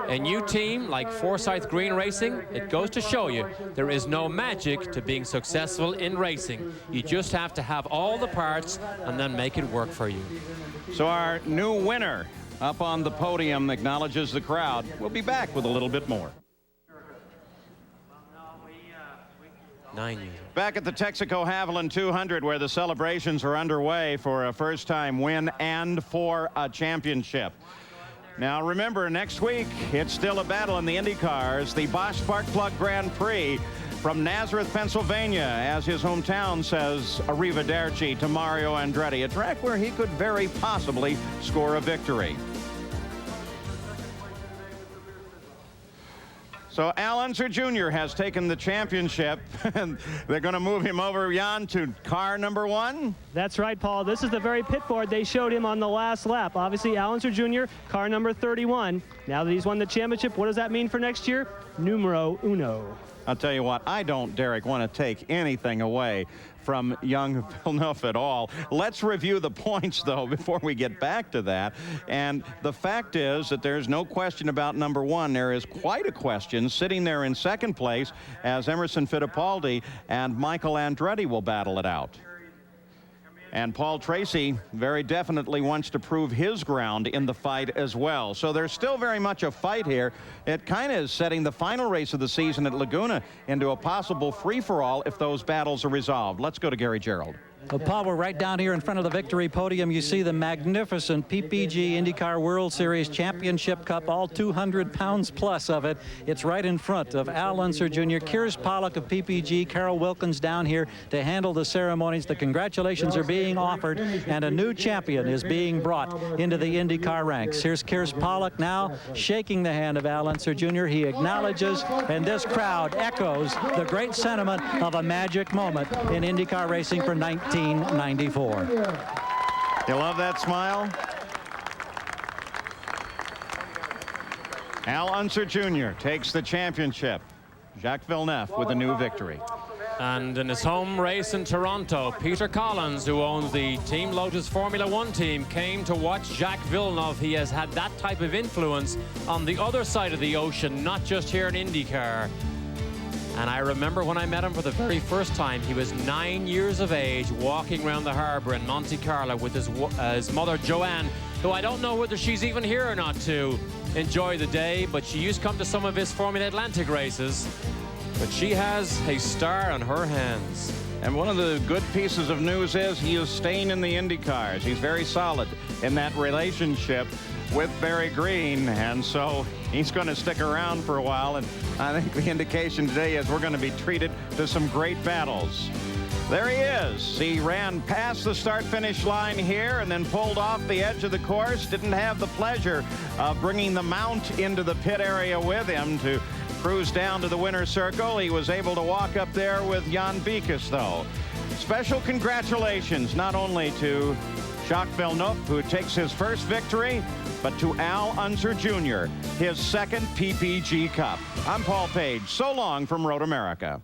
Speaker 10: a new team like Forsyth Green Racing, it goes to show you there is no magic to being successful in racing. You just have to have all the parts and then make it work for you.
Speaker 13: So our new winner up on the podium acknowledges the crowd. We'll be back with a little bit more.
Speaker 10: 9 years.
Speaker 13: Back at the Texaco Haviland 200, where the celebrations are underway for a first-time win and for a championship. Now remember, next week it's still a battle in the Indy cars. The Bosch Spark Plug Grand Prix from Nazareth, Pennsylvania, as his hometown says arrivederci to Mario Andretti, a track where he could very possibly score a victory. So Al Unser Jr. has taken the championship, and they're going to move him over, Jan, to car number 1.
Speaker 4: That's right, Paul. This is the very pit board they showed him on the last lap. Obviously, Al Unser Jr., car number 31. Now that he's won the championship, what does that mean for next year? Numero uno.
Speaker 13: I'll tell you what, I don't, Derek, want to take anything away from young Villeneuve at all. Let's review the points, though, before we get back to that. And the fact is that there's no question about number 1. There is quite a question sitting there in second place as Emerson Fittipaldi and Michael Andretti will battle it out. And Paul Tracy very definitely wants to prove his ground in the fight as well. So there's still very much a fight here. It kind of is setting the final race of the season at Laguna into a possible free-for-all if those battles are resolved. Let's go to Gary Gerald.
Speaker 2: Well, Paul, we're right down here in front of the victory podium. You see the magnificent PPG IndyCar World Series Championship Cup, all 200 pounds plus of it. It's right in front of Al Unser Jr., Kears Pollock of PPG, Carol Wilkins down here to handle the ceremonies. The congratulations are being offered, and a new champion is being brought into the IndyCar ranks. Here's Kears Pollock now shaking the hand of Al Unser Jr. He acknowledges, and this crowd echoes the great sentiment of a magic moment in IndyCar racing for 1994.
Speaker 13: You love that smile? Al Unser Jr. takes the championship. Jacques Villeneuve with a new victory.
Speaker 10: And in his home race in Toronto, Peter Collins, who owns the Team Lotus Formula One team, came to watch Jacques Villeneuve. He has had that type of influence on the other side of the ocean, not just here in IndyCar. And I remember when I met him for the very first time, he was 9 years of age, walking around the harbor in Monte Carlo with his mother, Joanne, who I don't know whether she's even here or not to enjoy the day, but she used to come to some of his Formula Atlantic races. But she has a star on her hands.
Speaker 13: And one of the good pieces of news is he is staying in the Indy cars. He's very solid in that relationship
Speaker 9: with Barry Green, and so he's going to stick around for a while, and I think the indication today is we're going to be treated to some great battles. There he is. He ran past the start-finish line here and then pulled off the edge of the course. Didn't have the pleasure of bringing the mount into the pit area with him to cruise down to the winner's circle. He was able to walk up there with Jan Beekes, though. Special congratulations not only to Jacques Villeneuve, who takes his first victory, but to Al Unser Jr., his second PPG Cup. I'm Paul Page. So long from Road America.